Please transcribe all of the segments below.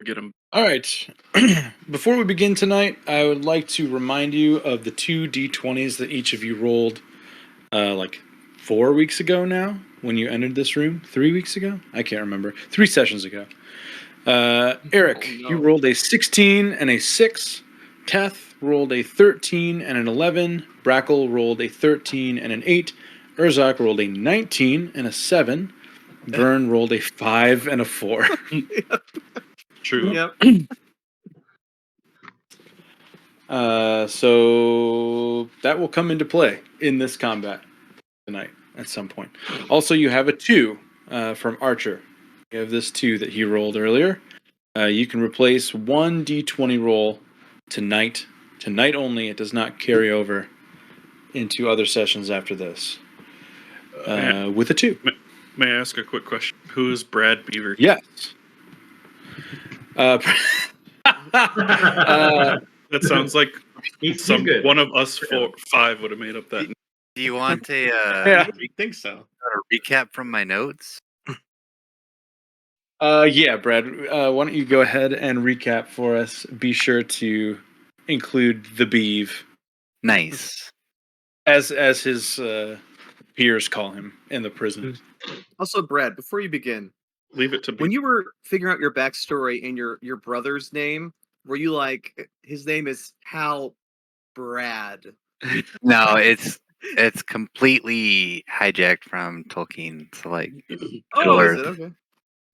Get him. All right. Before we begin tonight, I would like to remind you of the two d20s that each of you rolled like 4 weeks ago now when you entered this room. 3 weeks ago? I can't remember. 3 sessions ago. Eric, you rolled a 16 and a 6. Teth rolled a 13 and an 11. Brackle rolled a 13 and an 8. Urzak rolled a 19 and a 7. Vern rolled a 5 and a 4. True. Yep. So that will come into play in this combat tonight at some point. Also, you have a 2 from Archer. You have this 2 that he rolled earlier. You can replace one d20 roll tonight only. It does not carry over into other sessions after this. With a 2. May I ask a quick question? Who is Brad Beaver? Yes. That sounds like He's good. one of us 5 would have made up that. Do you want a Yeah. I think so. recap from my notes? Yeah, Brad. Why don't you go ahead and recap for us? Be sure to include the beeve, Nice. as his peers call him in the prison. Also, Brad, before you begin, Leave it to me. when you were figuring out your backstory and your brother's name, were you like, his name is Hal Brad? No, it's completely hijacked from Tolkien. So like, Oh, is Earth. it? Okay.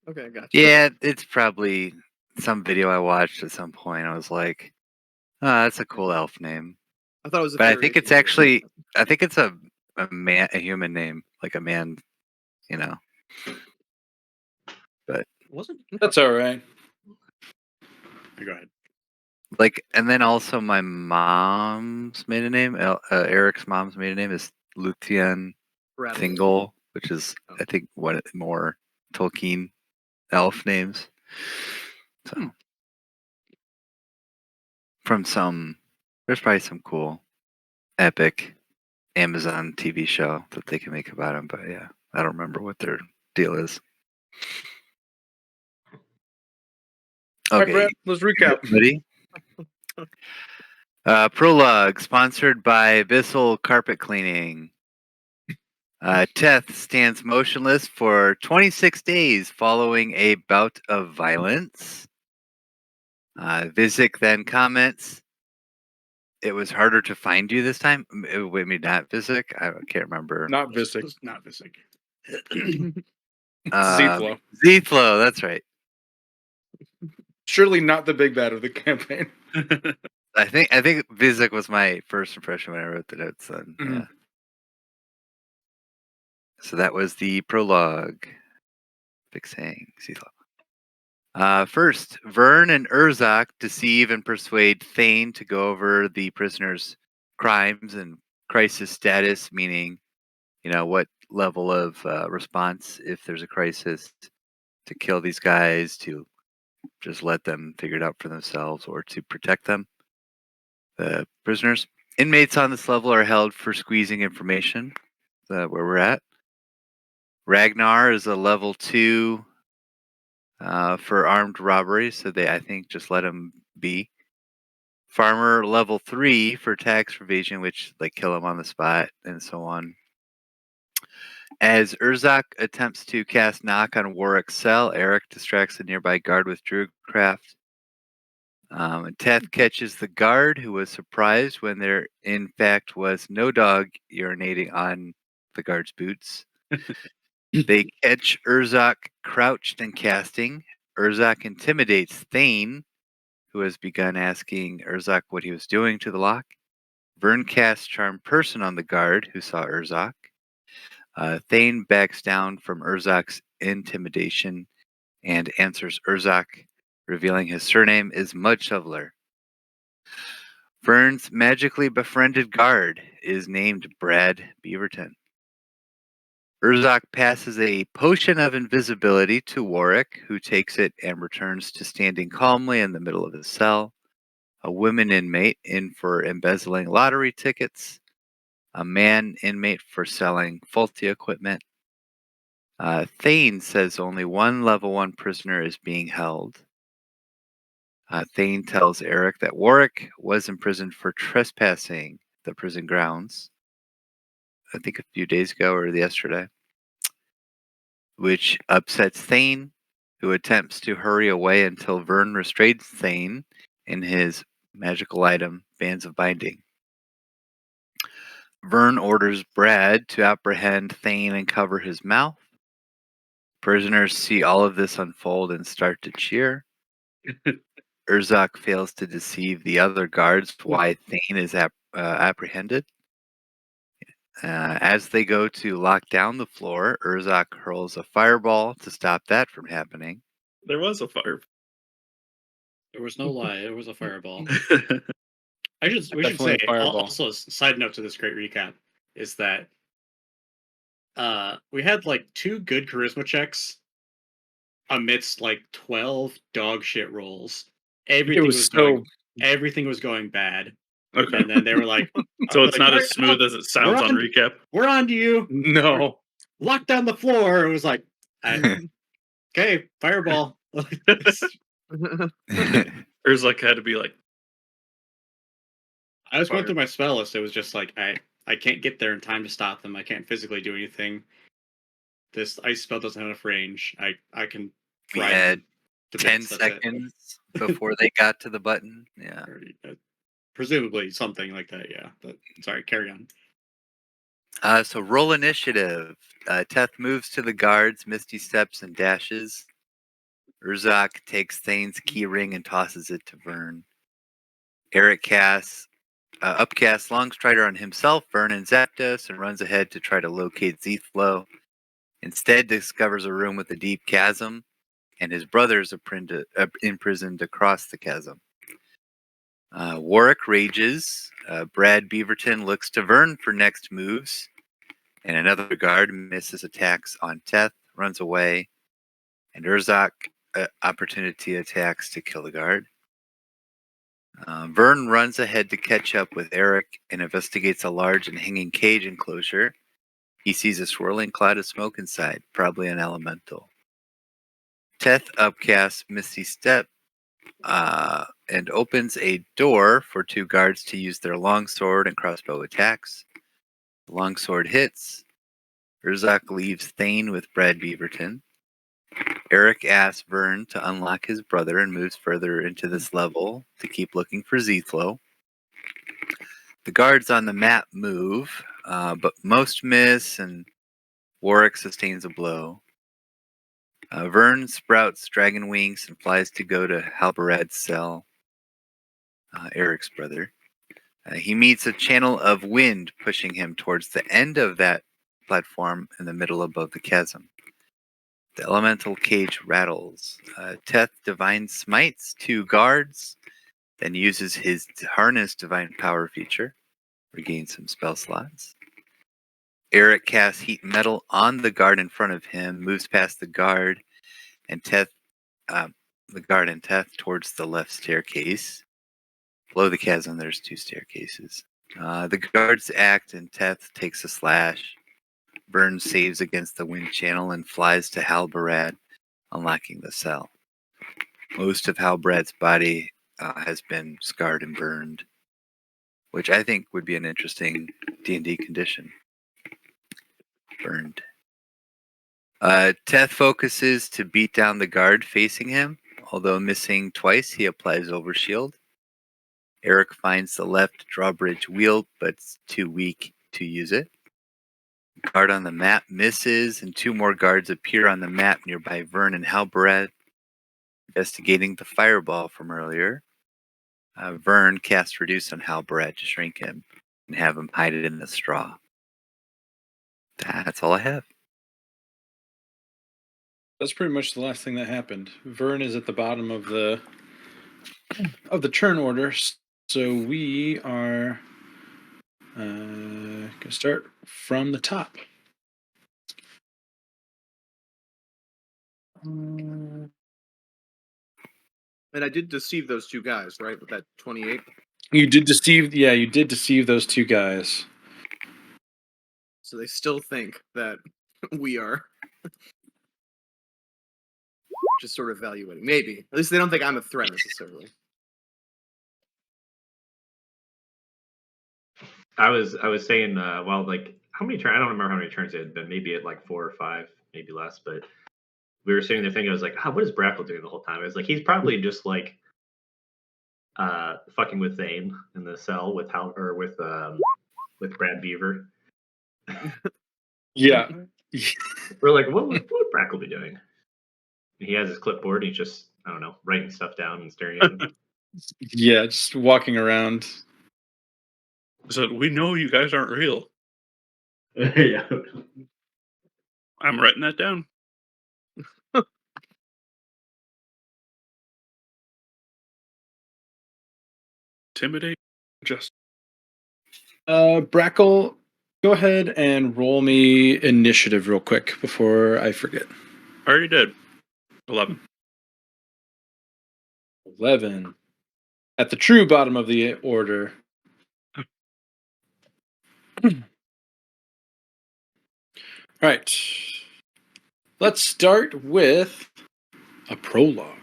Okay, I got you. Yeah, it's probably some video I watched at some point. I was like, oh, that's a cool elf name. I thought it was a But I think it's variation. actually, I think it's a human name, like a man, you know. But Wasn't That's all right. Go ahead. like, and then also my mom's maiden name, Eric's mom's maiden name is Luthien Brad. Thingol, which is I think one of the more Tolkien elf names. So from there's probably some cool epic Amazon TV show that they can make about him, but yeah, I don't remember what their deal is. All right, Okay, Brad, let's recap. ready? Prologue, sponsored by Abyssal Carpet Cleaning. Teth stands motionless for 26 days following a bout of violence. Vizik then comments, "It was harder to find you this time." Wait, maybe not Vizik. I can't remember. Not Visick. Not Visick. Zflo. Zflo, that's right. Surely not the big bad of the campaign. I think Vizik was my first impression when I wrote the notes. Then, yeah. So that was the prologue. Big saying, Zflo. First, Vern and Urzak deceive and persuade Thane to go over the prisoner's crimes and crisis status, meaning, what level of response if there's a crisis, to kill these guys, to just let them figure it out for themselves, or to protect them. The prisoners. Inmates on this level are held for squeezing information, where we're at. Ragnar is a level 2 for armed robbery, so they, I think, just let him be. Farmer level 3 for tax evasion, which like kill him on the spot and so on. As Urzak attempts to cast knock on Warwick's cell, Eric distracts the nearby guard with Druidcraft. Teth catches the guard, who was surprised when there in fact was no dog urinating on the guard's boots. They catch Urzak crouched and casting. Urzak intimidates Thane, who has begun asking Urzak what he was doing to the lock. Vern casts Charm Person on the guard, who saw Urzak. Thane backs down from Urzak's intimidation and answers Urzak, revealing his surname is Mud Shoveler. Vern's magically befriended guard is named Brad Beaverton. Urzak passes a potion of invisibility to Warwick, who takes it and returns to standing calmly in the middle of his cell. A women inmate in for embezzling lottery tickets. A man inmate for selling faulty equipment. Thane says only one level 1 prisoner is being held. Thane tells Eric that Warwick was imprisoned for trespassing the prison grounds, I think a few days ago or yesterday, which upsets Thane, who attempts to hurry away until Vern restrains Thane in his magical item, Bands of Binding. Vern orders Brad to apprehend Thane and cover his mouth. Prisoners see all of this unfold and start to cheer. Urzak fails to deceive the other guards why Thane is apprehended. As they go to lock down the floor, Urzak hurls a fireball to stop that from happening. There was a fire. There was no lie. It was a fireball. Definitely We should say a fireball. also a side note to this great recap is that we had like 2 good charisma checks amidst like 12 dog shit rolls. Everything was going bad. Okay. And then they were like, So it's not "Alright, as smooth as it sounds on recap. We're on to you. No. Lock down the floor." It was like, okay, fireball. Urzak had to be like, I was going Fire. through my spell list. It was just like I can't get there in time to stop them. I can't physically do anything. This ice spell doesn't have enough range. I can. We ride had them to 10 bits, that's it. seconds before they got to the button. Yeah. Or, presumably something like that. Yeah. But sorry, carry on. So roll initiative. Teth moves to the guards, Misty steps and dashes. Urzak takes Thane's key ring and tosses it to Vern. Eric upcasts Longstrider on himself, Vern, and Zapdos, and runs ahead to try to locate Zethlo. Instead, discovers a room with a deep chasm, and his brother is imprisoned across the chasm. Warwick rages. Brad Beaverton looks to Vern for next moves, and another guard misses attacks on Teth, runs away, and Urzak opportunity attacks to kill the guard. Vern runs ahead to catch up with Eric and investigates a large and hanging cage enclosure. He sees a swirling cloud of smoke inside, probably an elemental. Teth upcasts Misty Step and opens a door for 2 guards to use their longsword and crossbow attacks. The longsword hits. Urzak leaves Thane with Brad Beaverton. Eric asks Vern to unlock his brother and moves further into this level to keep looking for Zethlo. The guards on the map move, but most miss, and Warwick sustains a blow. Vern sprouts dragon wings and flies to go to Halberad's cell, Eric's brother. He meets a channel of wind pushing him towards the end of that platform in the middle above the chasm. The elemental cage rattles. Teth divine smites 2 guards, then uses his harness divine power feature, regains some spell slots. Eric casts heat metal on the guard in front of him, moves past the guard and Teth towards the left staircase. Below the chasm, there's 2 staircases. The guards act and Teth takes a slash. Vern saves against the wind channel and flies to Halberad, unlocking the cell. Most of Halberad's body has been scarred and burned, which I think would be an interesting D&D condition. Burned. Teth focuses to beat down the guard facing him. Although missing twice, he applies Overshield. Eric finds the left drawbridge wheel, but it's too weak to use it. Guard on the map misses, and 2 more guards appear on the map nearby Vern and Halberad, investigating the fireball from earlier. Vern casts Reduce on Halberad to shrink him and have him hide it in the straw. That's all I have. That's pretty much the last thing that happened. Vern is at the bottom of the turn order, so we are gonna start from the top. And I did deceive those 2 guys, right? With that 28. You did deceive those 2 guys. So they still think that we are. just sort of evaluating. Maybe. At least they don't think I'm a threat necessarily. I was saying, well, like how many turns? I don't remember how many turns it had been. Maybe at like 4 or 5, maybe less. But we were sitting there thinking, I was like, what is Brackle doing the whole time? I was like, he's probably just like fucking with Zane in the cell with Brad Beaver. Yeah. We're like, what would Brackle be doing? And he has his clipboard. And he's just, I don't know, writing stuff down and staring at him. Yeah, just walking around. So we know you guys aren't real. Yeah. I'm writing that down. Intimidate. Just Brackle, go ahead and roll me initiative real quick before I forget. already did. 11. 11. At the true bottom of the order. All right. Let's start with a prologue.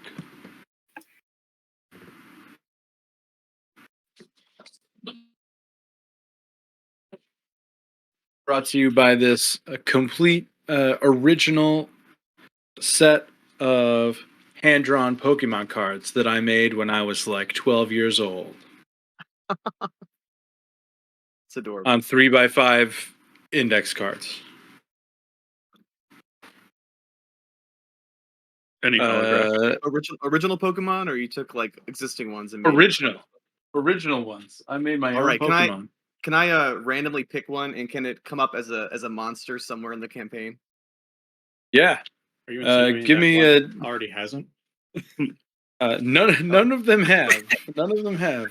Brought to you by this complete original set of hand-drawn Pokemon cards that I made when I was like 12 years old. It's adorable. On 3x5 index cards. Any holographic. Original Pokemon, or you took like existing ones and made Original ones. I made my All own right, Pokemon. Can I randomly pick one, and can it come up as a monster somewhere in the campaign? Yeah. Are you insinuating Give that me one already hasn't? none of them have. None of them have.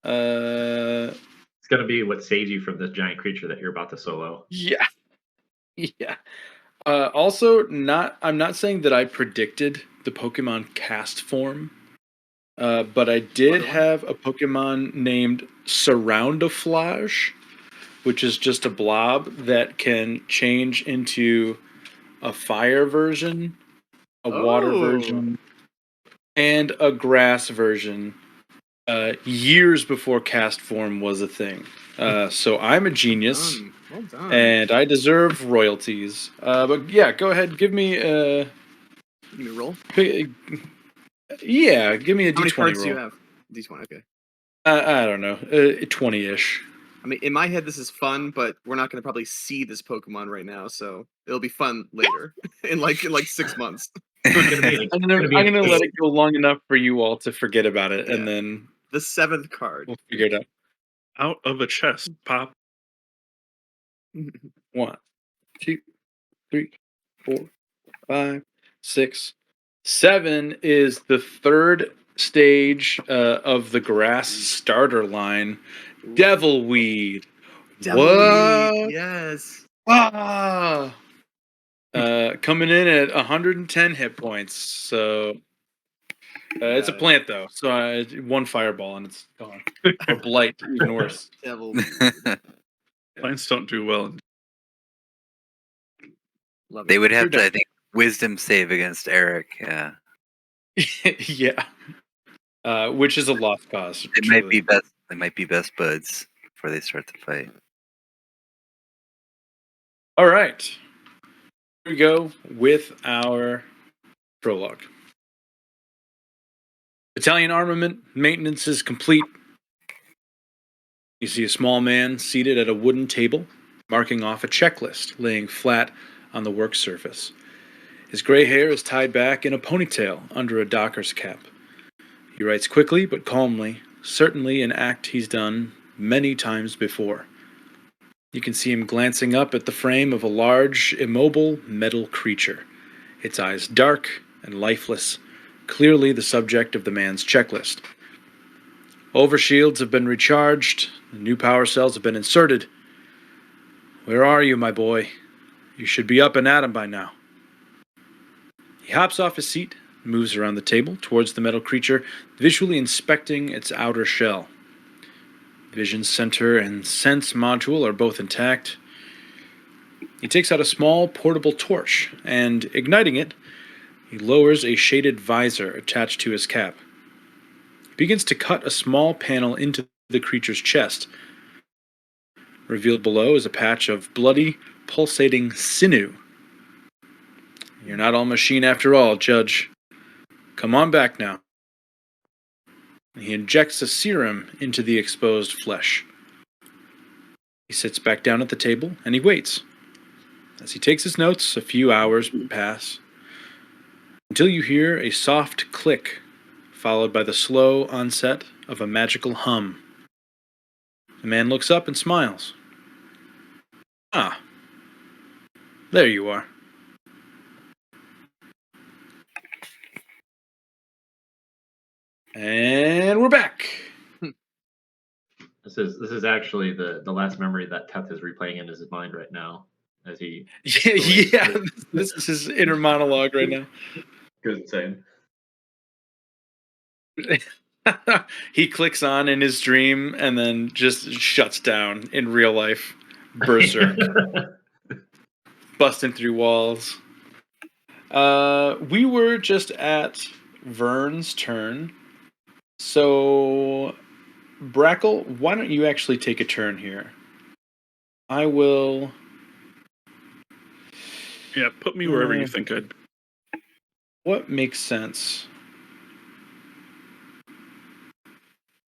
It's gonna be what saves you from this giant creature that you're about to solo. Yeah. Yeah. Also, I'm not saying that I predicted the Pokemon cast form, but I did have a Pokemon named Surroundaflage, which is just a blob that can change into a fire version, a water version, and a grass version. Years before cast form was a thing. So I'm a genius. Well done. And I deserve royalties. But yeah, go ahead. Give me Give me a roll. Yeah, give me a How many D20 cards roll. do you have? D20, okay. I don't know, 20-ish. I mean, in my head, this is fun, but we're not going to probably see this Pokemon right now, so it'll be fun later, in like 6 months. I'm gonna let it go long enough for you all to forget about it, and then the 7th card. We'll figure it out. Out of a chest, pop. 1, 2, 3, 4, 5, 6, 7 is the third stage of the grass starter line. Devilweed. Devilweed, yes. Ah! Coming in at 110 hit points. So it's a plant though. So one fireball and it's gone. Or blight, even worse. Devilweed. Plants don't do well. Love They it. would have to, I think, wisdom save against Eric. Yeah, yeah. Which is a lost cause. they might be best. They might be best buds before they start the fight. All right. Here we go with our prologue. Battalion armament maintenance is complete. You see a small man seated at a wooden table, marking off a checklist laying flat on the work surface. His gray hair is tied back in a ponytail under a docker's cap. He writes quickly but calmly, certainly an act he's done many times before. You can see him glancing up at the frame of a large, immobile metal creature, its eyes dark and lifeless, clearly the subject of the man's checklist. Overshields have been recharged, new power cells have been inserted. Where are you, my boy? You should be up and at 'em by now. He hops off his seat, moves around the table towards the metal creature, visually inspecting its outer shell. Vision center and sense module are both intact. He takes out a small portable torch and, igniting it, He lowers a shaded visor attached to his cap. He begins to cut a small panel into the creature's chest. Revealed below is a patch of bloody, pulsating sinew. You're not all machine after all, Judge. Come on back now. He injects a serum into the exposed flesh. He sits back down at the table and he waits. As he takes his notes, a few hours pass until you hear a soft click, followed by the slow onset of a magical hum. The man looks up and smiles. Ah, there you are. And we're back. This is actually the last memory that Teth is replaying in his mind right now as he Yeah, this is his inner monologue right now. goes insane. He clicks on in his dream and then just shuts down in real life. Berserk. Busting through walls. We were just at Vern's turn. So, Brackle, why don't you actually take a turn here? I will. Yeah, put me wherever you think I'd. What makes sense?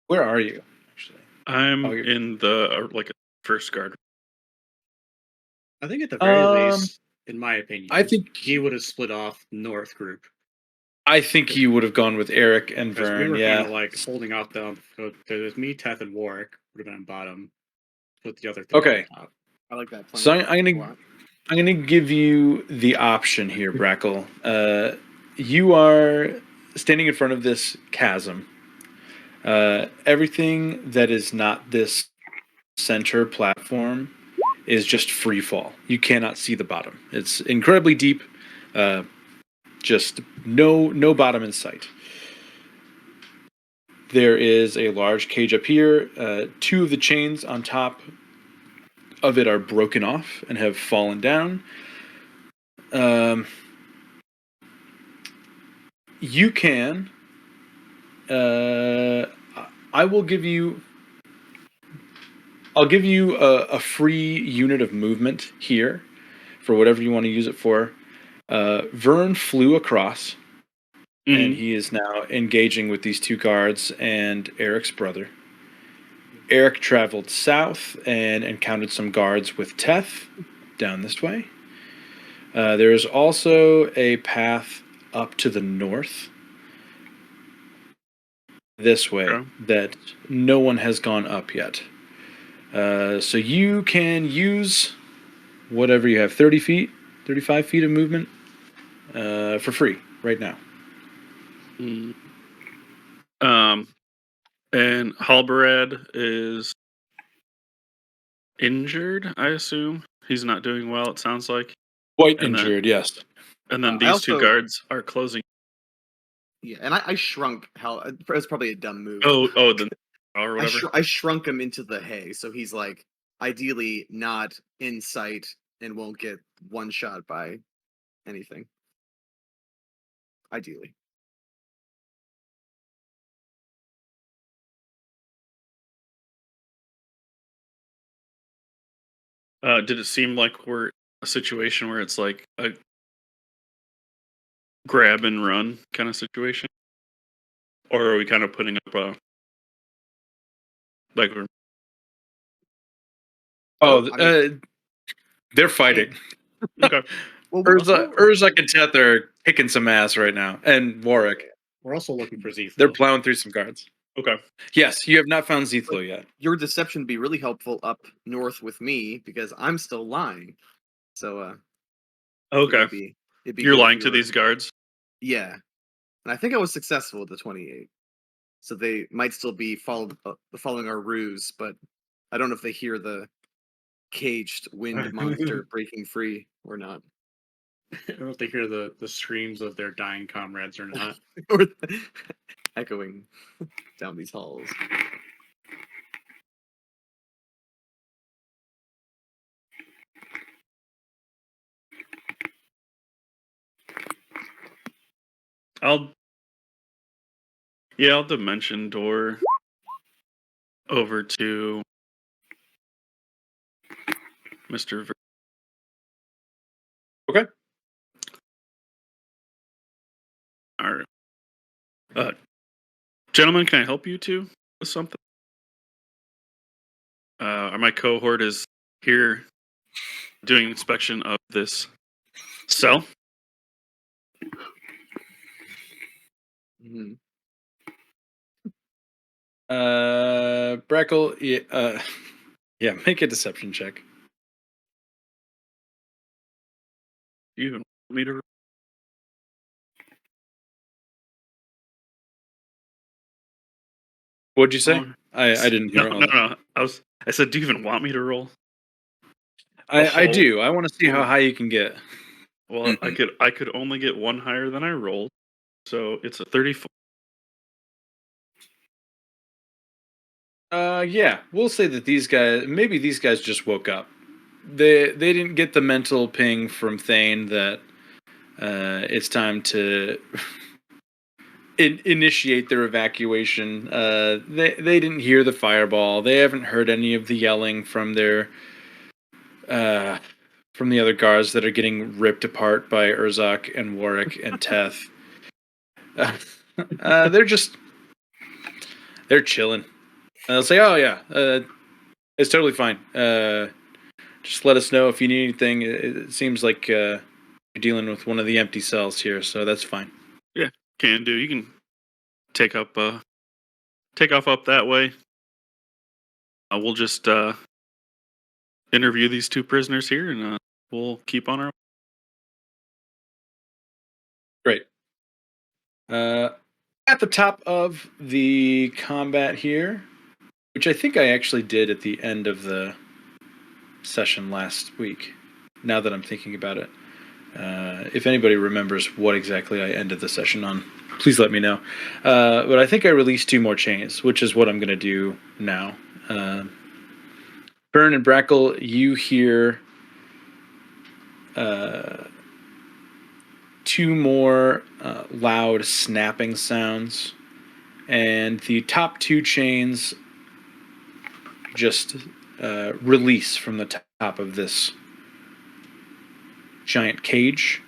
Where are you, actually? I'm you're- in the like first guard. I think at the very least, in my opinion, I think he would have split off North group. I think you would have gone with Eric and Because Vern. we were Yeah. kind of like holding out them. So there was me, Teth, and Warwick would have been on bottom. Put the other three Okay. on top. I like that plan. So I'm gonna give you the option here, Brackle. You are standing in front of this chasm. Everything that is not this center platform is just free fall. You cannot see the bottom. It's incredibly deep. Just no bottom in sight. There is a large cage up here. Two of the chains on top of it are broken off and have fallen down. You can. I will give you. I'll give you a free unit of movement here for whatever you want to use it for. Vern flew across, and he is now engaging with these two guards and Eric's brother. Eric traveled south and encountered some guards with Teth down this way. There is also a path up to the north this way that no one has gone up yet. So you can use whatever you have, 30 feet, 35 feet of movement for free right now. And Halbarad is injured, I assume. He's not doing well, it sounds like. Quite injured, yes. And then these two guards are closing. Yeah, and I shrunk Hal. It's probably a dumb move. Then or whatever. I shrunk him into the hay, so he's like ideally not in sight and won't get one shot by anything. Ideally. Did it seem like we're a situation where it's like a grab and run kind of situation? Or are we kind of putting up a like we're they're fighting. okay. Well, Urzak and Teth are kicking some ass right now, and Warwick. We're also looking for Zethlo. They're plowing through some guards. Okay. Yes, you have not found Zethlo yet. Your deception would be really helpful up north with me because I'm still lying. So, Okay. It'd be You're good if lying you to were- these guards? Yeah, and I think I was successful with the 28. So they might still be following our ruse, but I don't know if they hear the caged wind monster breaking free or not. I don't know if they hear the screams of their dying comrades or not. Or echoing down these halls. I'll dimension door over to Mr. Okay. All right. Gentlemen, can I help you two with something? My cohort is here doing inspection of this cell. Mhm. Brackle, yeah, make a deception check. Do you even want me to? What'd you say? Oh, I didn't hear all that. No. I said, do you even want me to roll? I Oh. do. I want to see how Oh. high you can get. Well, I could only get one higher than I rolled, so it's a 34. Yeah, we'll say that maybe these guys just woke up. They didn't get the mental ping from Thane that it's time to initiate their evacuation. They didn't hear the fireball. They haven't heard any of the yelling from from the other guards that are getting ripped apart by Urzak and Warwick and Teth. They're chilling. They'll say, "Oh yeah, it's totally fine. Just let us know if you need anything. It seems like you're dealing with one of the empty cells here, so that's fine." Yeah, can do. You can take off up that way. We'll just interview these two prisoners here, and we'll keep on our. Great. At the top of the combat here, which I think I actually did at the end of the session last week, now that I'm thinking about it. If anybody remembers what exactly I ended the session on, please let me know. But I think I released 2 more chains, which is what I'm going to do now. Burn and Brackle, you hear 2 more loud snapping sounds, and the top 2 chains just release from the top of this giant cage,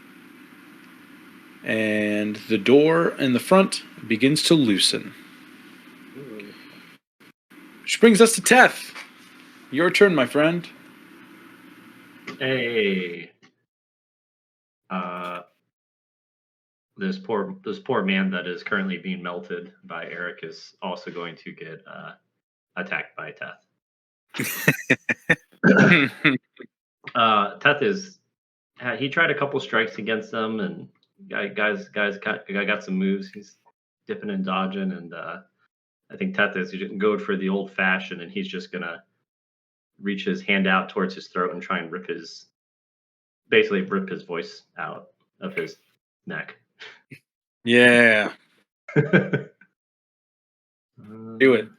and the door in the front begins to loosen. Which brings us to Teth. Your turn, my friend. Hey. This poor man that is currently being melted by Eric is also going to get attacked by Teth. Teth he tried a couple strikes against them, and guys got some moves. He's dipping and dodging, and I think Teth is going for the old fashioned, and he's just gonna reach his hand out towards his throat and try and rip his voice out of his neck. Yeah. Do it.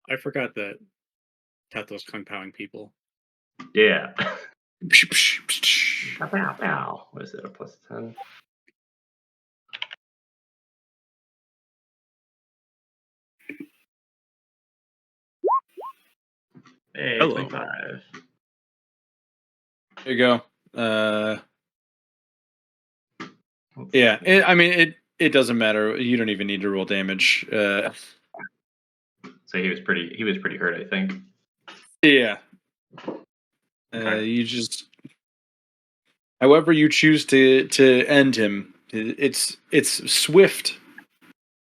I forgot that Teth was kung paoing people. Yeah. Pow. What is it? A +10? Hey, Hello. 25. There you go. Yeah. It doesn't matter. You don't even need to roll damage. So he was pretty hurt, I think. Yeah. Okay. You just, however you choose to end him, it's swift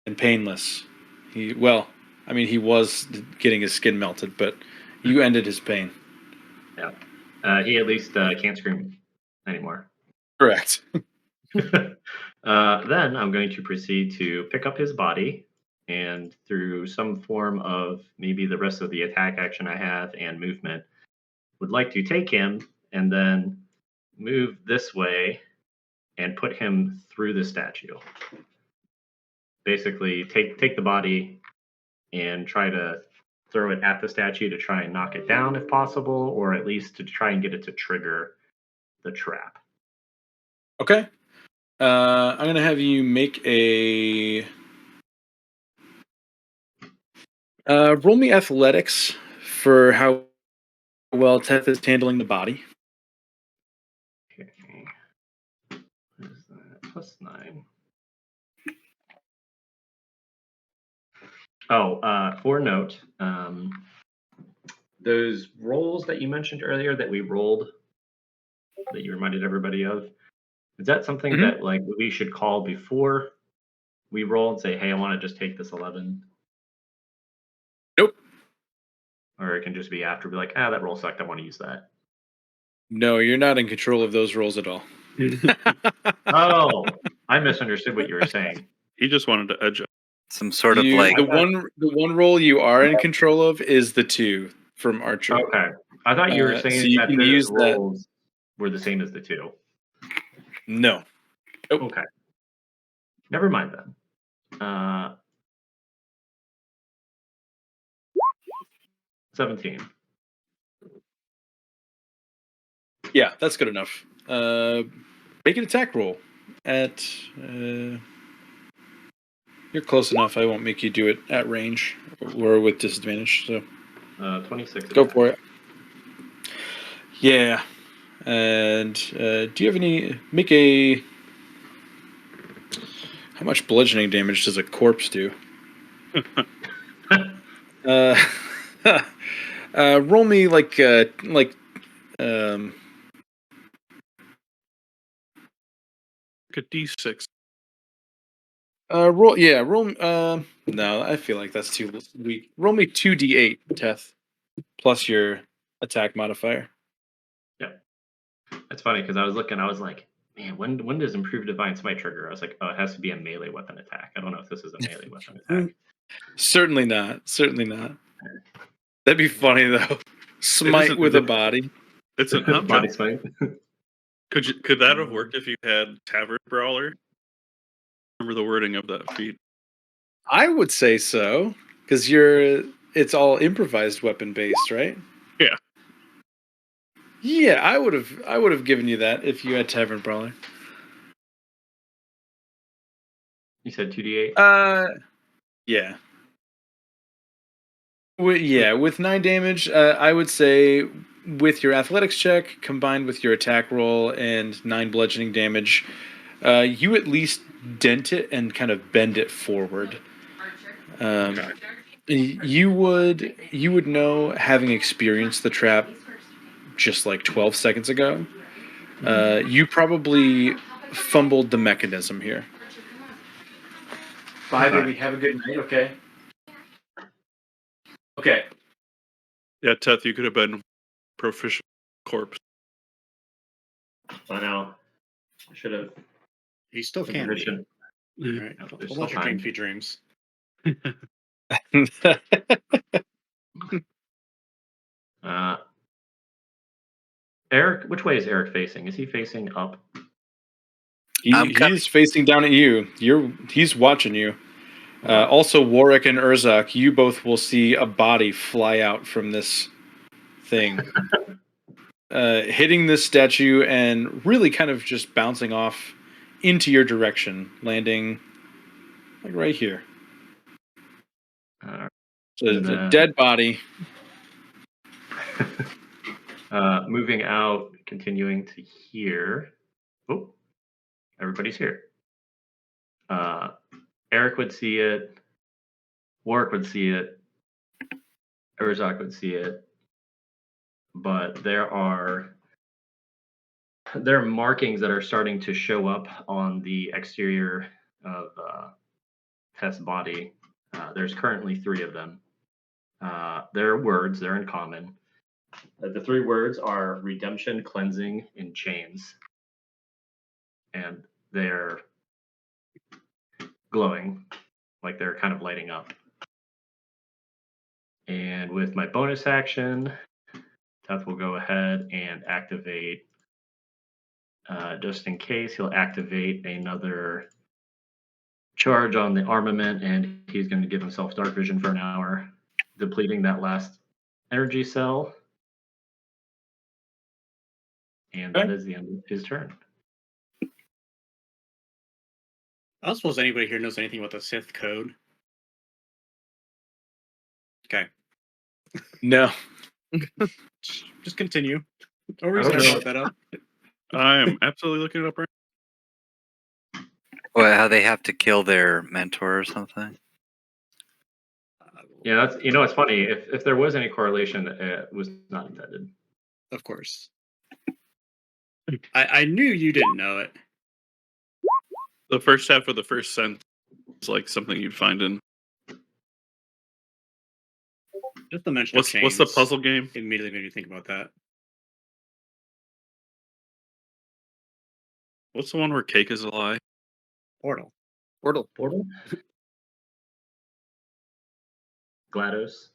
and painless. He was getting his skin melted, but you ended his pain. Yeah. He at least can't scream anymore. Correct. Then I'm going to proceed to pick up his body, and through some form of maybe the rest of the attack action I have and movement, would like to take him and then move this way and put him through the statue. Basically, take the body and try to throw it at the statue to try and knock it down if possible, or at least to try and get it to trigger the trap. Okay. I'm gonna have you make a roll me athletics for how well Teth is handling the body. Okay. What is that? +9. Oh, for note, those rolls that you mentioned earlier that we rolled, that you reminded everybody of, is that something Mhm. that like we should call before we roll and say, "Hey, I want to just take this 11," Nope. or it can just be after, be like, "Ah, that roll sucked. I want to use that." No, you're not in control of those rolls at all. Oh, I misunderstood what you were saying. He just wanted to edge up. Some sort of like the one roll you are in control of is the 2 from Archer. Okay, I thought you were So saying you that can the use that. rolls were the same as the 2. No. Nope. Okay, never mind then. 17. Yeah, that's good enough. Make an attack roll at. You're close enough. I won't make you do it at range or with disadvantage. So 26. go attack. for it. Yeah. And do you have any? Make a. How much bludgeoning damage does a corpse do? uh, roll me like um. Like a D6. Roll. No, I feel like that's too weak. Roll me 2d8, Teth, plus your attack modifier. That's funny because I was looking, I was like, man, when does improved divine smite trigger? I was like, oh, it has to be a melee weapon attack. I don't know if this is a melee weapon attack. Certainly not. Certainly not. That'd be funny though. Smite isn't- with a body. It's an Body object. smite. Could that have worked if you had Tavern Brawler? Remember the wording of that feat? I would say so, because it's all improvised weapon based, right? Yeah. Yeah, I would have given you that if you had Tavern Brawler. You said 2d8? Yeah. With 9 damage, I would say with your athletics check combined with your attack roll and 9 bludgeoning damage, you at least dent it and kind of bend it forward. Okay. You would know, having experienced the trap just like 12 seconds ago. You probably fumbled the mechanism here. Bye, baby. Have a good night. Okay. Okay. Yeah, Teth, you could have been proficient corpse. I know. I should have. He still can be. Proficient. All right. No, Don't there's let still your time. dreams be dreams. Eric, which way is Eric facing? Is he facing up? He's facing down at you. He's watching you. Also, Warwick and Urzak, you both will see a body fly out from this thing, hitting this statue and really kind of just bouncing off into your direction, landing like right here. It's a dead body. Moving out, continuing to here. Oh, everybody's here. Eric would see it. Warwick would see it. Urzak would see it. But there are markings that are starting to show up on the exterior of Tess' body. There's currently 3 of them. They're words, they're in common. The 3 words are redemption, cleansing, and chains. And they're glowing, like they're kind of lighting up. And with my bonus action, Teth will go ahead and activate, just in case, he'll activate another charge on the armament, and he's going to give himself dark vision for an hour, depleting that last energy cell. And that is the end of his turn. I don't suppose anybody here knows anything about the Sith code. Okay. No. Just continue. No I reason don't I know. brought that up. I am absolutely looking it up right Well, how they have to kill their mentor or something. Yeah, that's it's funny. If there was any correlation, it was not intended. Of course. I knew you didn't know it. The first half of the first sentence is like something you'd find in Just the mention what's of the chains puzzle game? immediately made me think about that. What's the one where cake is a lie? Portal. Portal. Portal. GLaDOS.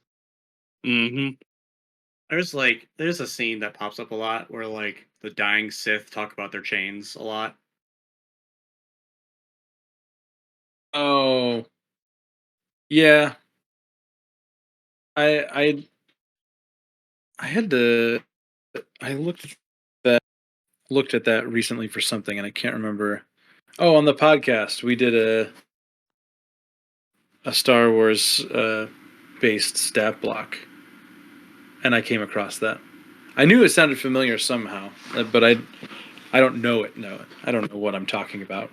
Mm-hmm. There's a scene that pops up a lot where like the dying Sith talk about their chains a lot. Oh. Yeah. I had to. I looked at that recently for something, and I can't remember. Oh, on the podcast we did a Star Wars based stat block, and I came across that. I knew it sounded familiar somehow, but I don't know it. No, I don't know what I'm talking about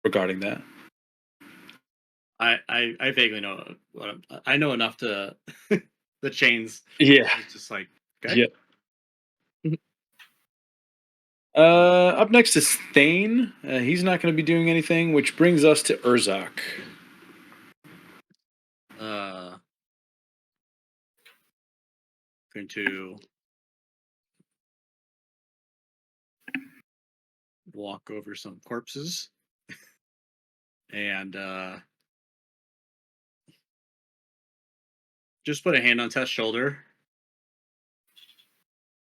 regarding that. I vaguely know I know enough to the chains. Yeah. It's just like okay. Yeah. Up next is Thane. He's not going to be doing anything, which brings us to Urzak. Going to walk over some corpses and just put a hand on Tess' shoulder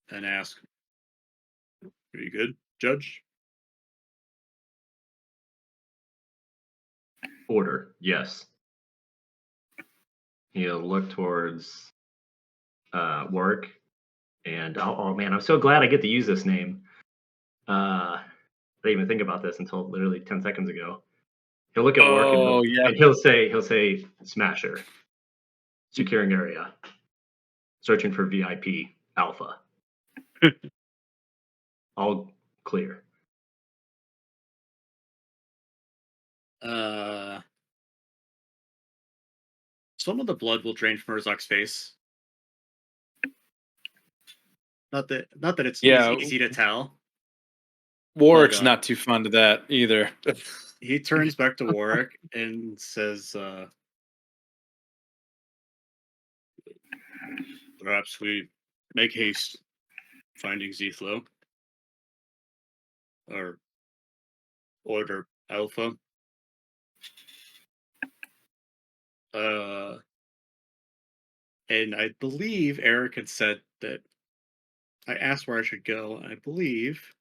and ask, "Are you good, Judge?" Order. Yes. He'll look towards work, and oh man, I'm so glad I get to use this name. I didn't even think about this until literally 10 seconds ago. He'll look at work and Oh, yeah. he'll say Smasher, securing area, searching for VIP Alpha. All clear. Some of the blood will drain from Urzak's face. Not that it's Yeah. easy to tell. Warwick's But, not too fond of that either. He turns back to Warwick and says, "Perhaps we make haste finding Zethlo or Order Alpha." And I believe Eric had said that I asked where I should go, and I believe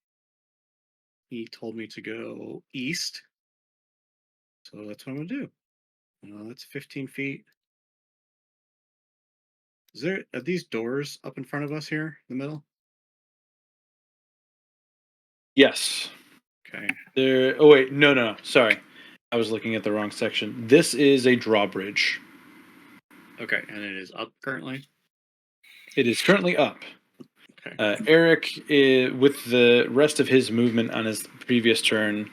he told me to go east. So that's what I'm gonna do. That's 15 feet. Are these doors up in front of us here in the middle? Yes. Okay. Oh wait, no. Sorry, I was looking at the wrong section. This is a drawbridge. Okay, and it is up currently. It is currently up. Okay. Eric, with the rest of his movement on his previous turn,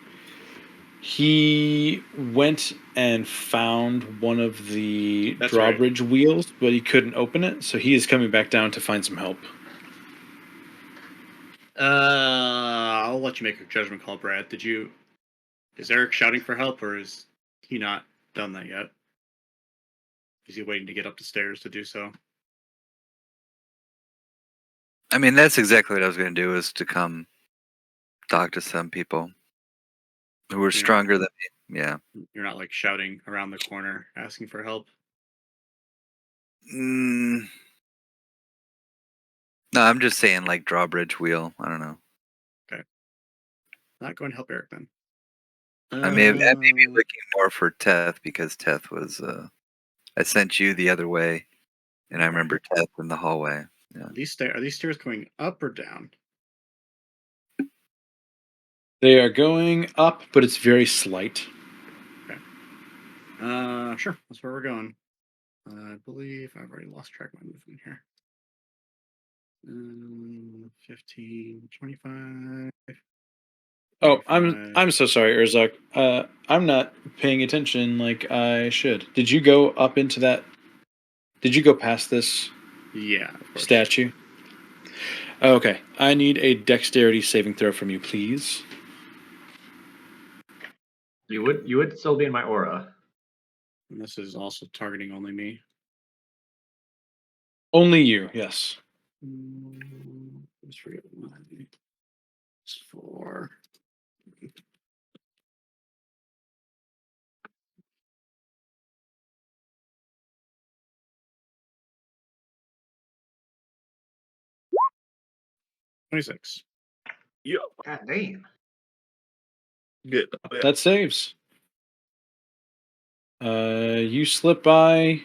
he went and found one of the That's drawbridge wheels, but he couldn't open it, so he is coming back down to find some help. I'll let you make a judgment call, Brad. Is Eric shouting for help, or is he not done that yet? Is he waiting to get up the stairs to do so? I mean, that's exactly what I was going to do, is to come talk to some people who were stronger than me. Yeah. You're not like shouting around the corner asking for help. No, I'm just saying, like, drawbridge wheel. I don't know. Okay. Not going to help Eric then. I may be looking more for Teth, because Teth was. I sent you the other way, and I remember Teth in the hallway. Yeah. Are these stairs going up or down? They are going up, but it's very slight. Sure. That's where we're going. I believe I've already lost track of my movement here. 15, 25. Oh, 25. I'm so sorry, Urzak. I'm not paying attention like I should. Did you go up into that? Did you go past this Yeah, of course. statue? Okay, I need a dexterity saving throw from you, please. You would still be in my aura. And this is also targeting only me. Only you, yes. Let's forget what mine is for. $26. God damn. Good. That saves. You slip by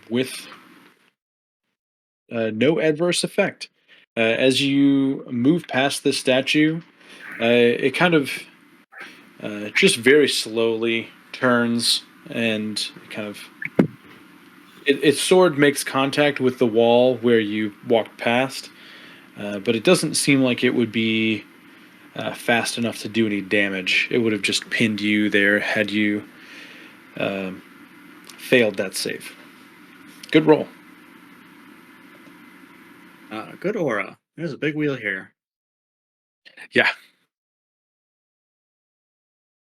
with no adverse effect. As you move past the statue, it kind of just very slowly turns and kind of its sword makes contact with the wall where you walked past, but it doesn't seem like it would be fast enough to do any damage. It would have just pinned you there had you failed that save. Good roll. Good aura. There's a big wheel here. Yeah.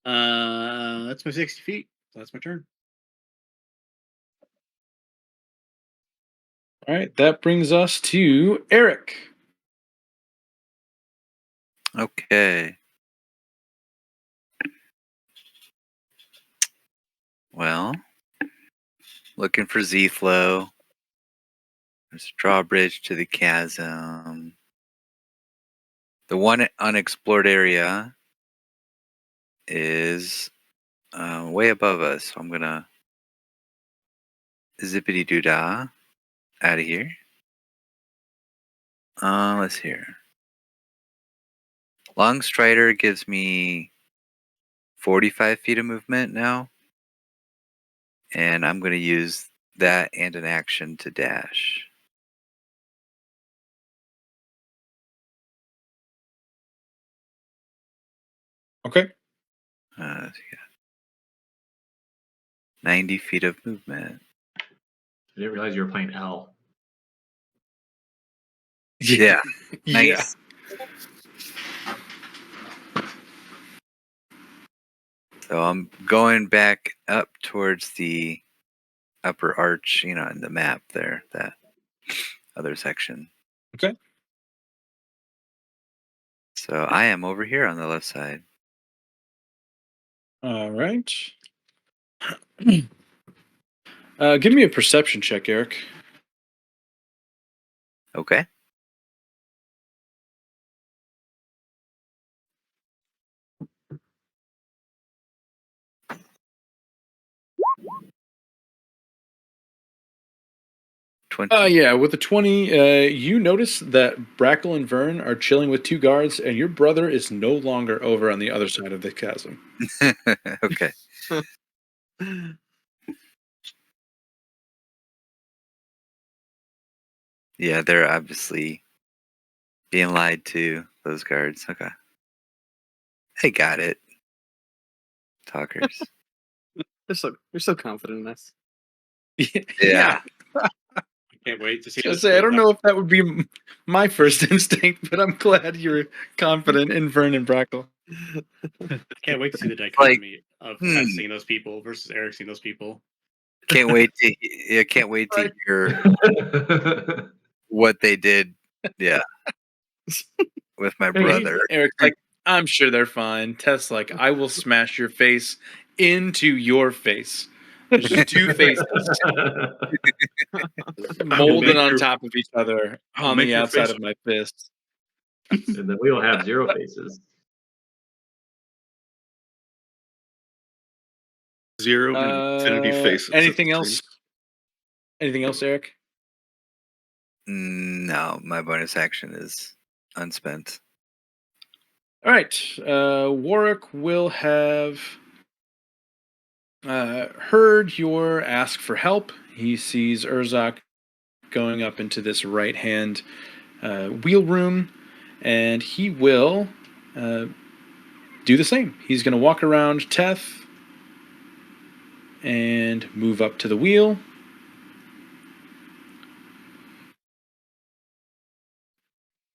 That's my 60 feet. That's my turn. All right. That brings us to Eric. Okay. Well, looking for Z-Flow. There's a drawbridge to the chasm. The one unexplored area is way above us. So I'm going to zippity-doo-dah out of here. Let's hear. Long Strider gives me 45 feet of movement now. And I'm going to use that and an action to dash. Okay. So yeah. 90 feet of movement. I didn't realize you were playing L. Yeah. Yeah. Nice. So I'm going back up towards the upper arch, in the map there, that other section. Okay. So I am over here on the left side. All right. Give me a perception check, Eric. Okay. Yeah, with the 20, you notice that Brackle and Vern are chilling with two guards, and your brother is no longer over on the other side of the chasm. Okay. Yeah, they're obviously being lied to, those guards. Okay. They got it. Talkers. You're so confident in us. Yeah. I can't wait to see I this. say, I don't know if that would be my first instinct, but I'm glad you're confident in Vern and Brackle. I can't wait to see the dichotomy of hmm. us seeing those people versus Eric seeing those people. Can't wait to hear what they did. Yeah. With my brother. Eric's like, I'm sure they're fine. Tess like, I will smash your face into your face. Just two faces molded on top of each other I'll on make the your outside face- of my fist. And then we will have 0 faces. 0 infinity faces. Anything else? Anything else, Eric? No, my bonus action is unspent. All right. Warwick will have heard your ask for help. He sees Urzak going up into this right-hand wheel room, and he will do the same. He's going to walk around Teth and move up to the wheel.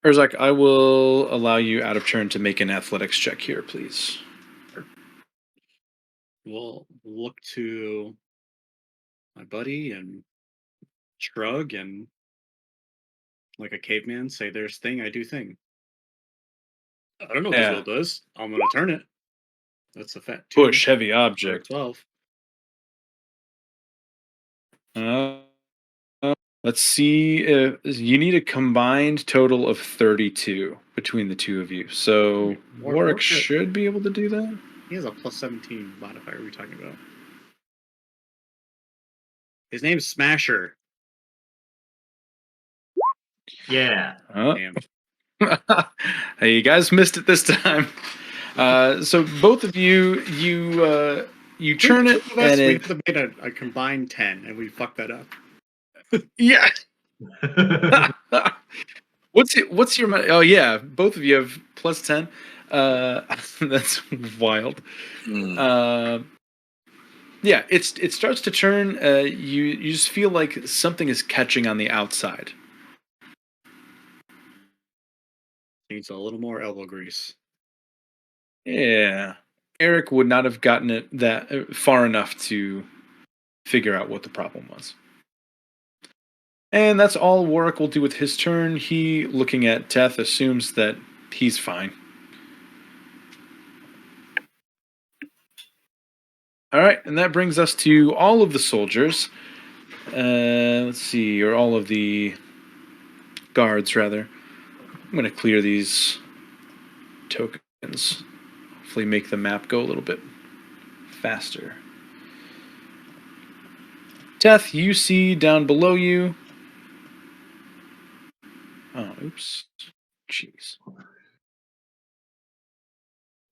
Urzak, I will allow you out of turn to make an athletics check here, please. We'll look to my buddy and shrug and, like a caveman, say, "There's thing, I do thing." I don't know what this Yeah. wheel does. I'm gonna turn it. That's a fat 2 Push heavy or a object. 12. Let's see. You need a combined total of 32 between the two of you. So Warwick should be able to do that. He has a plus 17 modifier. We're talking about. His name's Smasher. Yeah. Damn. Hey, you guys missed it this time. So both of you, you turn it, Two of us, and we it, could have made a combined 10, and we fucked that up. yeah. What's your? Oh yeah, both of you have plus 10. That's wild. Yeah, it starts to turn. You just feel like something is catching on the outside. Needs a little more elbow grease. Yeah, Eric would not have gotten it that far enough to figure out what the problem was. And that's all Warwick will do with his turn. He, looking at Teth, assumes that he's fine. All right, and that brings us to all of the soldiers. Let's see, or all of the guards, rather. I'm going to clear these tokens. Hopefully make the map go a little bit faster. Teth, you see down below you. Oh, oops. Jeez.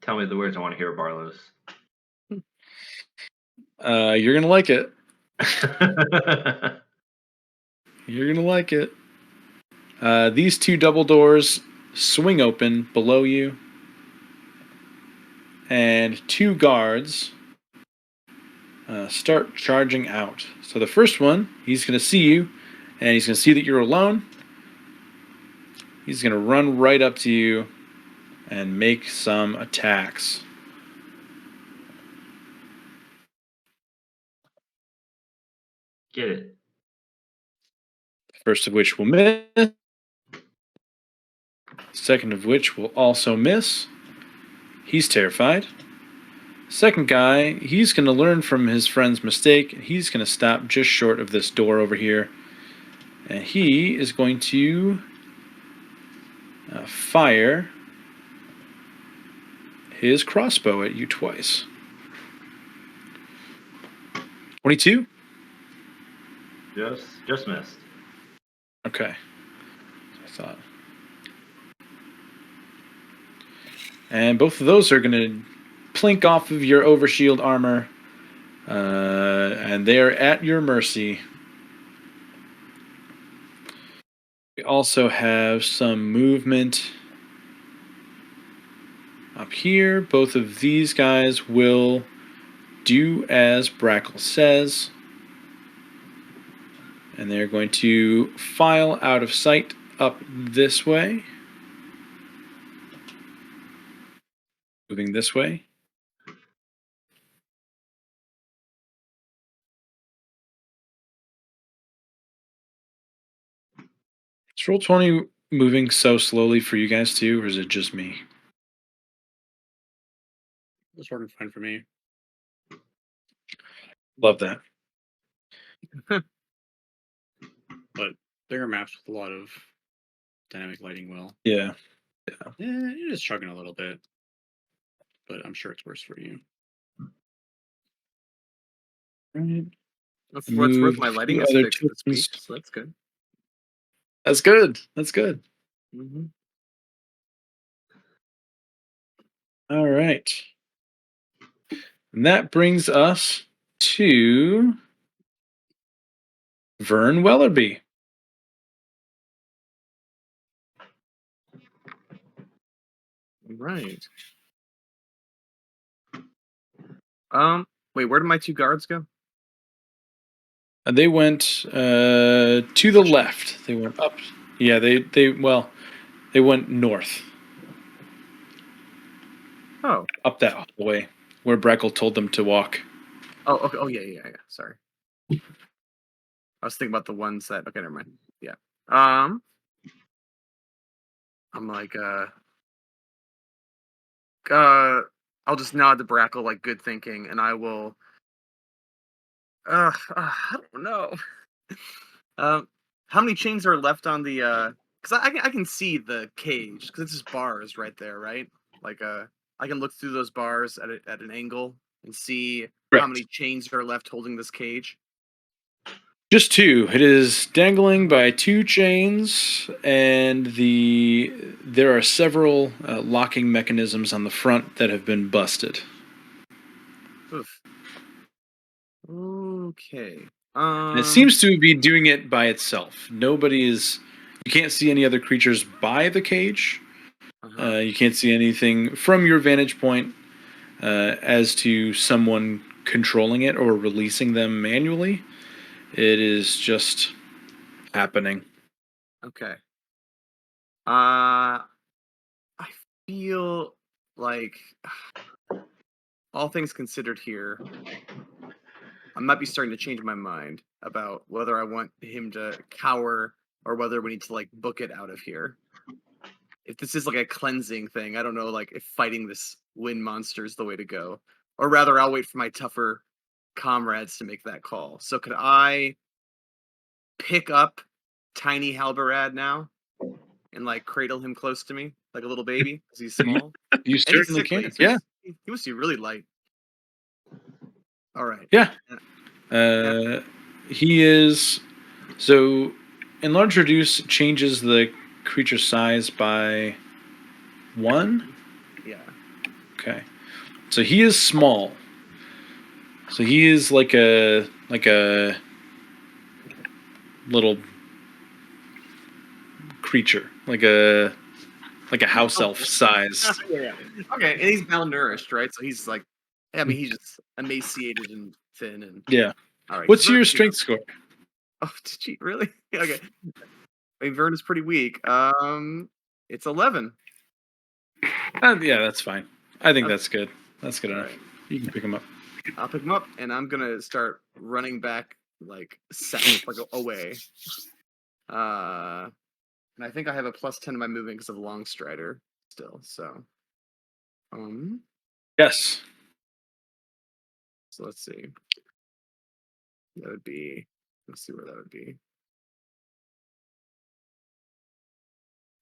Tell me the words I want to hear, Barlos. You're going to like it. You're going to like it. These two double doors swing open below you. And two guards start charging out. So the first one, he's going to see you, and he's going to see that you're alone. He's going to run right up to you and make some attacks. Get it. First of which will miss. Second of which will also miss. He's terrified. Second guy, he's going to learn from his friend's mistake. He's going to stop just short of this door over here. And he is going to fire his crossbow at you twice. 22? Just missed. Okay. I thought. And both of those are going to plink off of your overshield armor. And they're at your mercy. We also have some movement up here. Both of these guys will do as Brackle says. And they're going to file out of sight up this way. Moving this way. Is Roll20 moving so slowly for you guys too, or is it just me? It's working fine for me. Love that. But bigger maps with a lot of dynamic lighting will. Yeah. It is chugging a little bit. But I'm sure it's worse for you. Right. That's for what's worth. My Move lighting two is other fixed this week, tokens. so that's good. That's good. That's good. Mm-hmm. All right. And that brings us to Vern Wellerby. Right. Wait, where did my two guards go? They went to the left. They went up. Yeah, they went north. Oh. Up that hallway where Breckle told them to walk. Oh, okay. Oh, yeah. Sorry. I was thinking about the ones that. Okay, never mind. Yeah. I'm like, I'll just nod to Brackle, like, good thinking, and I will. I don't know. How many chains are left on the? Because I can see the cage because it's just bars right there, right? Like, I can look through those bars at an angle and see how many chains are left holding this cage. Just two. It is dangling by two chains, and there are several locking mechanisms on the front that have been busted. Oof. Okay. And it seems to be doing it by itself. You can't see any other creatures by the cage. You can't see anything from your vantage point as to someone controlling it or releasing them manually. It is just happening. Okay. I feel like, all things considered here, I might be starting to change my mind about whether I want him to cower or whether we need to, like, book it out of here. If this is like a cleansing thing, I don't know, like, if fighting this wind monster is the way to go. Or rather, I'll wait for my tougher comrades to make that call. So could I pick up tiny Halberad now and, like, cradle him close to me like a little baby because he's small? You And he's certainly sickly. can. So Yeah. he must be really light. All right. Yeah. Yeah. He is. So, enlarge reduce changes the creature's size by 1. Yeah. Okay. So he is small. So he is like a little creature, like a house elf size. Yeah. Okay, and he's malnourished, right? So he's like, I mean, he's just emaciated and thin and. Yeah. All right. What's your strength score? Oh, did you really? Okay. I mean, Vern is pretty weak. It's 11. Yeah, that's fine. I think Okay. that's good. That's good enough. Right. You can pick him up. I'll pick him up, and I'm gonna start running back like away. And I think I have a +10 to my movement because of Long Strider still. So, Yes. so let's see. That would be. Let's see where that would be.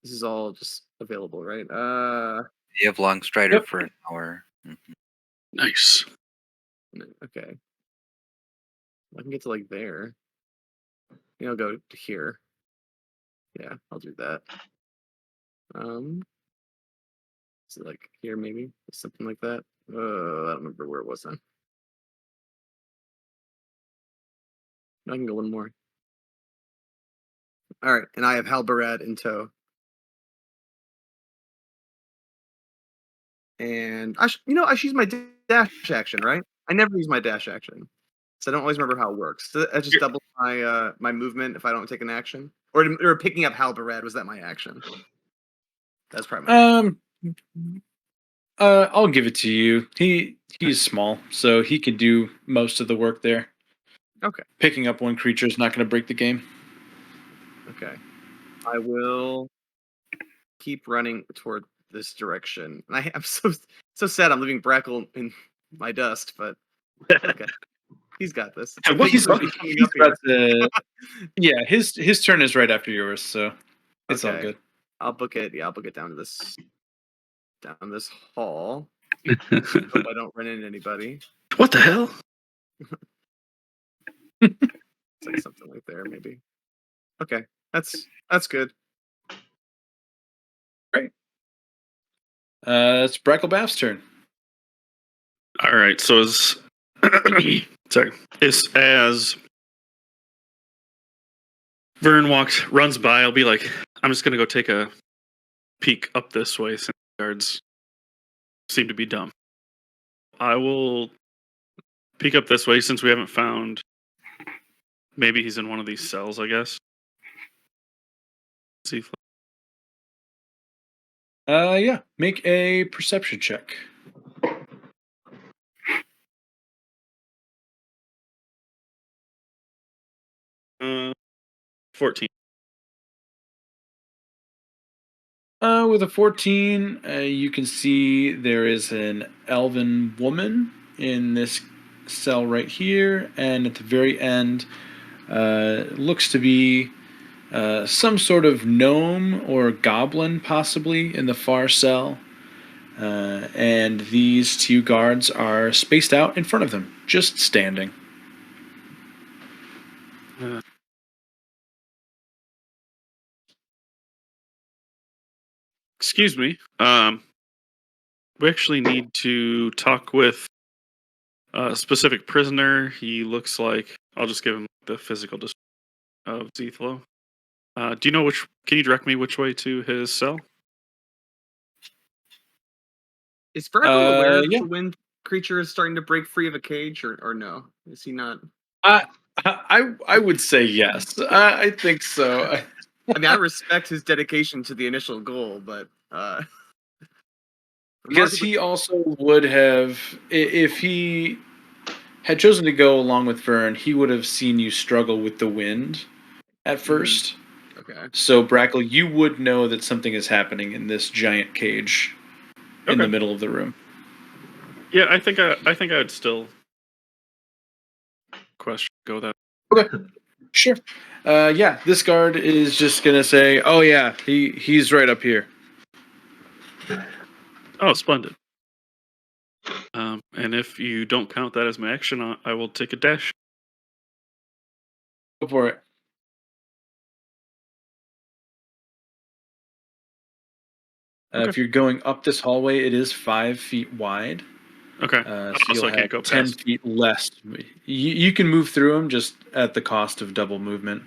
This is all just available, right? You have Long Strider for an hour. Nice. Okay. I can get to like there. I'll go to here. Yeah, I'll do that. Is it like here maybe? Something like that? I don't remember where it was then. I can go one more. All right, and I have Halberad in tow. And I use my dash action, right? I never use my dash action, so I don't always remember how it works. So I just double my my movement if I don't take an action, or picking up Halberad, was that my action? That's probably my action. I'll give it to you. He's small, so he could do most of the work there. Okay. Picking up one creature is not going to break the game. Okay. I will keep running toward this direction. And I'm so sad I'm leaving Brackle in my dust, but okay. He's got this. Well, he's about to, yeah, his turn is right after yours, so it's all good. I'll book it. Yeah, I'll book it down this hall. Hope I don't run into anybody. What the hell? It's like something like there, maybe. Okay, that's good. Great. It's Bracklebath's turn. All right. So as sorry, is as Vern runs by, I'll be like, I'm just gonna go take a peek up this way since the guards seem to be dumb. I will peek up this way since we haven't found. Maybe he's in one of these cells, I guess. See. Yeah. Make a perception check. 14. With a 14, you can see there is an elven woman in this cell right here, and at the very end, looks to be some sort of gnome or goblin, possibly, in the far cell. And these two guards are spaced out in front of them, just standing. Excuse me. We actually need to talk with a specific prisoner. He looks like, I'll just give him the physical description of Zethlo. Do you know which? Can you direct me which way to his cell? Is Freckle aware that Yeah. the wind creature is starting to break free of a cage, or no? Is he not? I would say yes. I think so. I mean, I respect his dedication to the initial goal, but Because he also would have, if he had chosen to go along with Vern, he would have seen you struggle with the wind at first. Okay. So, Brackle, you would know that something is happening in this giant cage in the middle of the room. Yeah, I think I would still go that. Okay, sure. Yeah, this guard is just gonna say, "Oh yeah, he's right up here." Oh, splendid. And if you don't count that as my action, I will take a dash. Go for it. Okay. If you're going up this hallway, it is 5 feet wide. Okay. So So you'll I can't have go 10 past. feet less. You can move through them just at the cost of double movement.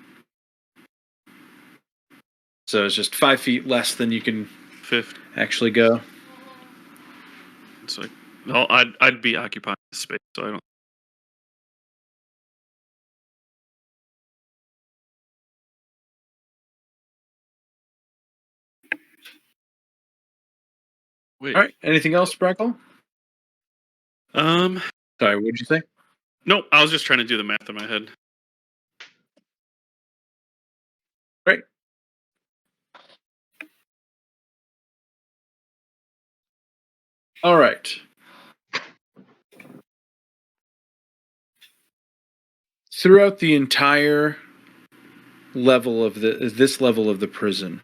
So it's just 5 feet less than you can 50. actually go. It's like, no, I'd be occupying the space, so I don't. Wait. All right. Anything else, Brackle? Um. Sorry, what did you say? Nope. I was just trying to do the math in my head. Great. All right. Throughout the entire level of this level of the prison,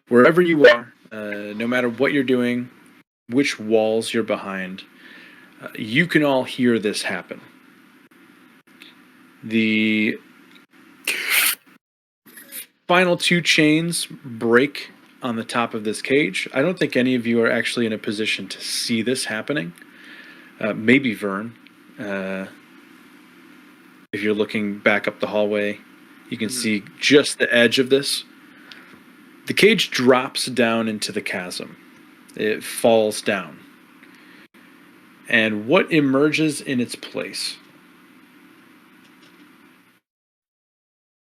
wherever you are, no matter what you're doing, which walls you're behind, you can all hear this happen. The final two chains break on the top of this cage. I don't think any of you are actually in a position to see this happening. Maybe Vern. If you're looking back up the hallway, you can see just the edge of this. The cage drops down into the chasm. It falls down. And what emerges in its place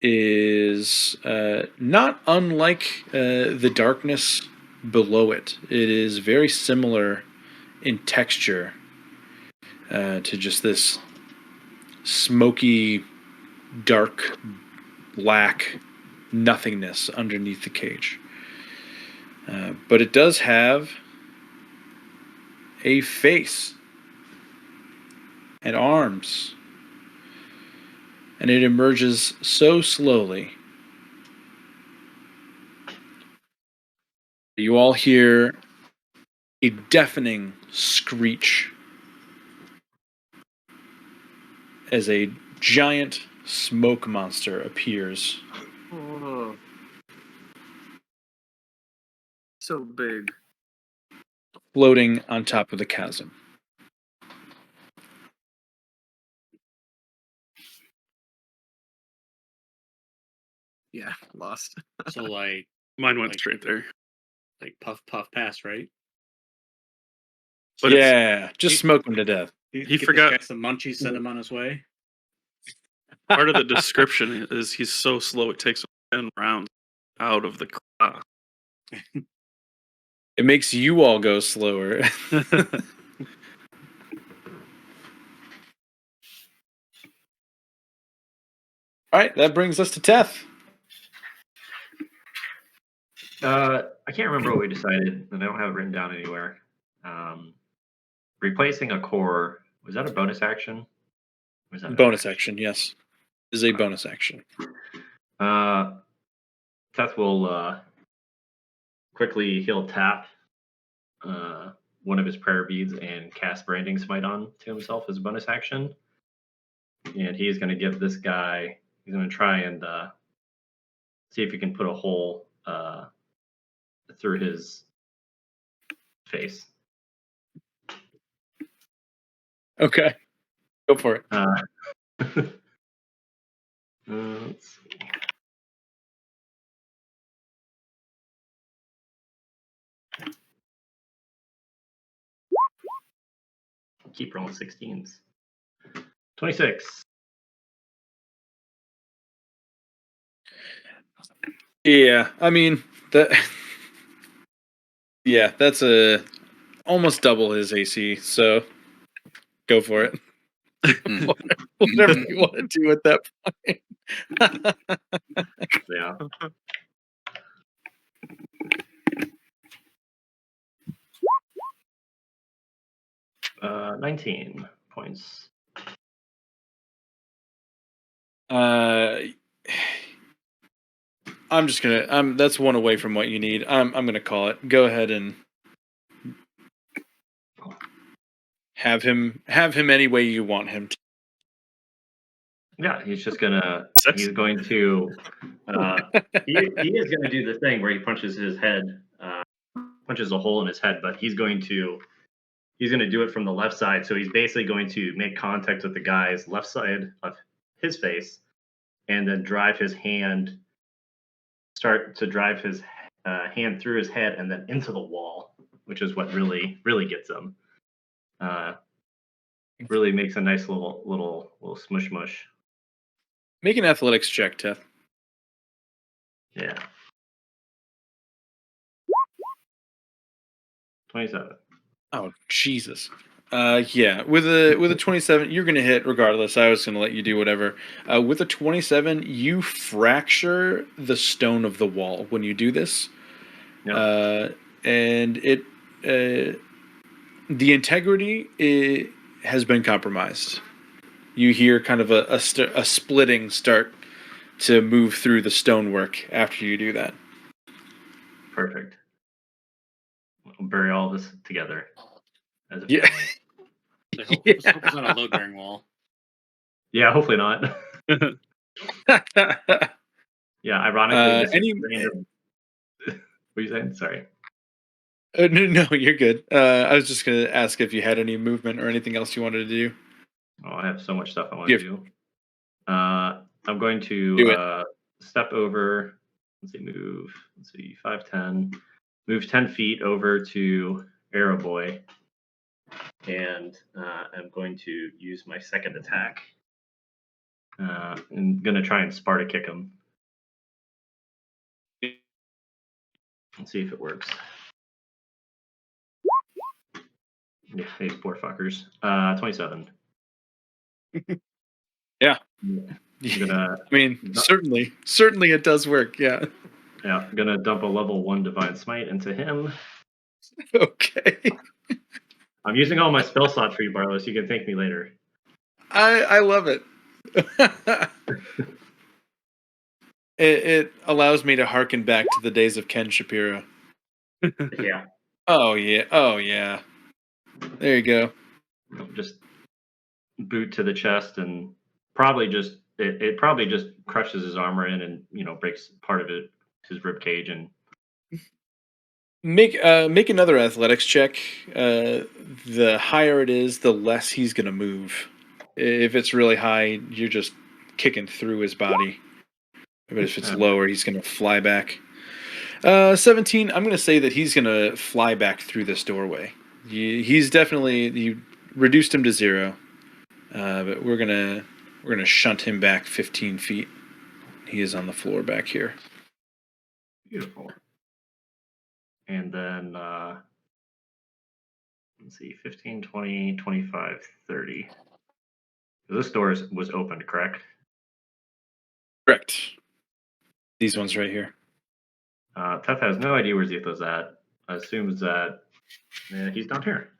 is not unlike the darkness below it. It is very similar in texture to just this smoky, dark, black nothingness underneath the cage. But it does have a face and arms. And it emerges so slowly. You all hear a deafening screech as a giant smoke monster appears. Oh. So big. Floating on top of the chasm. Yeah, lost. So like Mine went Like- straight there. puff puff pass, right? But it's, Yeah, just smoke him to death. He He get forgot- this guy some munchies, send him on his way. part of the description is he's so slow it takes him 10 rounds out of the class. It makes you all go slower. All right, that brings us to Teth. I can't remember what we decided, and I don't have it written down anywhere. Replacing a core, was that a bonus action? Was that an Bonus action, yes. Is a bonus action. Seth will quickly he'll tap one of his prayer beads and cast branding smite on to himself as a bonus action. And he's going to give this guy, he's going to try and see if he can put a hole through his face. Okay. Go for it. Let's see. Keep rolling 16s. 26. Yeah, I mean that. Yeah, that's a almost double his AC. So go for it. Whatever you want to do at that point. Yeah. Uh, 19 points. I'm just gonna. That's one away from what you need. I'm gonna call it. Go ahead and have him any way you want him to. Yeah, he's just gonna. Six? He's going to. He is gonna do the thing where he punches his head, punches a hole in his head, but he's going to. He's going to do it from the left side, so he's basically going to make contact with the guy's left side of his face, and then drive his hand. Start to drive his hand through his head and then into the wall, which is what really gets him. Really makes a nice little smush mush. Make an athletics check, Teth. Yeah. 27. Oh Jesus. Yeah, with a 27, you're gonna hit regardless. I was gonna let you do whatever. With a 27, you fracture the stone of the wall when you do this, and it the integrity has been compromised. You hear kind of a splitting start to move through the stonework after you do that. Perfect. We'll bury all this together. As a Yeah. family. I hope, Yeah. hope it's not a load bearing wall. Yeah, hopefully not. Yeah, ironically, this any- random. What are you saying? Sorry. No, you're good. I was just gonna ask if you had any movement or anything else you wanted to do. Oh, I have so much stuff I want to do. I'm going Do to step over. Let's see, move. Let's see, 5'10". Move 10 feet over to Arrow Boy, and I'm going to use my second attack. I'm going to try and Sparta kick him. Let's see if it works. Yeah, these poor fuckers. 27. Yeah. I'm gonna, I mean, certainly it does work. Yeah. yeah, I'm gonna dump a level 1 Divine Smite into him. Okay. I'm using all my spell slots for you, Barlow, so you can thank me later. I love it. It allows me to harken back to the days of Ken Shapiro. Yeah, Oh yeah. There you go. just boot to the chest and probably just it probably just crushes his armor in and breaks part of it, his rib cage, and Make another athletics check. The higher it is, the less he's gonna move. If it's really high, you're just kicking through his body. But if it's lower, he's going to fly back. 17, I'm going to say that he's going to fly back through this doorway. He's definitely, you reduced him to 0. But we're going to shunt him back 15 feet. He is on the floor back here. Beautiful. And then, let's see, 15, 20, 25, 30. This door was opened, correct? Correct. These ones right here. Tef has no idea where Zetho's at. Assumes that he's down here.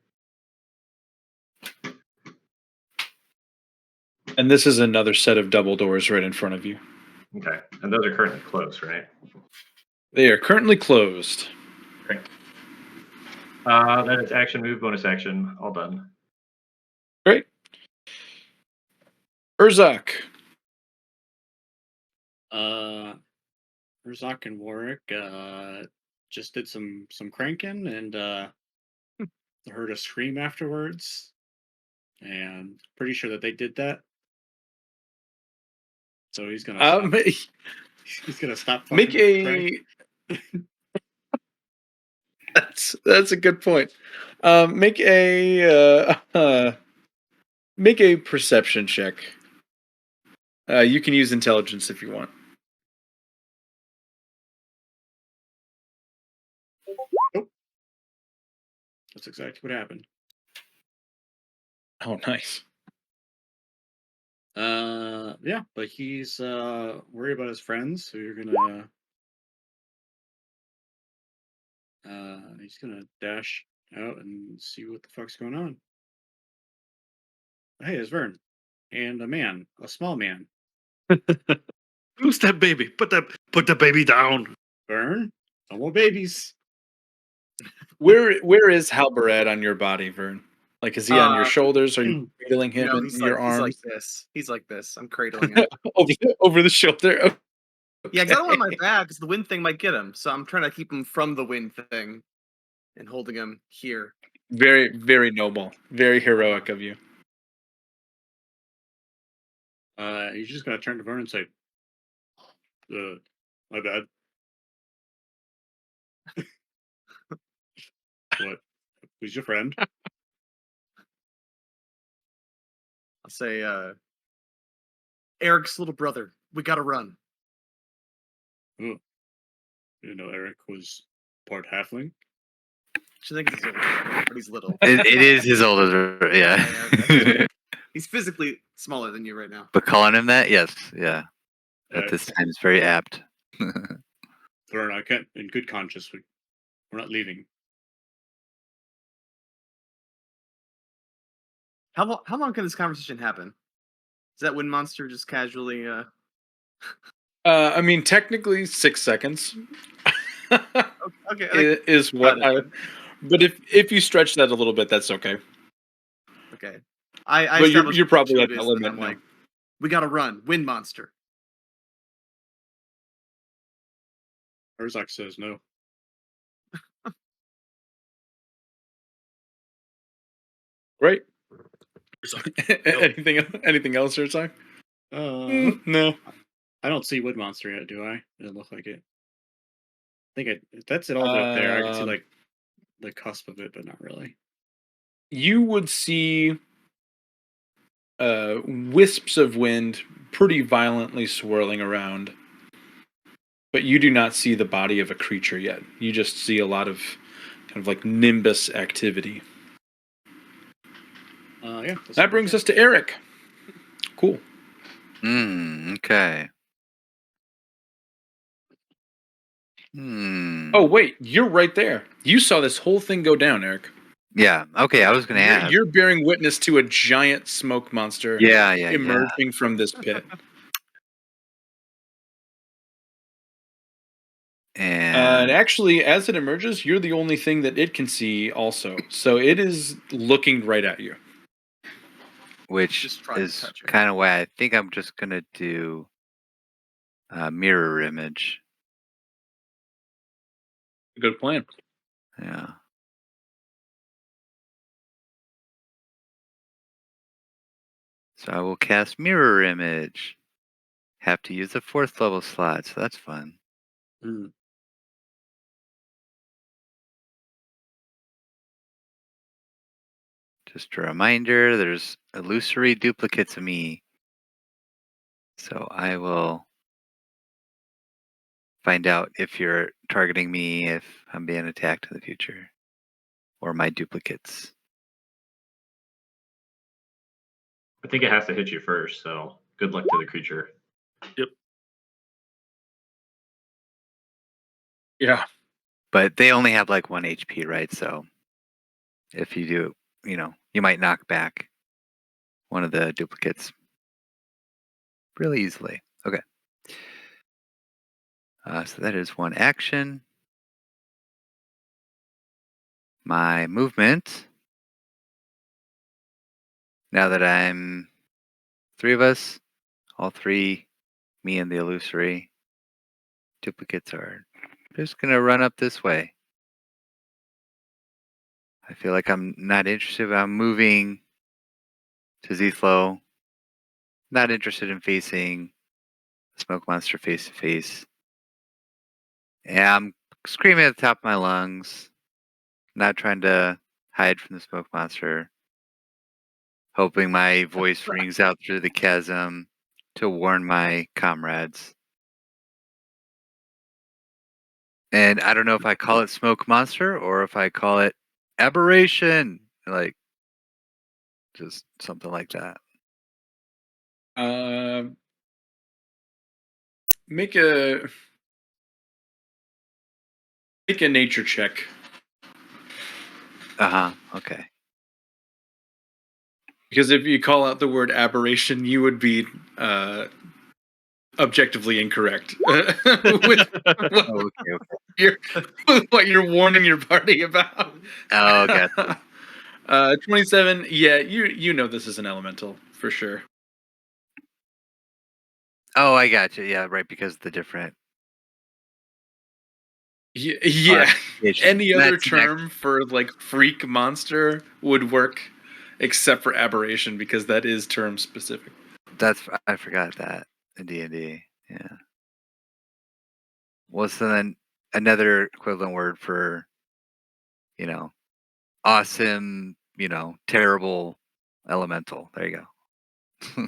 And this is another set of double doors right in front of you. Okay. And those are currently closed, right? They are currently closed. Great. That is action, move, bonus action. All done. Great. Urzak. Urzak and Warwick just did some cranking and heard a scream afterwards, and pretty sure that they did that. So he's gonna stop. He's gonna stop. Make a. That's a good point. Make a perception check. You can use intelligence if you want. Oh, that's exactly what happened. Oh, nice. Yeah, but he's worried about his friends, so you're gonna he's gonna dash out and see what the fuck's going on. Hey, it's Vern. And a small man. Who's that baby? Put the baby down. Vern? No more babies. Where is Halbered on your body, Vern? Like, is he on your shoulders? Are you cradling him in your arms? He's like this. He's like this. I'm cradling him. over the shoulder. Okay. Yeah, because I don't want my back, because the wind thing might get him. So I'm trying to keep him from the wind thing and holding him here. Very, very noble. Very heroic of you. He's just gonna turn to Vern and say, my bad. What? Who's your friend? I'll say, Eric's little brother. We gotta run. Oh, you know Eric was part halfling. I think he's older, but he's little. It is his older, yeah. Yeah. He's physically smaller than you right now. But calling him that, yes, yeah. At this time is very apt. Vern, I can't, in good conscience, we're not leaving. How long can this conversation happen? Is that wind monster just casually? I mean, technically 6 seconds. Okay. Is what I. But if you stretch that a little bit, that's okay. Okay. But you're probably at that limit. I'm like, we gotta run, wind monster. Urzak says no. Right. Anything else, Urzak? No. I don't see wood monster yet, do I? It doesn't look like it. I think that's it all the way up there. I can see like the cusp of it, but not really. You would see wisps of wind pretty violently swirling around, but you do not see the body of a creature yet. You just see a lot of kind of like nimbus activity. Yeah. That brings us to Eric. Cool. Okay. Oh, wait, you're right there. You saw this whole thing go down, Eric. Yeah, okay, I was going to ask. You're bearing witness to a giant smoke monster emerging from this pit. And actually, as it emerges, you're the only thing that it can see also. So it is looking right at you. Which is kind of why I think I'm just going to do mirror image. Good plan. Yeah. So I will cast mirror image. have to use a 4th level slot, so that's fun. Mm. Just a reminder, there's illusory duplicates of me. So I will find out if you're targeting me, if I'm being attacked in the future, or my duplicates. I think it has to hit you first, so good luck to the creature. Yeah. But they only have like 1 HP, right? So if you do, you might knock back one of the duplicates really easily. Okay. So that is 1 action. My movement. Now that I'm 3 of us, all 3, me and the illusory duplicates are just going to run up this way. I feel like I'm not interested. I'm moving to Zthlo. Not interested in facing the smoke monster face to face. And I'm screaming at the top of my lungs, not trying to hide from the smoke monster, hoping my voice rings out through the chasm to warn my comrades. And I don't know if I call it smoke monster or if I call it aberration, like just something like that. Make a nature check. Okay. Because if you call out the word aberration, you would be objectively incorrect with Oh, okay. what you're warning your party about. Oh, gotcha. 27. Yeah, you know this is an elemental for sure. Oh, I gotcha. Yeah, right. Because the different. Yeah. Any other That's term for like freak monster would work, except for aberration because that is term specific. I forgot that in D&D. Yeah. What's then another equivalent word for, awesome, terrible elemental? There you go.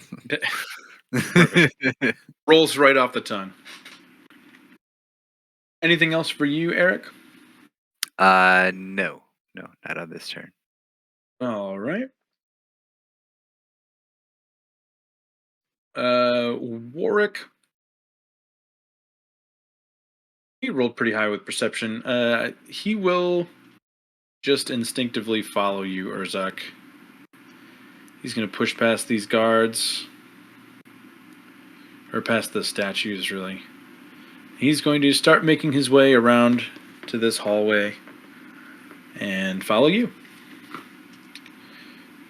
Rolls right off the tongue. Anything else for you, Eric? No, not on this turn. All right. Warwick. He rolled pretty high with perception. He will just instinctively follow you, Urzak. He's going to push past these guards. Or past the statues, really. He's going to start making his way around to this hallway and follow you.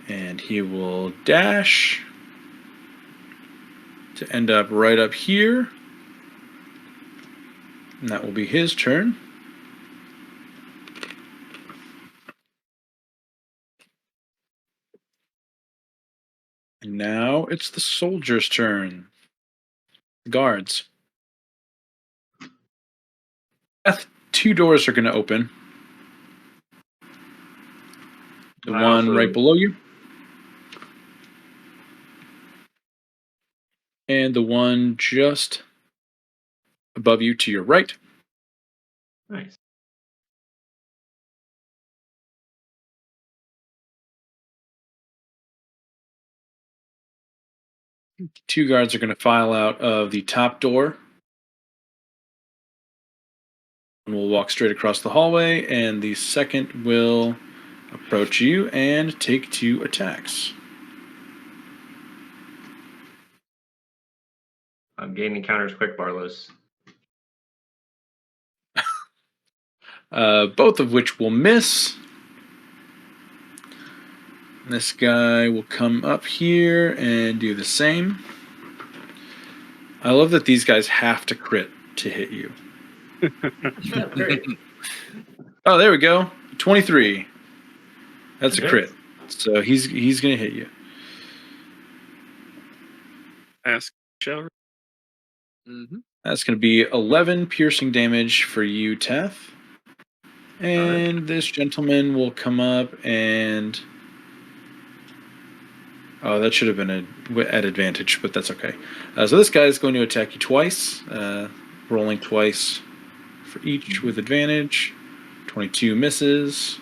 And he will dash to end up right up here. And that will be his turn. And now it's the soldier's turn. Guards. Beth, 2 doors are going to open. The one right below you. And the one just above you to your right. Nice. Two guards are going to file out of the top door. And we'll walk straight across the hallway, and the second will approach you and take 2 attacks. I'm gaining counters quick, Barlos. Both of which will miss. This guy will come up here and do the same. I love that these guys have to crit to hit you. Yeah, great. Oh, there we go. 23. That's a Okay. crit. So he's going to hit you. Ask shower. Mm-hmm. That's going to be 11 piercing damage for you, Teth. And this gentleman will come up and... Oh, that should have been at advantage, but that's okay. So this guy is going to attack you twice, rolling twice for each with advantage. 22 misses.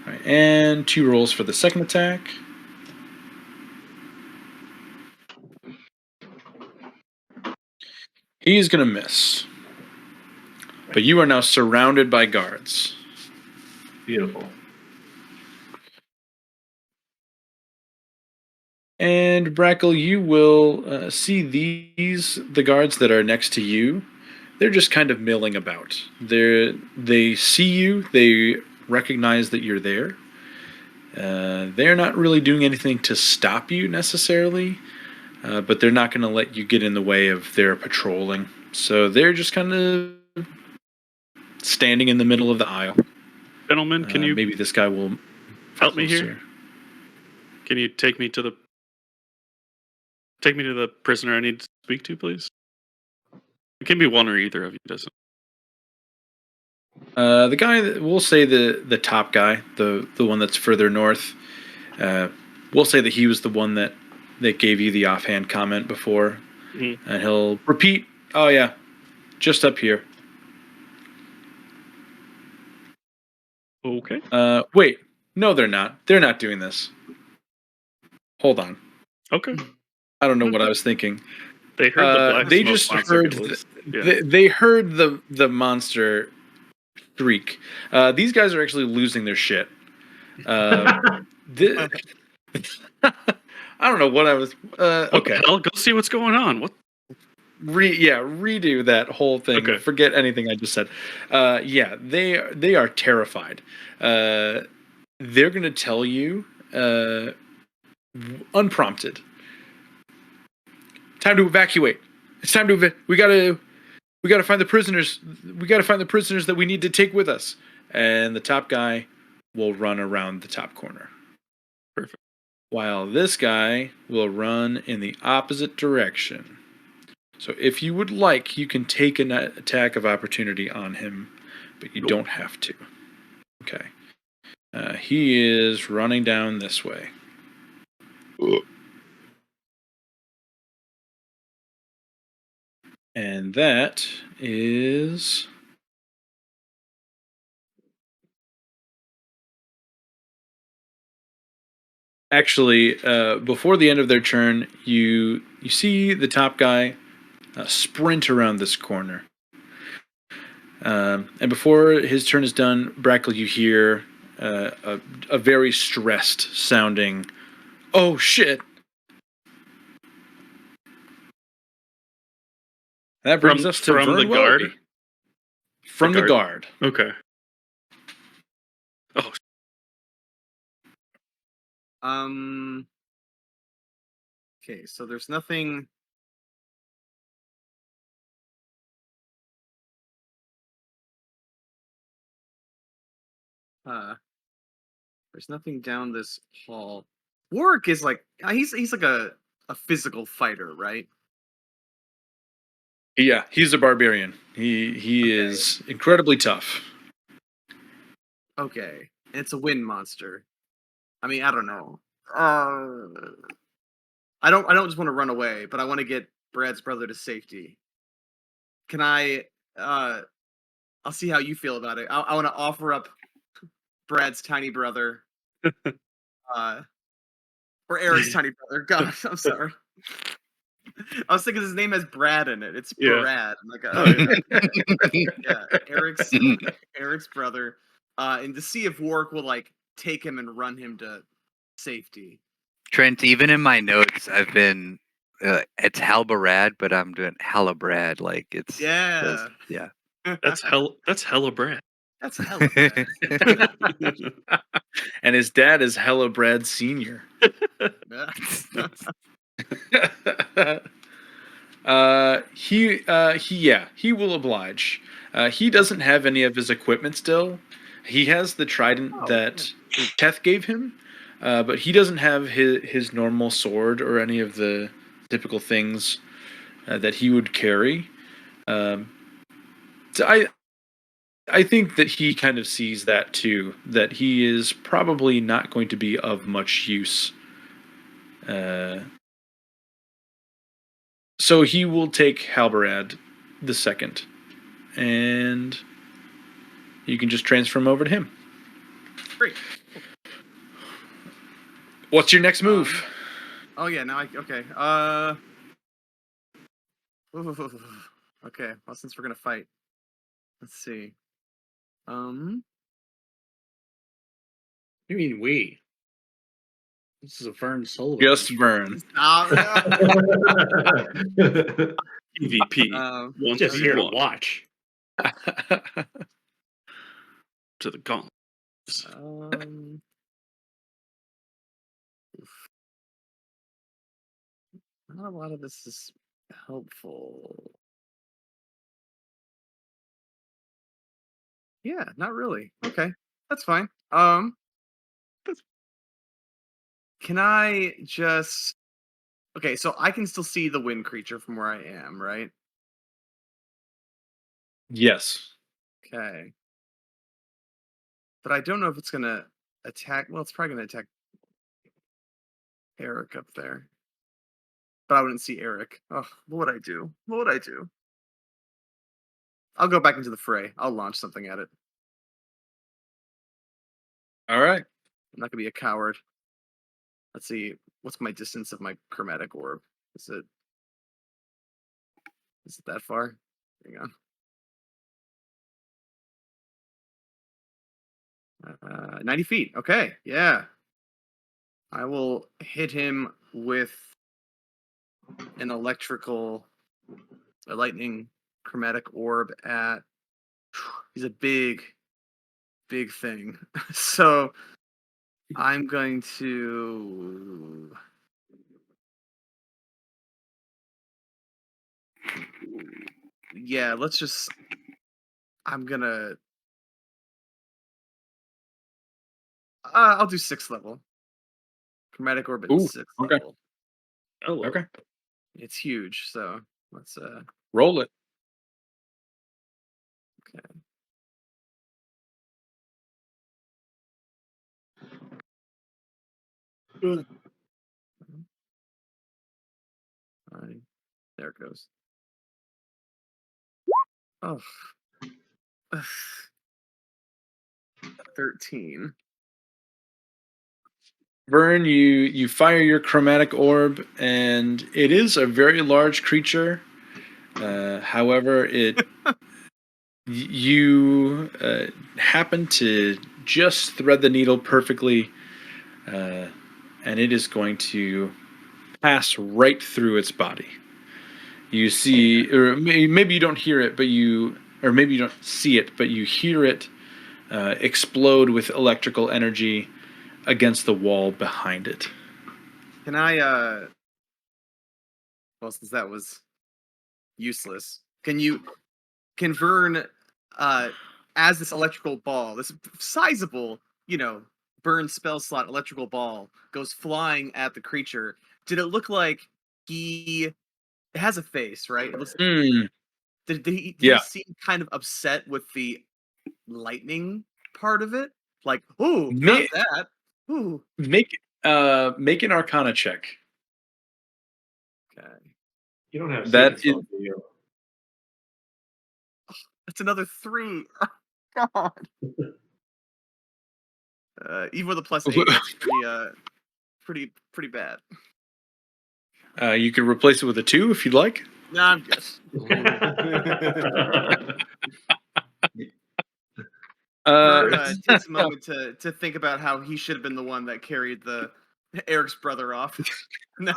All right, and 2 rolls for the second attack. He's going to miss. But you are now surrounded by guards. Beautiful. And Brackle, you will see the guards that are next to you. They're just kind of milling about. They see you. They recognize that you're there. They're not really doing anything to stop you necessarily, but they're not going to let you get in the way of their patrolling. So they're just kind of standing in the middle of the aisle. Gentlemen, can you maybe this guy will help me here? Can you take me to the prisoner I need to speak to, please? It can be one or either of you, doesn't it? The guy that we'll say the top guy, the one that's further north. We'll say that he was the one that gave you the offhand comment before, and he'll repeat. Oh yeah, just up here. Okay. Wait, no, they're not. They're not doing this. Hold on. Okay. I don't know what I was thinking. They heard the black they smoke just monster heard. get loose. They heard the monster shriek. These guys are actually losing their shit. I don't know what I was. What Okay. the hell? Go see what's going on. What? Redo that whole thing. Okay. Forget anything I just said. Yeah, they are terrified. They're gonna tell you, unprompted. Time to evacuate. It's time to. We gotta find the prisoners. We gotta find the prisoners that we need to take with us. And the top guy will run around the top corner. Perfect. While this guy will run in the opposite direction. So if you would like, you can take an attack of opportunity on him, but you don't have to. Okay. He is running down this way. And that is... Actually, before the end of their turn, you see the top guy sprint around this corner. And before his turn is done, Brackle, you hear a very stressed sounding, "Oh shit!" That brings us to from Vern the guard? Welby. From the guard. Okay. Oh. Okay, so there's nothing. There's nothing down this hall. Warwick is like he's like a physical fighter, right? Yeah, he's a barbarian. He is incredibly tough. Okay, and it's a wind monster. I mean, I don't know. I don't just want to run away, but I want to get Brad's brother to safety. Can I? I'll see how you feel about it. I want to offer up Brad's tiny brother, or Eric's tiny brother. God, I'm sorry. I was thinking his name has Brad in it. It's Brad. I'm like, yeah, Eric's brother, and to see if Warwick will like take him and run him to safety. Trent, even in my notes, I've been it's Halbarad, but I'm doing Halabrad. Like it's yeah. That's hella Brad. That's hella Brad. And his dad is Hella Brad Senior. He will oblige. He doesn't have any of his equipment still. He has the trident that Teth gave him, but he doesn't have his normal sword or any of the typical things that he would carry. So I think that he kind of sees that too, that he is probably not going to be of much use. So he will take Halberad the second, and you can just transfer him over to him. Great. What's your next move? Oh yeah, now okay. Okay. Well, since we're gonna fight, let's see. You mean we? This is a Vern solo. Just Vern. EVP. Once Just v here to one. watch. To the gauntlet. Not a lot of this is helpful. Yeah, not really. Okay, that's fine. Can I just? Okay, so I can still see the wind creature from where I am, right? Yes. Okay. But I don't know if it's gonna attack. Well, it's probably gonna attack Eric up there. But I wouldn't see Eric. Oh, what would I do? What would I do? I'll go back into the fray. I'll launch something at it. All right. I'm not gonna be a coward. Let's see. What's my distance of my chromatic orb? Is it that far? Hang on. 90 feet. Okay, yeah. I will hit him with a lightning chromatic orb at. He's a big thing. So I'm going to. Yeah, let's just. I'm gonna. I'll do 6th level. Chromatic orb at 6th okay. level. Oh, Okay. It's huge, so let's roll it. Okay. There it goes. Oh. 13. Vern, you fire your chromatic orb, and it is a very large creature. However, you happen to just thread the needle perfectly, and it is going to pass right through its body. You see, or maybe you don't hear it, or maybe you don't see it, but you hear it explode with electrical energy against the wall behind it. Can I well, since that was useless, can Vern as this electrical ball, this sizable, burn spell slot electrical ball goes flying at the creature, did it look like it has a face, right? It looks did he seem kind of upset with the lightning part of it? Like, ooh, not that. Ooh. Make an Arcana check. Okay. You don't have That secret spells, do you? That's another 3. Oh, God. Even with a +8, that's pretty bad. You could replace it with a 2 if you'd like. No, I'm good. Takes a moment to think about how he should have been the one that carried Eric's brother off. No.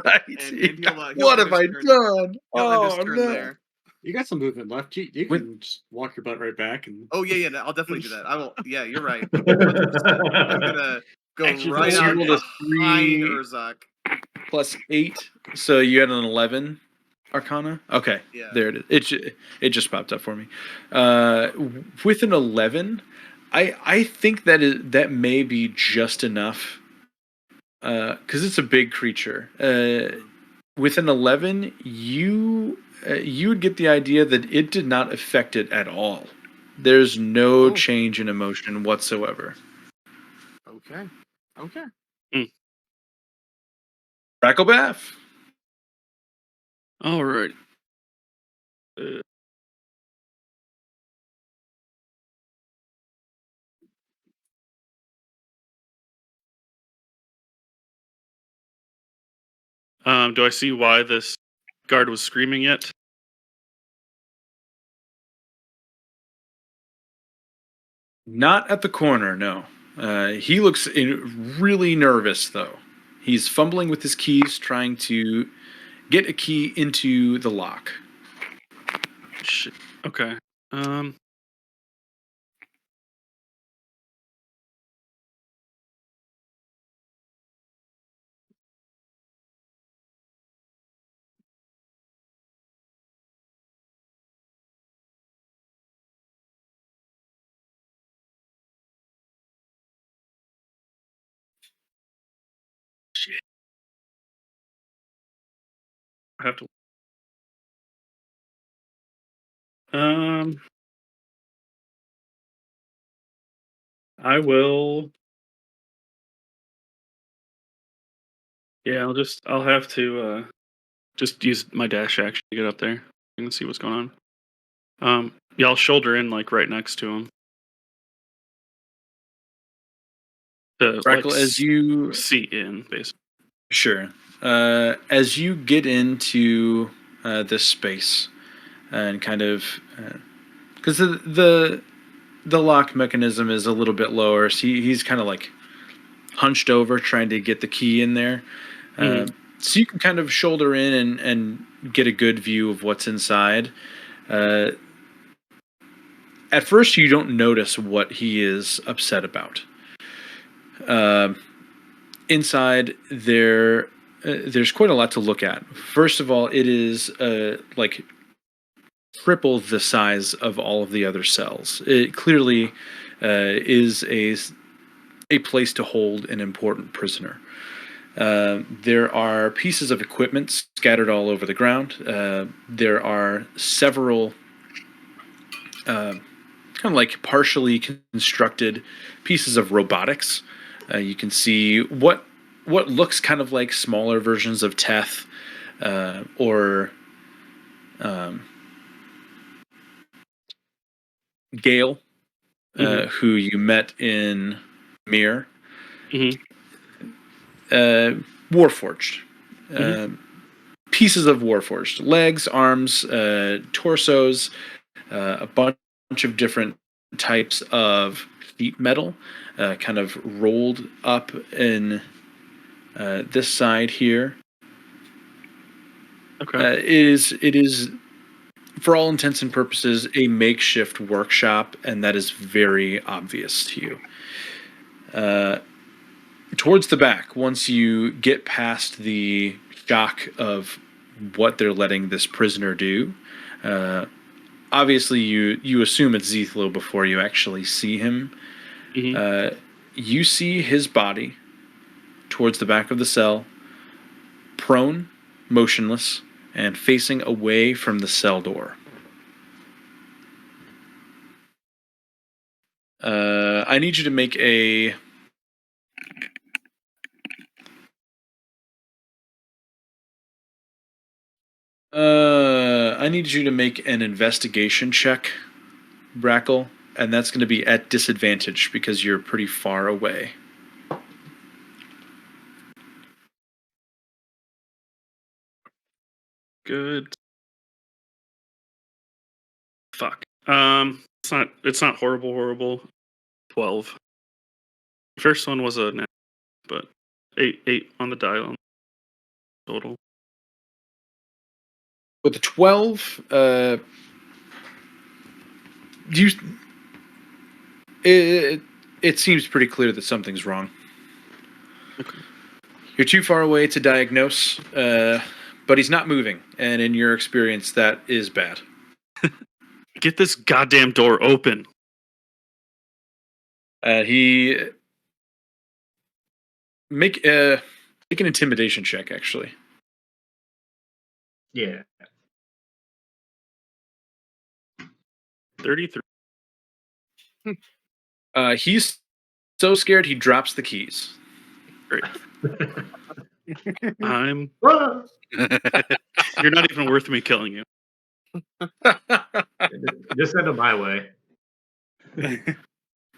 Right. And he'll what have I done? Oh, no. There. You got some movement left. You can just walk your butt right back. And Oh, yeah, I'll definitely do that. I will. Yeah, you're right. 100%. I'm going to go right on behind Urzak. +8. So you had an 11 Arcana? Okay. Yeah. There it is. It just popped up for me. With an 11, I think that may be just enough. Because it's a big creature. With an 11, you would get the idea that it did not affect it at all. There's no Oh. change in emotion whatsoever. Okay. Okay. Bracklebath. All right. Uh, do I see why this guard was screaming yet? Not at the corner, no. He looks really nervous, though. He's fumbling with his keys, trying to get a key into the lock. Shit. Okay. Shit. I have to. I will. Yeah, I'll have to just use my dash action to get up there and see what's going on. Yeah, I'll shoulder in like right next to him to like Brackle, as you seat in, basically. Sure. As you get into this space and kind of because the lock mechanism is a little bit lower, so he's kind of like hunched over trying to get the key in there. So you can kind of shoulder in and get a good view of what's inside. At first, you don't notice what he is upset about. Inside, there's quite a lot to look at. First of all, it is like triple the size of all of the other cells. It clearly is a place to hold an important prisoner. There are pieces of equipment scattered all over the ground. There are several kind of like partially constructed pieces of robotics. You can see what looks kind of like smaller versions of Teth or Gale, who you met in Mir. Warforged. Pieces of Warforged. Legs, arms, torsos, a bunch of different types of sheet metal kind of rolled up in this side here. Okay. It is, for all intents and purposes, a makeshift workshop, and that is very obvious to you. Towards the back, once you get past the shock of what they're letting this prisoner do, obviously you assume it's Zethlo before you actually see him. You see his body towards the back of the cell, prone, motionless, and facing away from the cell door. I need you to make a... I need you to make an investigation check, Brackle, and that's going to be at disadvantage because you're pretty far away. Good. Fuck. It's not horrible. 12. First one was a net, but eight on the dial total. With the 12, it seems pretty clear that something's wrong. Okay. You're too far away to diagnose, but he's not moving, and in your experience, that is bad. Get this goddamn door open. He make an intimidation check, actually. Yeah. 33. He's so scared he drops the keys. Great. I'm. Ah! You're not even worth me killing you. Just send them my way.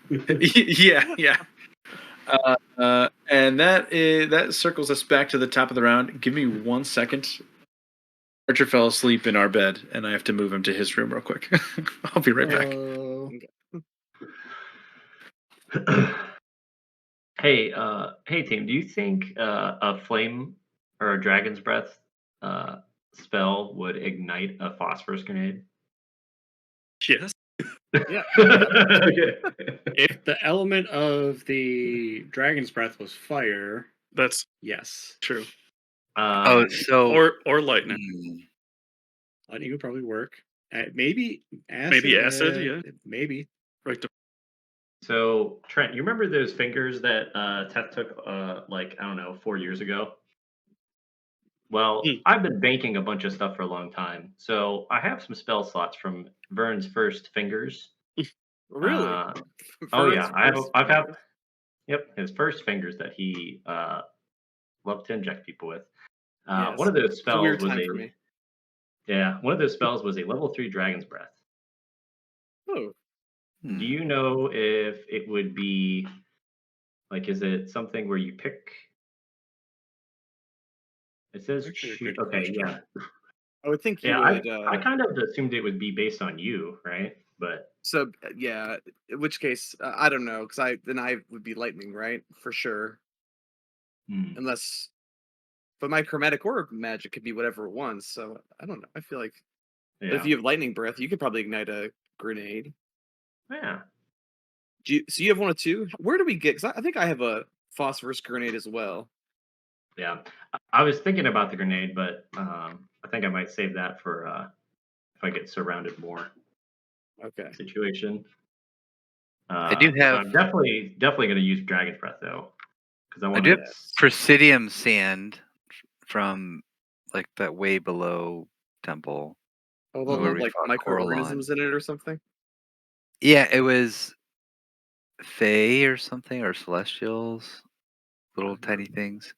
Yeah. And that circles us back to the top of the round. Give me 1 second. Archer fell asleep in our bed, and I have to move him to his room real quick. I'll be right back. Hey team, do you think a flame or a dragon's breath spell would ignite a phosphorus grenade? Yes. Yeah. Okay. If the element of the dragon's breath was fire, That's yes. true. Oh, Um, so Or lightning. Lightning would probably work. Maybe acid. Maybe acid, yeah. Maybe. Right. so Trent, you remember those fingers that Teth took like I don't know 4 years ago? Well, Hmm. I've been banking a bunch of stuff for a long time, so I have some spell slots from Vern's first fingers. Really? Oh Vern's yeah, I have. first I've had. fingers? Yep, his first fingers that he loved to inject people with. Yes. One of those It's a spells weird was time a for me. one of those spells was a level 3 dragon's breath. Oh, Do you know if it would be like is it something where you pick? It says Actually, a shoot. good Okay, question. yeah, I would think you yeah. would. I kind of assumed it would be based on you, right? But So yeah, in which case I don't know because I would be lightning, right? For sure. Unless, but my chromatic orb magic could be whatever it wants. So I don't know. I feel like but if yeah, you have lightning breath, you could probably ignite a grenade. yeah. So you have one or two? Where do we get? Because I think I have a phosphorus grenade as well. Yeah, I was thinking about the grenade, but I think I might save that for if I get surrounded more Okay. situation. I do have I'm definitely going to use Dragon's Breath though, because I I want do to. have Yes. Presidium sand from like that way below temple Oh, they'll where have we like fought Coralon. microorganisms in it or something. Yeah, it was Fae or something or Celestials, little tiny things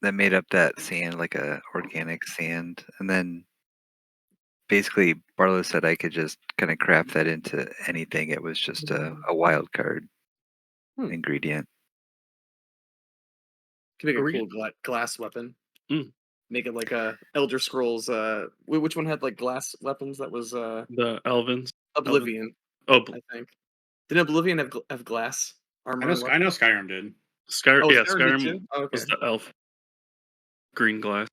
that made up that sand, like a organic sand, and then basically Barlow said I could just kind of craft that into anything. It was just a wild card Hmm. ingredient. Can make Are a we cool glass weapon. Mm. Make it like a Elder Scrolls. Which one had like glass weapons? That was The Elvins. Oblivion, Oh, I think. Didn't Oblivion have glass armor? and I know weapons? Skyrim did. Skyrim. Oh, Yeah, Skyrim did Skyrim too. Oh, okay. was the elf. Green glass.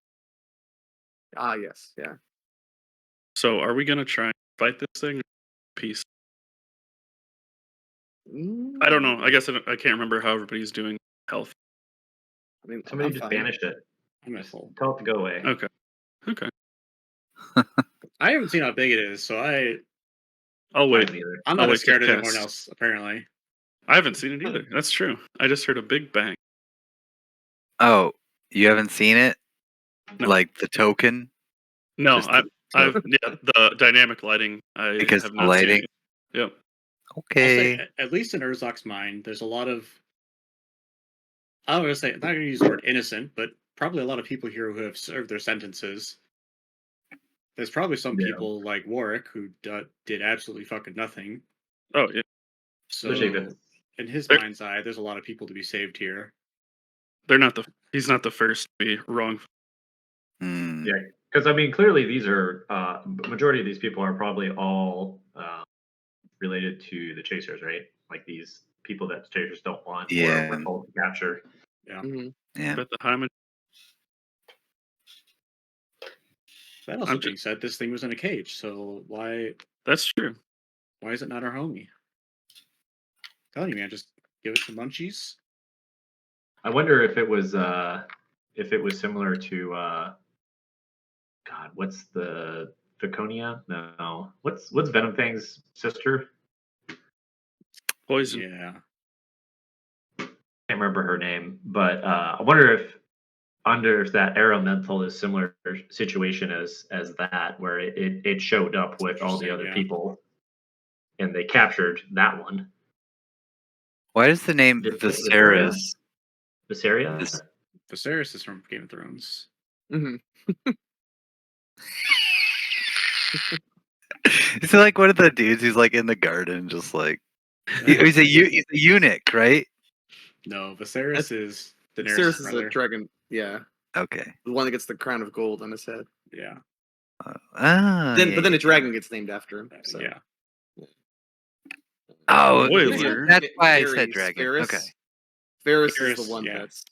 Ah, yes, yeah. So, are we gonna try and fight this thing? Peace. I don't know. I guess I can't remember how everybody's doing health. I mean, Somebody I'm just fine. banished it. I'm at full. Tell it to go away. Okay. Okay. I haven't seen how big it is, so I'll I wait. haven't either. I'm I'll not wait as scared to as everyone cast. else, apparently. I haven't seen it either. That's true. I just heard a big bang. Oh, you haven't seen it? No. Like the token? No, Just I've the dynamic lighting. I because have the not seen lighting. it. Yep. I'll Okay. say, at least in Urzok's mind, there's a lot of. I'm going to say, I'm not going to use the word innocent, but probably a lot of people here who have served their sentences. There's probably some Yeah. people like Warwick who did absolutely fucking nothing. Oh yeah. So, Especially if it's in his They're- mind's eye, there's a lot of people to be saved here. He's not the first to be wrong. Hmm. yeah, because I mean clearly these are majority of these people are probably all related to the chasers, right? Like these people that the chasers don't want or Yeah. were told to capture. Mhm. Yeah. But the Hyman. That also I'm being said, this thing was in a cage, so why That's true. is it not our homie? telling you, man, just give it some munchies. I wonder if it was similar to God, what's the Viconia? No. What's Venom Fang's sister? Poison. Yeah. Can't remember her name, but I wonder if under that elemental is similar situation as that, where it showed up with all the Interesting, other yeah. people, and they captured that one. Why is the name Viseria? Viserys? Viseria? Vis- Viserys is from Game of Thrones. Hmm. Is it like one of the dudes who's like in the garden, just like he's a eunuch, right? No, Viserys is Daenerys' Cirrus is a brother. dragon. Yeah, Okay. the one that gets the crown of gold on his head. Yeah, But then a dragon gets named after him. So. yeah. Oh, Spoiler. that's why I said Varys, dragon. Varys. Okay. Varys is Varys, the one yeah. that's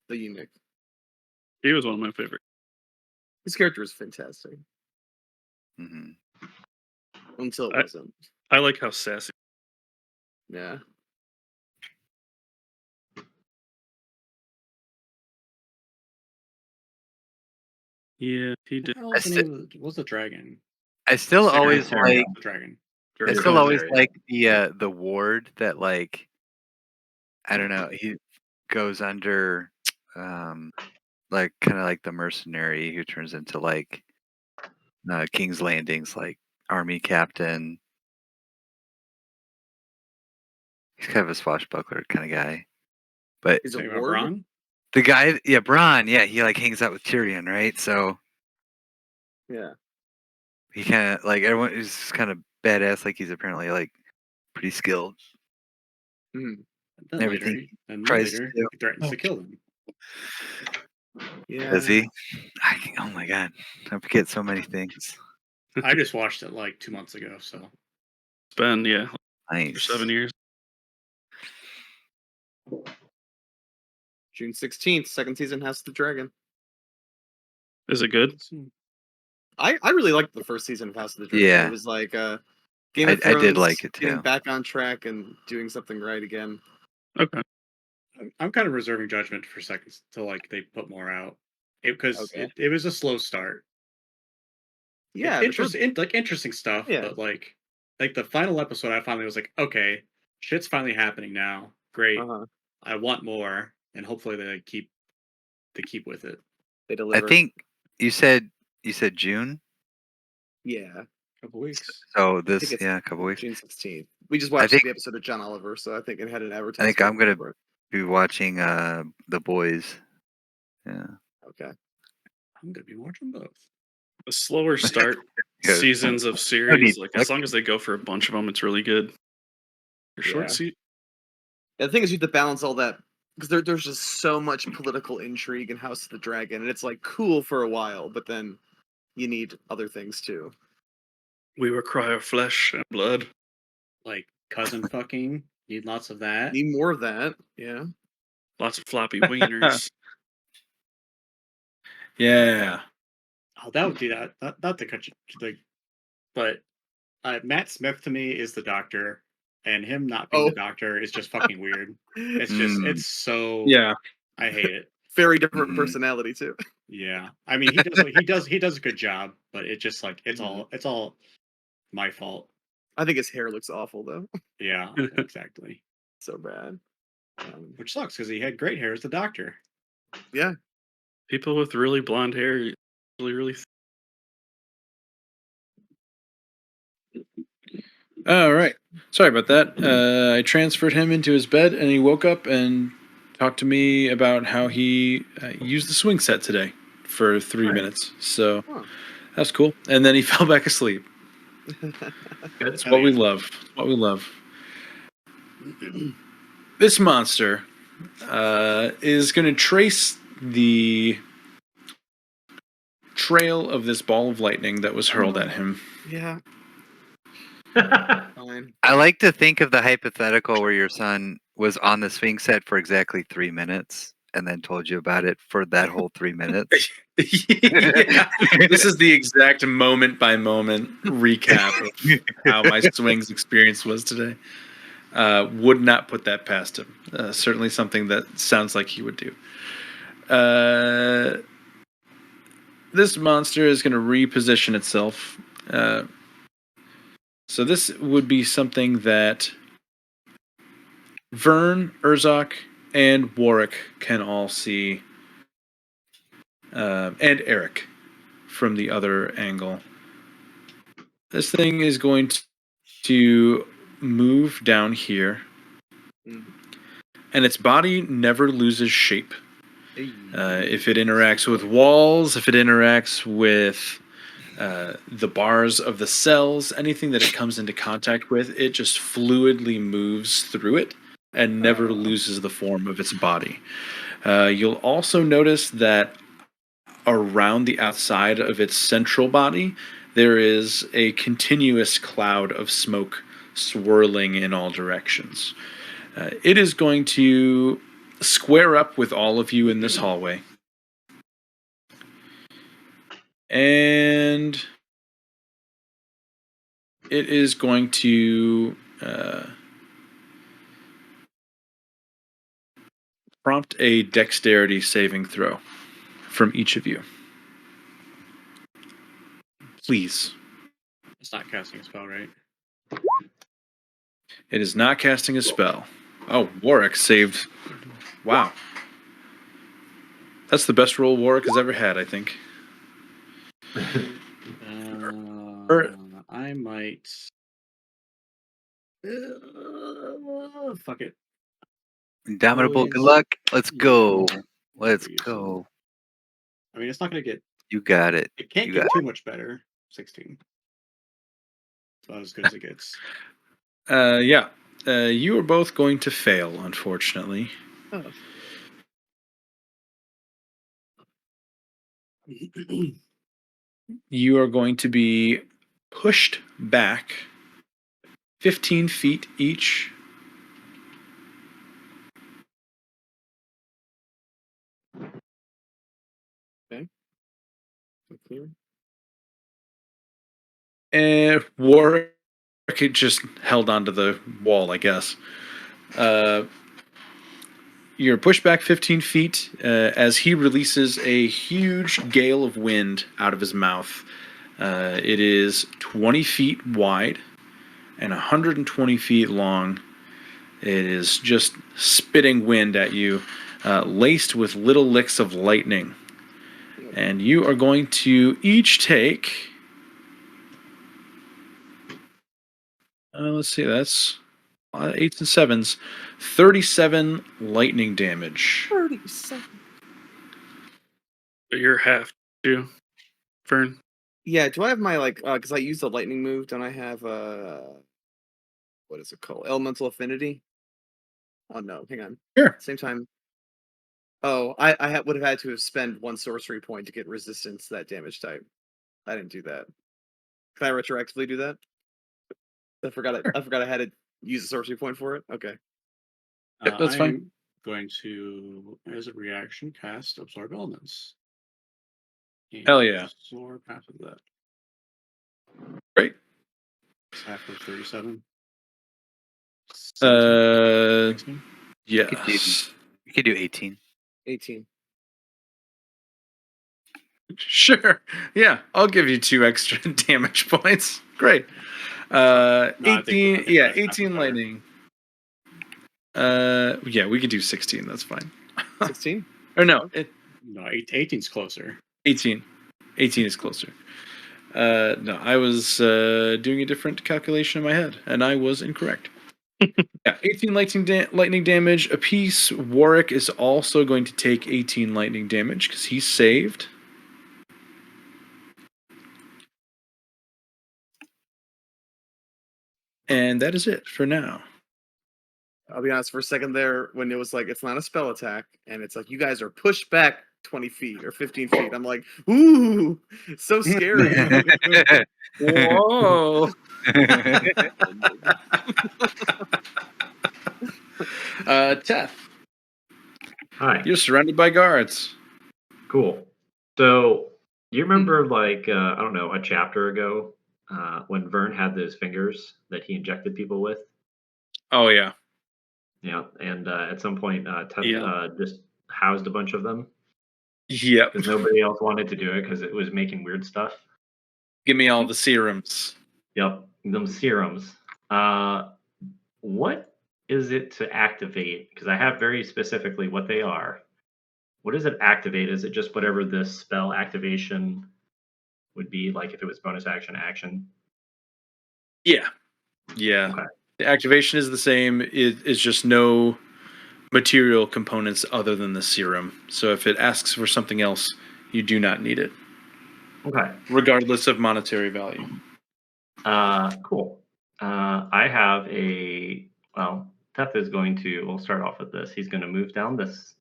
the eunuch. He was one of my favorites. His character is fantastic hmm until it I- wasn't. I like how sassy. Yeah. Yeah, he What did. the hell was the name of what's the dragon? I still Viserys, always sorry, like. the dragon. I Very still cool. always like the ward that like I don't know, he goes under like kind of like the mercenary who turns into like King's Landing's like army captain. He's kind of a swashbuckler kind of guy. But He's Talking a about ward. Bronn? the guy, yeah, Bronn, yeah, he like hangs out with Tyrion, right? So Yeah. he kind of like everyone is kind of badass. Like he's apparently like pretty skilled. Mhm. And then Everything later, and then tries to later do. he threatens to kill them. Yeah. Does he? Oh my god, I forget so many things. I just watched it like 2 months ago, so It's been, yeah, for Nice. 7 years. June 16th, second season, House of the Dragon. Is it good? I really liked the first season of House of the Dragon. Yeah. It was like Game of I Thrones did like it getting too. back on track and doing something right again. Okay. I'm kind of reserving judgment for seconds till like they put more out, because Okay. it was a slow start. Yeah, but Interesting stuff, Yeah. but like the final episode, I finally was like, okay, shit's finally happening now. Great, uh-huh. I want more, and hopefully they keep with it. They I delivered. think you said June. Yeah. Couple weeks. So I this, think it's yeah, a couple weeks. June 16th. We just watched think- the episode of John Oliver, so I think it had an I advertisement. think I'm gonna for it. be watching The Boys. Yeah. Okay. I'm gonna be watching both. The slower start Good. seasons of need series, like as luck. long as they go for a bunch of them, it's really good. For short Yeah. seat, Yeah, the thing is, you have to balance all that because there's just so much political intrigue in House of the Dragon, and it's like cool for a while, but then you need other things too. we require flesh and blood. Like cousin fucking. Need lots of that. Need more of that. Yeah. Lots of floppy wieners. Yeah. Oh, that would be that. Not to cut you, but Matt Smith to me is the Doctor, and him not being Oh. the Doctor is just fucking weird. It's just it's so Yeah. I hate it. Very different Mhm. personality too. Yeah, I mean he does a good job, but it just like it's all my fault. I think his hair looks awful though. Yeah, exactly. So bad. Which sucks because he had great hair as the Doctor. Yeah. People with really blonde hair, really. All right. Sorry about that. I transferred him into his bed, and he woke up and talked to me about how he used the swing set today for 3 Nice. minutes. So Huh. that's cool. And then he fell back asleep. Good. That's what we love. What we love. This monster is going to trace the trail of this ball of lightning that was hurled at him. Yeah. Fine. I like to think of the hypothetical where your son was on the swing set for exactly 3 minutes and then told you about it for that whole 3 minutes. Yeah. This is the exact moment by moment recap of how my swings experience was today. Would not put that past him. Certainly something that sounds like he would do. This monster is going to reposition itself. So this would be something that Vern, Urzak, and Warwick can all see and Eric from the other angle. This thing is going to move down here, and its body never loses shape. If it interacts with walls, if it interacts with the bars of the cells, anything that it comes into contact with, it just fluidly moves through it and never loses the form of its body. You'll also notice that around the outside of its central body, there is a continuous cloud of smoke swirling in all directions. It is going to square up with all of you in this hallway. And it is going to prompt a dexterity saving throw from each of you. Please. It's not casting a spell, right? It is not casting a spell. Oh, Warwick saved. Wow. That's the best roll Warwick has ever had, I think. I might. Fuck it. Indomitable, good Always- luck. Let's Yeah. go. Let's Use go. I mean, it's not going to get. You got it. It can't You get got too much better. 16. It's about as good as it gets. Yeah. You are both going to fail, unfortunately. Oh. You are going to be pushed back 15 feet each. Okay. Clear. And Warwick just held onto the wall, I guess. You're pushed back 15 feet as he releases a huge gale of wind out of his mouth. It is 20 feet wide and 120 feet long. It is just spitting wind at you, laced with little licks of lightning. And you are going to each take... let's see, that's 8s and 7s. 37 lightning damage. 37. But you're half too, Fern. Yeah, do I have my because I used the lightning move, don't I have what is it called? Elemental affinity? Oh no, hang on. Sure. Same time. Oh, I would have had to have spent 1 sorcery point to get resistance to that damage type. I didn't do that. Can I retroactively do that? I forgot I had to use a sorcery point for it. Okay. Yep, that's fine. I'm going to, as a reaction, cast Absorb Elements. And Hell yeah. absorb half of that. Great. Half of 37. 16? Yes. You could do 18. 18. Sure. Yeah, I'll give you 2 extra damage points. Great. I think 18. Yeah, that's 18 better. lightning. Yeah, we could do 16. That's fine. 16? Or no, No, 18's closer. 18. 18 is closer. No, I was doing a different calculation in my head, and I was incorrect. Yeah, 18 lightning damage apiece. Warwick is also going to take 18 lightning damage because he's saved. And that is it for now. I'll be honest, for a second there, when it was like, it's not a spell attack, and it's like, you guys are pushed back 20 feet or 15 feet. I'm like, ooh, so scary. Whoa. Teth, Hi. you're surrounded by guards. Cool. So you remember, like, I don't know, a chapter ago, when Vern had those fingers that he injected people with? Oh, yeah. Yeah, and at some point, Teth Yeah. just housed a bunch of them Yep. because nobody else wanted to do it because it was making weird stuff. Give me all the serums. Yep, them serums. What is it to activate? Because I have very specifically what they are. what does it activate? Is it just whatever the spell activation would be, like if it was bonus action? Yeah. Yeah. Okay. The activation is the same. It's just no material components other than the serum. So if it asks for something else, you do not need it, Okay. regardless of monetary value. Cool. I have Teth is going to, we'll start off with this. He's going to move down this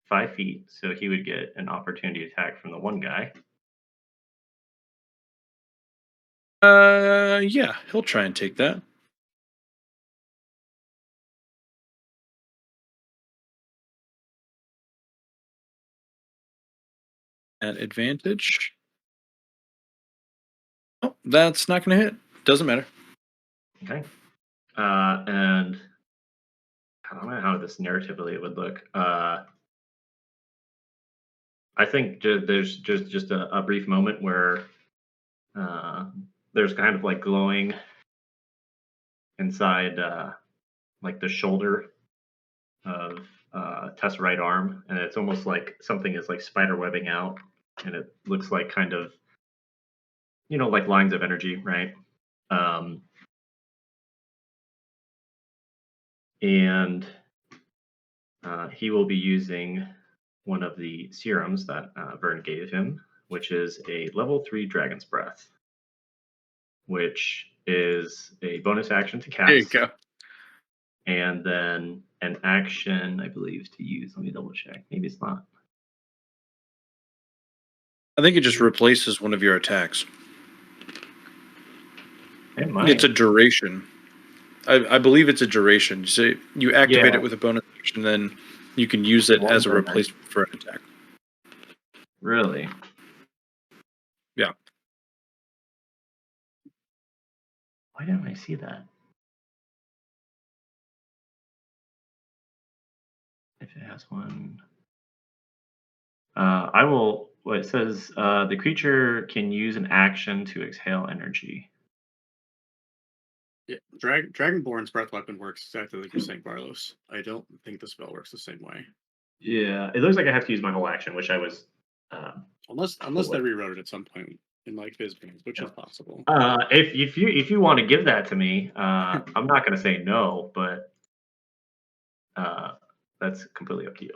5 feet, so he would get an opportunity attack from the one guy. Yeah, he'll try and take that. At advantage. Oh, that's not going to hit. Doesn't matter. Okay. And I don't know how this narratively would look. I think there's just a brief moment where there's kind of like glowing inside like the shoulder of Tess' right arm, and it's almost like something is like spider webbing out, and it looks like kind of like lines of energy, right? And he will be using one of the serums that Vern gave him, which is a level 3 Dragon's Breath, which is a bonus action to There you cast, go. and then an action, I believe, to use. Let me double check. Maybe it's not. I think it just replaces one of your attacks. It might. It's a duration. I believe it's a duration. So you activate Yeah. it with a bonus action, then you can use it as a Longer, replacement for an attack. Really? Yeah. Why didn't I see that? If it has one. I will. Well, it says the creature can use an action to exhale energy. Yeah, Dragonborn's breath weapon works exactly like you're saying, Barlos. I don't think the spell works the same way. Yeah, it looks like I have to use my whole action, which I was. Unless they rewrote it at some point in like Fizbins, which is possible. If you want to give that to me, I'm not going to say no, but that's completely up to you.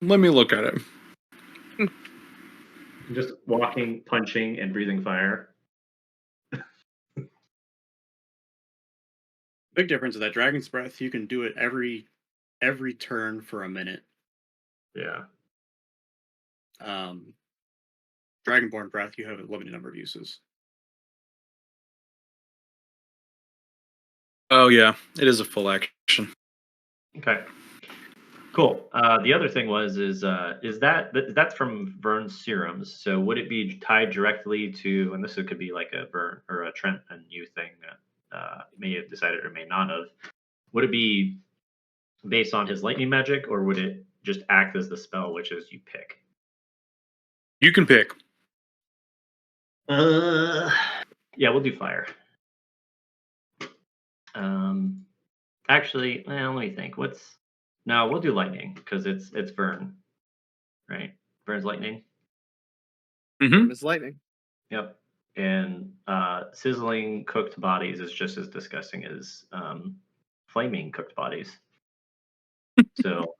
Let me look at it. Just walking, punching, and breathing fire. Big difference is that Dragon's Breath, you can do it every turn for a minute. Yeah. Dragonborn Breath, you have a limited number of uses. Oh yeah, it is a full action. Okay. Cool. The other thing is that's from Vern's serums. So would it be tied directly to? And this could be like a Vern or a Trent and you thing that may have decided or may not have. Would it be based on his lightning magic, or would it just act as the spell, which is you pick? You can pick. Yeah, we'll do fire. Actually, let me think. No, we'll do lightning because it's Vern, right? Vern's lightning. Mm-hmm. It's lightning. Yep. And sizzling cooked bodies is just as disgusting as flaming cooked bodies. So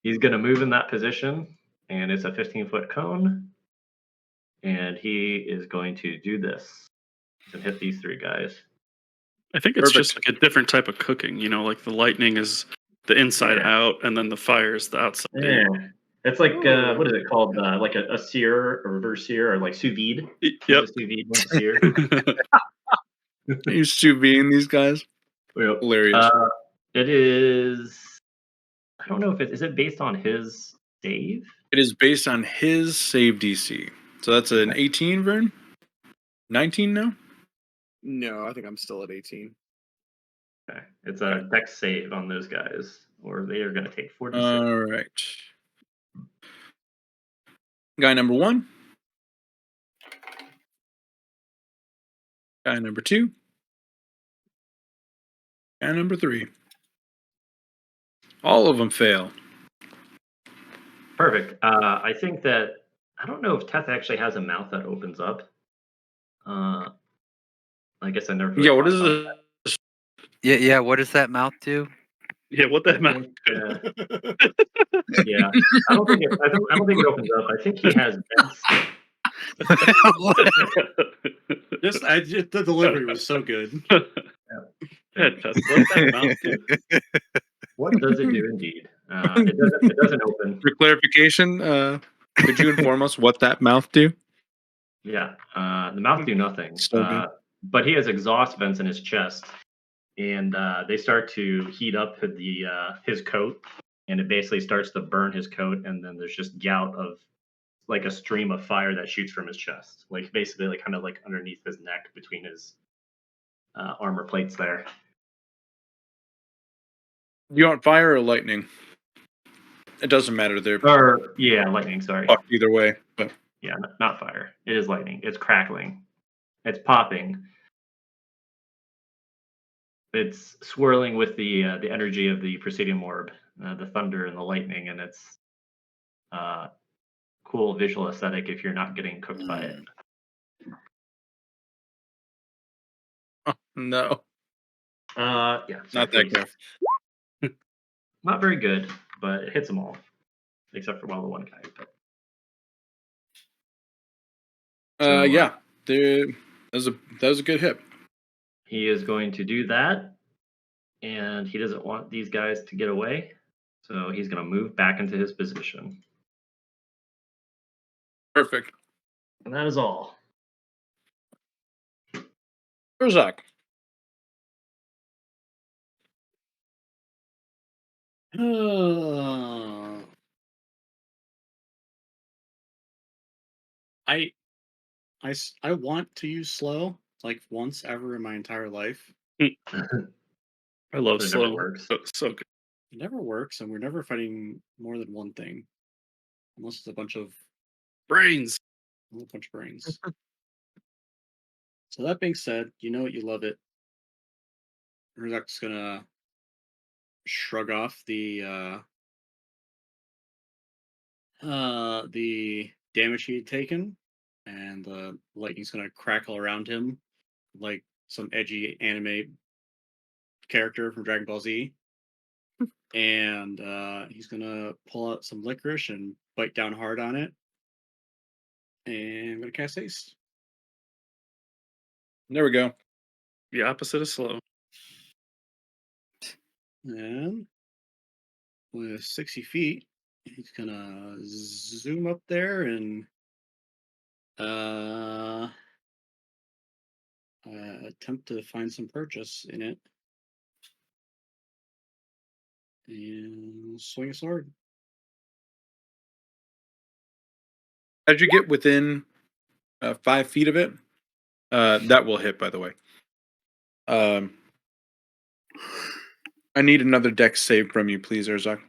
he's going to move in that position, and it's a 15-foot cone, and he is going to do this and hit these 3 guys. I think it's Perfect. just like a different type of cooking. Like the lightning is the inside out, and then the fire is the outside in. It's like Ooh. what is it called? Like a sear, or reverse sear, or like sous vide. Yep. One's a sous vide, one's a sear. You sous videing these guys? Yep. Hilarious. It is. I don't know if is it based on his save. It is based on his save DC. So that's an 18, Vern? 19 now? No, I think I'm still at 18. Okay. It's a dex save on those guys, or they are going to take 46. All right. Guy number 1. Guy number 2. Guy number 3. All of them fail. Perfect. I think that I don't know if Teth actually has a mouth that opens up. Uh, I guess I never really Yeah, what thought is about this? Yeah. What does that mouth do? Yeah, what that. that I mouth? think, yeah. I don't think it opens up. I think he has vents. The delivery was so good. Yeah, Tess, what's that mouth do? What does it do indeed? It doesn't open. For clarification, could you inform us what that mouth do? Yeah. The mouth do nothing. So good. But he has exhaust vents in his chest, and they start to heat up his coat, and it basically starts to burn his coat, and then there's just gout of like a stream of fire that shoots from his chest, like basically like kind of like underneath his neck between his armor plates there. You want fire or lightning? It doesn't matter. They're Or yeah, lightning. Sorry. fucked either way. But Yeah, not fire. It is lightning. It's crackling. It's popping. It's swirling with the energy of the Presidium orb, the thunder and the lightning, and it's cool visual aesthetic if you're not getting cooked by it. no, Yeah, not that please. guy. Not very good, but it hits them all, except for the one guy. So, Yeah, that was a good hit. he is going to do that, and he doesn't want these guys to get away, so he's going to move back into his position. Perfect. And that is all. Urzak. I want to use slow like once ever in my entire life. I love It never slow. works. So good. It never works, and we're never fighting more than one thing, unless it's a bunch of Brains. brains. So that being said, you know what, you love it. Herzak's gonna shrug off the damage he had taken, and the lightning's gonna crackle around him like some edgy anime character from Dragon Ball Z. And he's gonna pull out some licorice and bite down hard on it. And I'm gonna cast haste. There we go. The opposite of slow. And with 60 feet, he's gonna zoom up there and uh, attempt to find some purchase in it. And swing a sword. As you get within 5 feet of it, that will hit. By the way, I need another dex save from you, please, Urzak.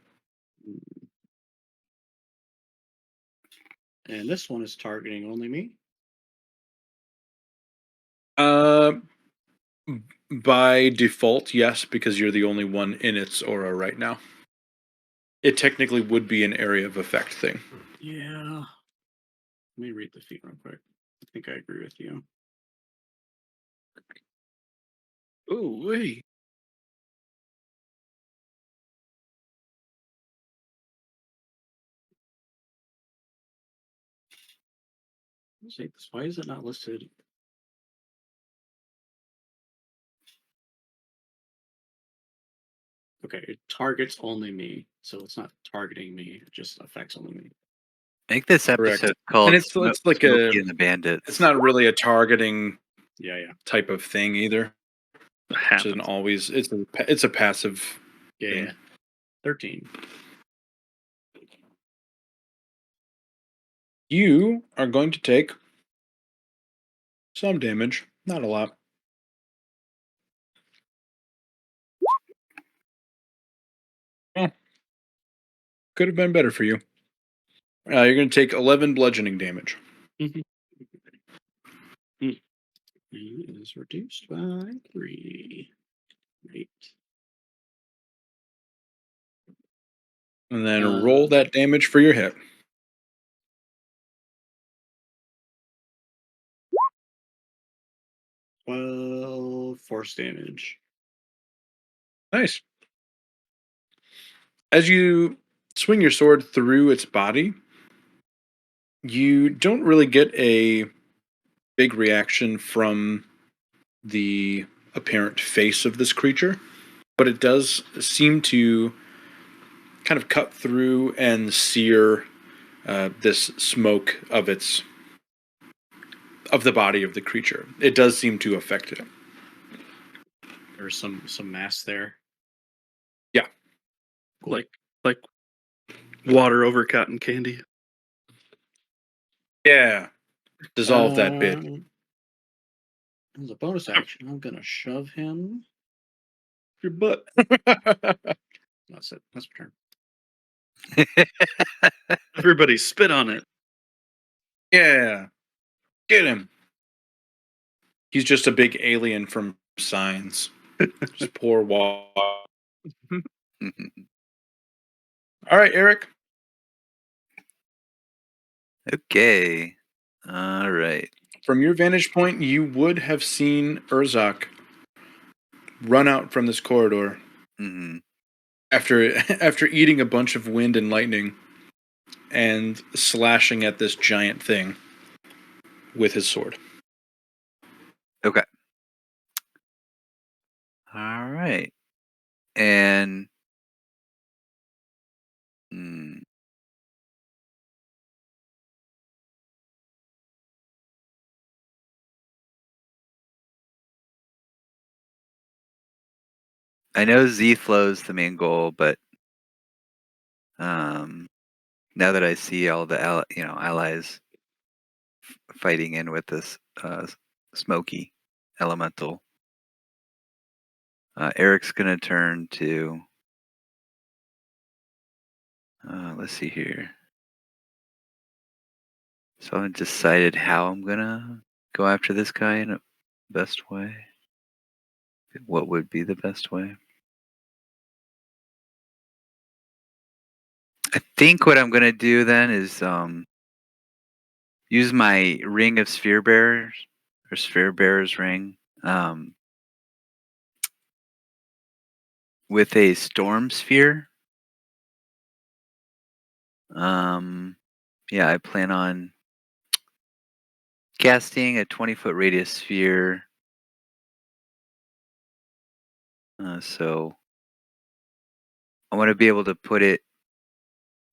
And this one is targeting only me. By default, yes, because you're the only one in its aura right now. It technically would be an area of effect thing. Yeah. Let me read the feat real quick. I think I agree with you. Ooh, wait. Why is it not listed? Okay, it targets only me, so it's not targeting me. It just affects only me. I think this Correct. episode called And it's like Smokey and the Bandits. It's not really a targeting Yeah. type of thing either. It Which happens. isn't always. It's a passive. Yeah. thing. Yeah. 13. You are going to take some damage, not a lot. Could have been better for you. You're going to take 11 bludgeoning damage. He is reduced by 3. Great. And then roll that damage for your hit. Well, force damage. Nice. As you swing your sword through its body, you don't really get a big reaction from the apparent face of this creature, but it does seem to kind of cut through and sear this smoke of the body of the creature. It does seem to affect it. There's some mass there. Yeah. Cool. Like water over cotton candy. Yeah. Dissolve that bit. As a bonus action, I'm gonna shove him. Your butt. That's it. That's my turn. Everybody spit on it. Yeah. Get him. He's just a big alien from Signs. Just pour water. All right, Eric. Okay. All right. From your vantage point, you would have seen Urzak run out from this corridor Mm-hmm. after eating a bunch of wind and lightning and slashing at this giant thing with his sword. Okay. All right. And I know Z flow's the main goal, but now that I see all the allies fighting in with this smoky elemental, Eric's gonna turn to. Let's see here. So I decided how I'm gonna go after this guy in a best way. What would be the best way? I think what I'm gonna do then is use my ring of sphere bearers or sphere bearers ring with a storm sphere. Yeah, I plan on casting a 20-foot radius sphere. So I want to be able to put it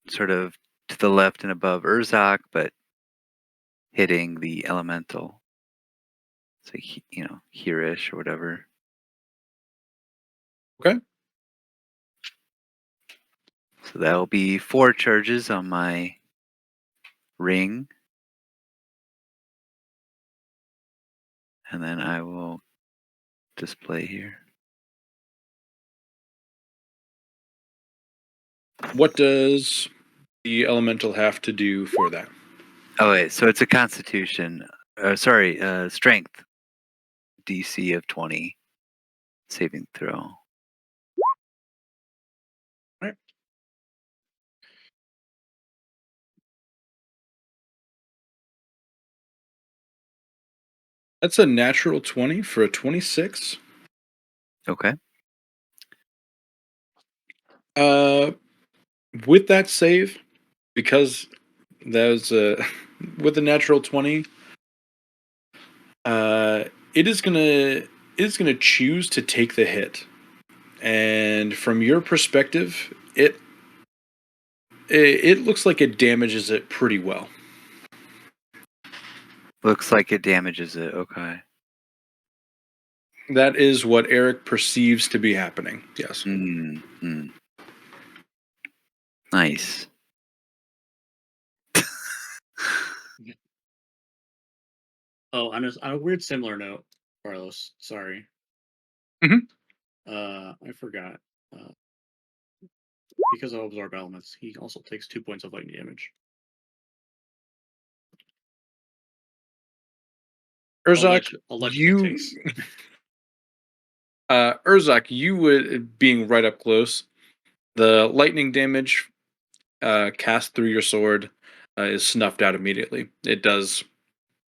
sort of to the left and above Urzak, but hitting the elemental. It's like, here-ish or whatever. Okay. So that'll be 4 charges on my ring. And then I will display here. What does the elemental have to do for that? Oh, wait. So it's a constitution. Strength DC of 20 saving throw. Right. That's a natural 20 for a 26. Okay. With that save, because that was with a natural 20, it is gonna choose to take the hit. And from your perspective, it looks like it damages it pretty well. Looks like it damages it. Okay. That is what Eric perceives to be happening. Yes. Mm-hmm. Nice. Oh, on a weird similar note, Carlos. Sorry. Mhm. I forgot. Because of absorb elements, he also takes 2 points of lightning damage. Urzak, Allegedly takes. Urzak, you would being right up close. The lightning damage cast through your sword is snuffed out immediately. It does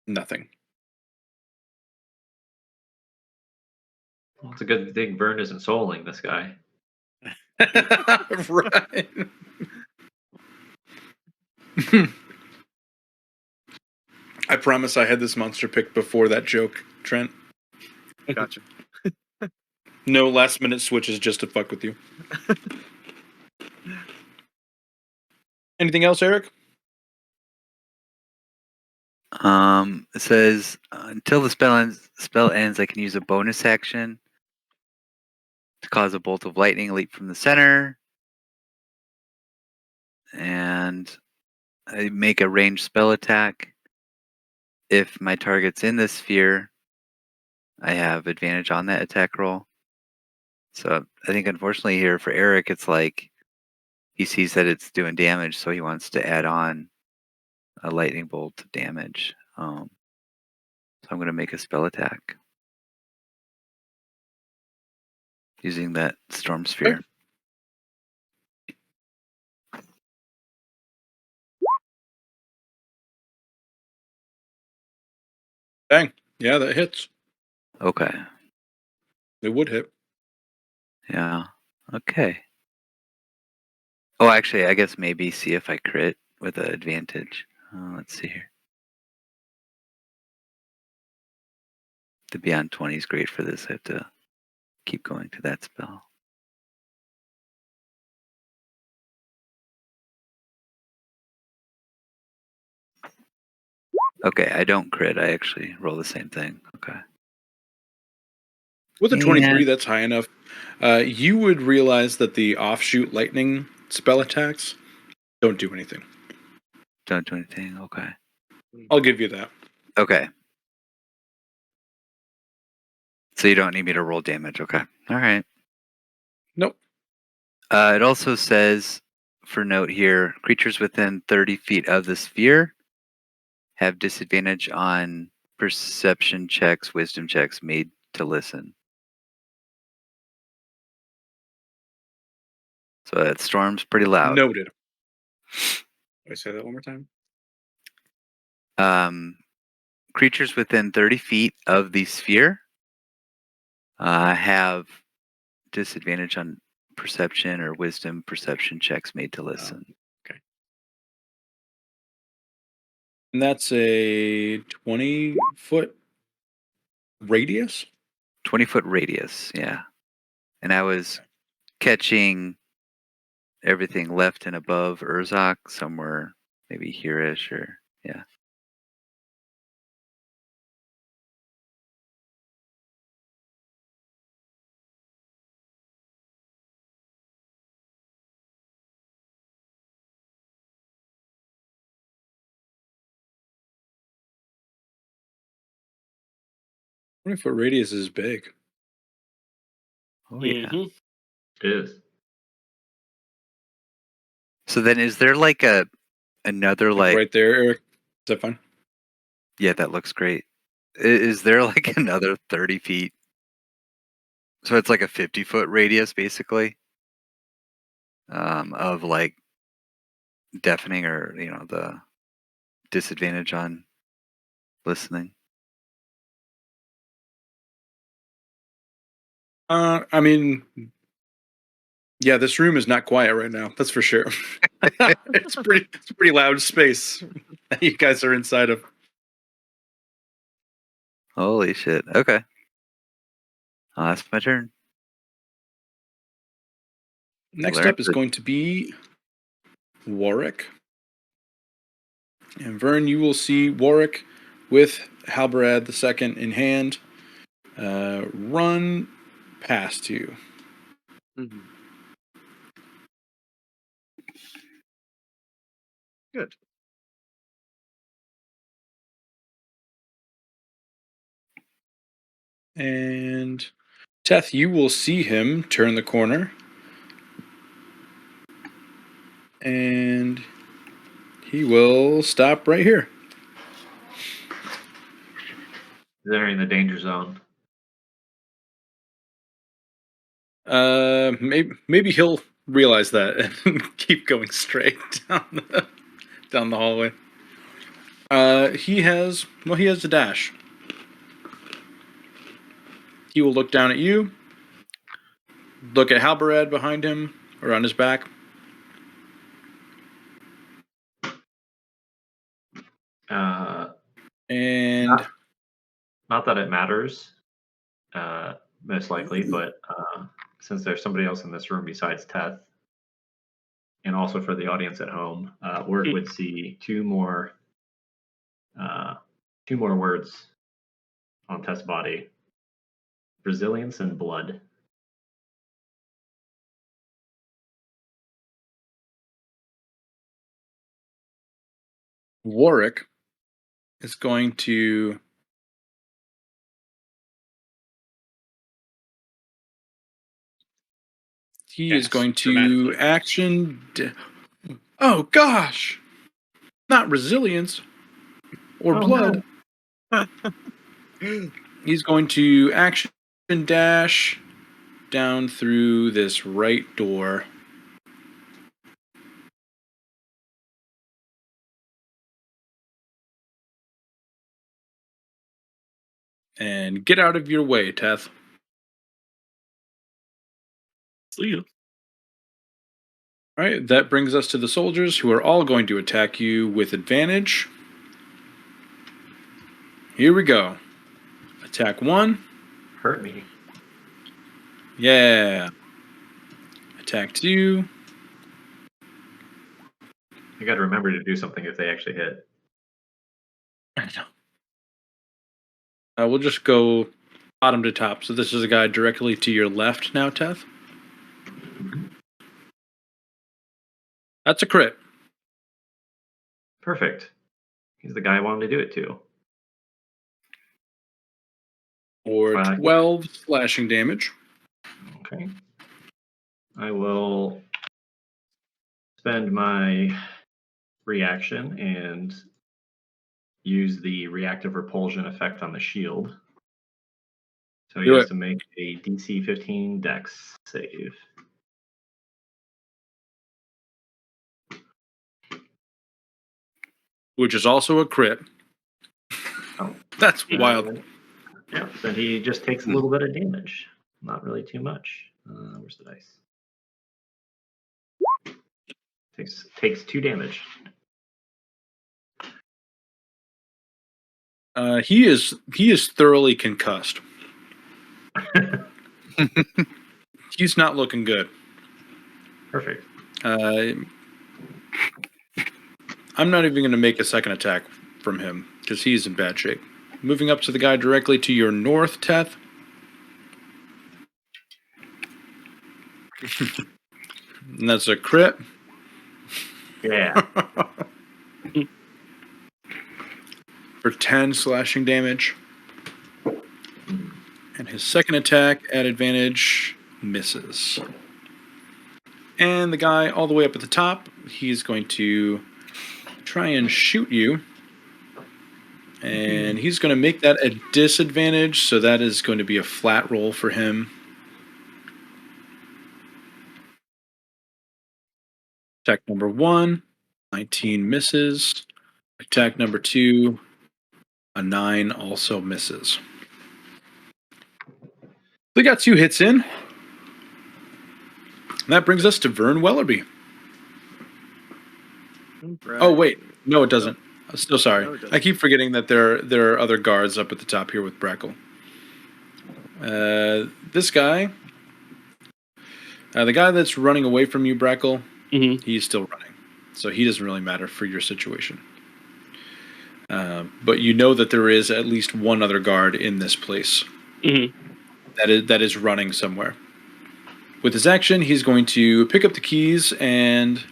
nothing. Well, it's a good thing Vern isn't souling this guy. Right. I promise I had this monster picked before that joke, Trent. Gotcha. No last minute switches just to fuck with you. Anything else, Eric? It says until the spell ends, I can use a bonus action to cause a bolt of lightning leap from the center, and I make a ranged spell attack. If my target's in this sphere, I have advantage on that attack roll. So I think unfortunately here for Eric, it's like he sees that it's doing damage, so he wants to add on a lightning bolt of damage. So I'm going to make a spell attack using that storm sphere. Bang. Yeah, that hits. Okay. It would hit. Yeah. Okay. Oh, actually, I guess maybe see if I crit with an advantage. Let's see here. The Beyond 20 is great for this. I have to keep going to that spell. Okay, I don't crit. I actually roll the same thing. Okay. With a And- 23, that's high enough. You would realize that the offshoot lightning spell attacks don't do anything. Don't do anything. Okay. I'll give you that. Okay. So you don't need me to roll damage. Okay. All right. Nope. It also says, for note here, creatures within 30 feet of the sphere have disadvantage on perception checks, wisdom checks made to listen. So that storm's pretty loud. Noted. Can I say that one more time? Creatures within 30 feet of the sphere have disadvantage on perception or wisdom perception checks made to listen. And that's a 20-foot radius? 20-foot radius, yeah. And I was catching everything left and above Urzak, somewhere maybe here-ish or, yeah. Foot radius is big. Oh, yeah. Mhm. It is. So then is there like another like Right there, Eric. Is that fine? yeah, that looks great. Is there like another 30 feet? So it's like a 50-foot radius basically of like deafening or, the disadvantage on listening. I mean, yeah, this room is not quiet right now. That's for sure. It's pretty loud space that you guys are inside of. Holy shit. Okay. That's my turn. Next Learn up is to- going to be Warwick. And Vern, you will see Warwick with Halberad II in hand run past you. Mhm. Good. And Teth, you will see him turn the corner. And he will stop right here. They're in the danger zone. Maybe he'll realize that and keep going straight down the hallway. He has a dash. He will look down at you, look at Halberad behind him or on his back. And not that it matters, most likely, but since there's somebody else in this room besides Teth, and also for the audience at home, Word would see two more words on Teth's body: resilience and blood. Warwick is going to is going to action. Oh gosh, not resilience or blood. No. He's going to action dash down through this right door. And get out of your way, Teth. See you. All right, that brings us to the soldiers, who are all going to attack you with advantage. Here we go. Attack 1. Hurt me. Yeah. Attack 2. I got to remember to do something if they actually hit. I know. We'll just go bottom to top. So this is a guy directly to your left now, Teth. That's a crit. Perfect. He's the guy I wanted to do it to. Or 12 slashing damage. Okay. I will spend my reaction and use the reactive repulsion effect on the shield. So he has to make a DC 15 Dex save. Which is also a crit. Oh. That's wild. Yeah, then he just takes a little bit of damage. Not really too much. Where's the dice? Takes 2 damage. He is thoroughly concussed. He's not looking good. Perfect. I'm not even going to make a second attack from him because he's in bad shape. Moving up to the guy directly to your north, Teth. And that's a crit. Yeah. For 10 slashing damage. And his second attack at advantage misses. And the guy all the way up at the top, he's going to try and shoot you. And he's going to make that a disadvantage, so that is going to be a flat roll for him. Attack number 1, 19 misses. Attack number 2, a 9 also misses. They got 2 hits in. And that brings us to Vern Wellerby. Right. Oh, wait. No, it doesn't. I'm so sorry. No, it doesn't. I keep forgetting that there are other guards up at the top here with Brackle. This guy, the guy that's running away from you, Brackle, he's still running. So he doesn't really matter for your situation. But you know that there is at least one other guard in this place that is running somewhere. With his action, he's going to pick up the keys and...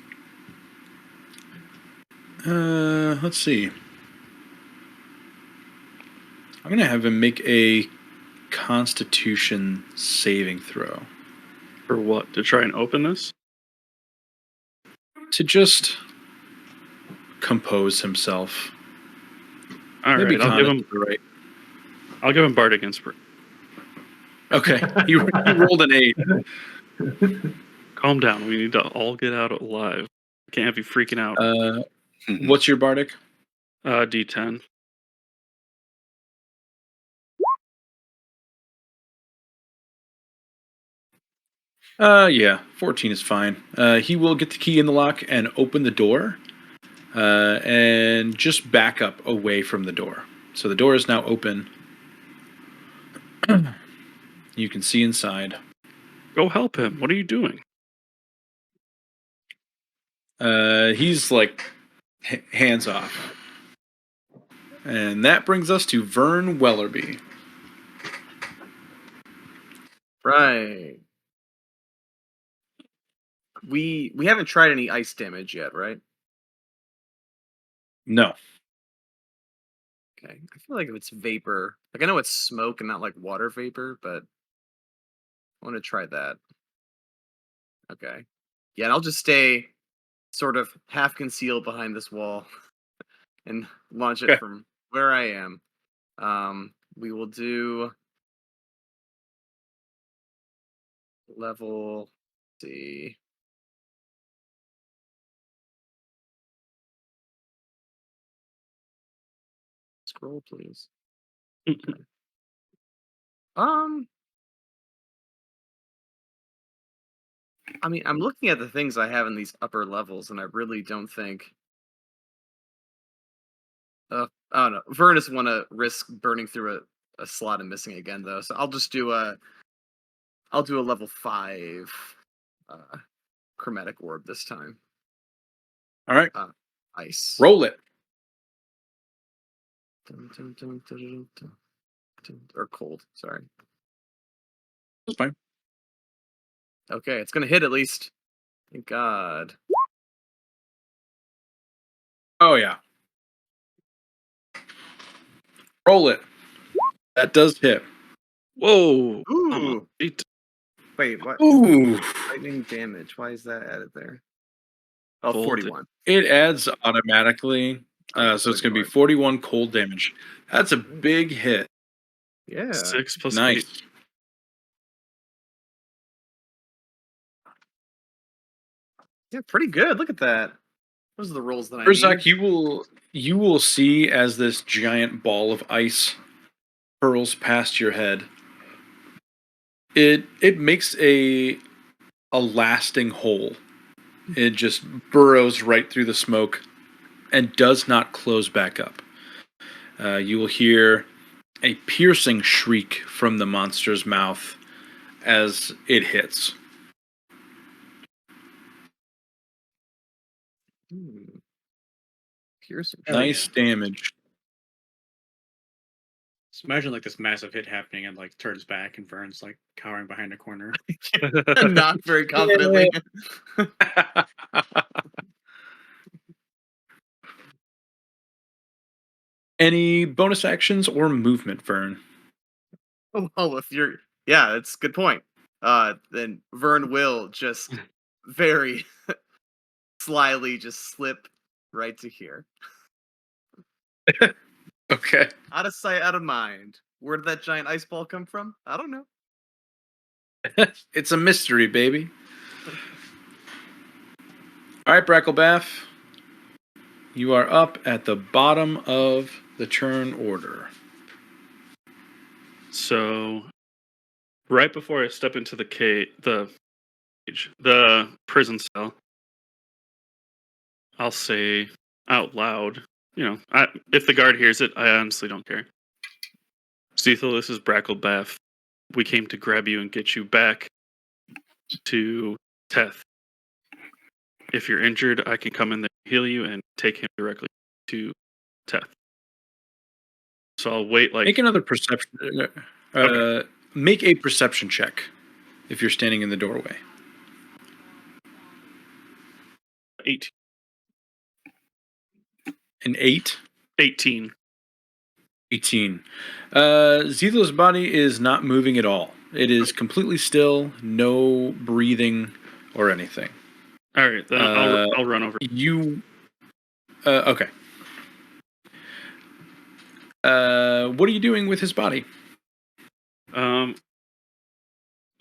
let's see. I'm going to have him make a Constitution saving throw. For what? To try and open this? To just compose himself. All right, I'll give him Bardic Inspiration. Okay, he rolled an 8. Calm down. We need to all get out alive. Can't have you freaking out. What's your bardic? D10. Yeah, 14 is fine. He will get the key in the lock and open the door, and just back up away from the door. So the door is now open. You can see inside. Go help him. What are you doing? He's like hands off. And that brings us to Vern Wellerby. Right. We haven't tried any ice damage yet, right? No. Okay. I feel like if it's vapor, like I know it's smoke and not like water vapor, but I want to try that. Okay. Yeah, and I'll just stay sort of half concealed behind this wall and launch it Okay. from where I am. We will do level. Let's see. Scroll, please. Okay. I mean, I'm looking at the things I have in these upper levels, and I really don't think. I don't know. Vern doesn't want to risk burning through a slot and missing again, though. So I'll just do a. I'll do a level 5 chromatic orb this time. All right. Ice. Roll it. Or cold. Sorry. That's fine. Okay, it's gonna hit at least. Thank God. Oh, yeah. Roll it. That does hit. Whoa. Ooh. Eight. Wait, what? Ooh. Lightning damage. Why is that added there? Oh, Cold 41. It adds automatically. Okay, So it's going to be ignore it. 41 cold damage. That's a big hit. Yeah. 6 plus Nice. 8. Yeah, pretty good. Look at that. Those are the rolls that I Urzak, need. you will see as this giant ball of ice hurls past your head. It makes a lasting hole. It just burrows right through the smoke and does not close back up. You will hear a piercing shriek from the monster's mouth as it hits. Piercing. Nice damage. Just imagine like this massive hit happening and like turns back and Vern's like cowering behind a corner. Not very confidently. Any bonus actions or movement, Vern? Oh, if you're, yeah, that's a good point. Then Vern will just very slyly just slip right to here. Okay. Out of sight, out of mind. Where did that giant ice ball come from? I don't know. It's a mystery, baby. All right, Bracklebath. You are up at the bottom of the turn order. So, right before I step into the prison cell, I'll say out loud, if the guard hears it, I honestly don't care. Cethel, this is Bracklebath. We came to grab you and get you back to Teth. If you're injured, I can come in there, heal you, and take him directly to Teth. So I'll wait Make another perception. Okay. Make a perception check if you're standing in the doorway. 18. An 8? 18. 18. Zethel's body is not moving at all. It is completely still, no breathing or anything. All right, then I'll run over. Okay. What are you doing with his body? I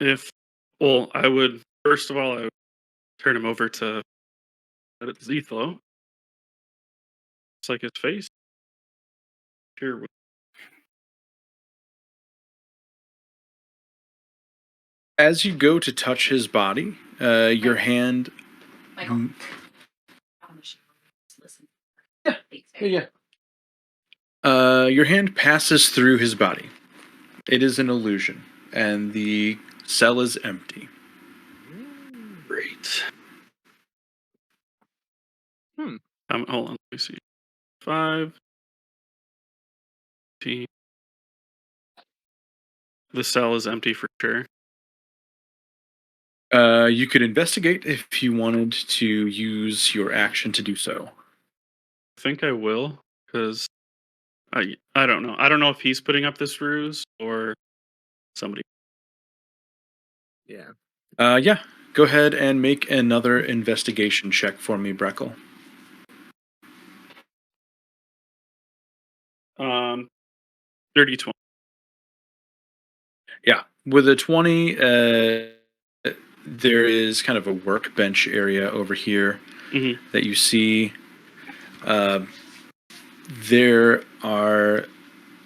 would first of all, I would turn him over to Zethlo. It's like his face. Here. As you go to touch his body, your hand. Michael. Listen. Yeah. Your hand passes through his body. It is an illusion, and the cell is empty. Great. Hmm. Hold on. Let me see. 5. T. The cell is empty for sure. You could investigate if you wanted to use your action to do so. I think I will, because I don't know. I don't know if he's putting up this ruse or somebody. Yeah. Yeah. Go ahead and make another investigation check for me, Breckle. 30 20. Yeah. With a 20, there is kind of a workbench area over here Mm-hmm. that you see. There are.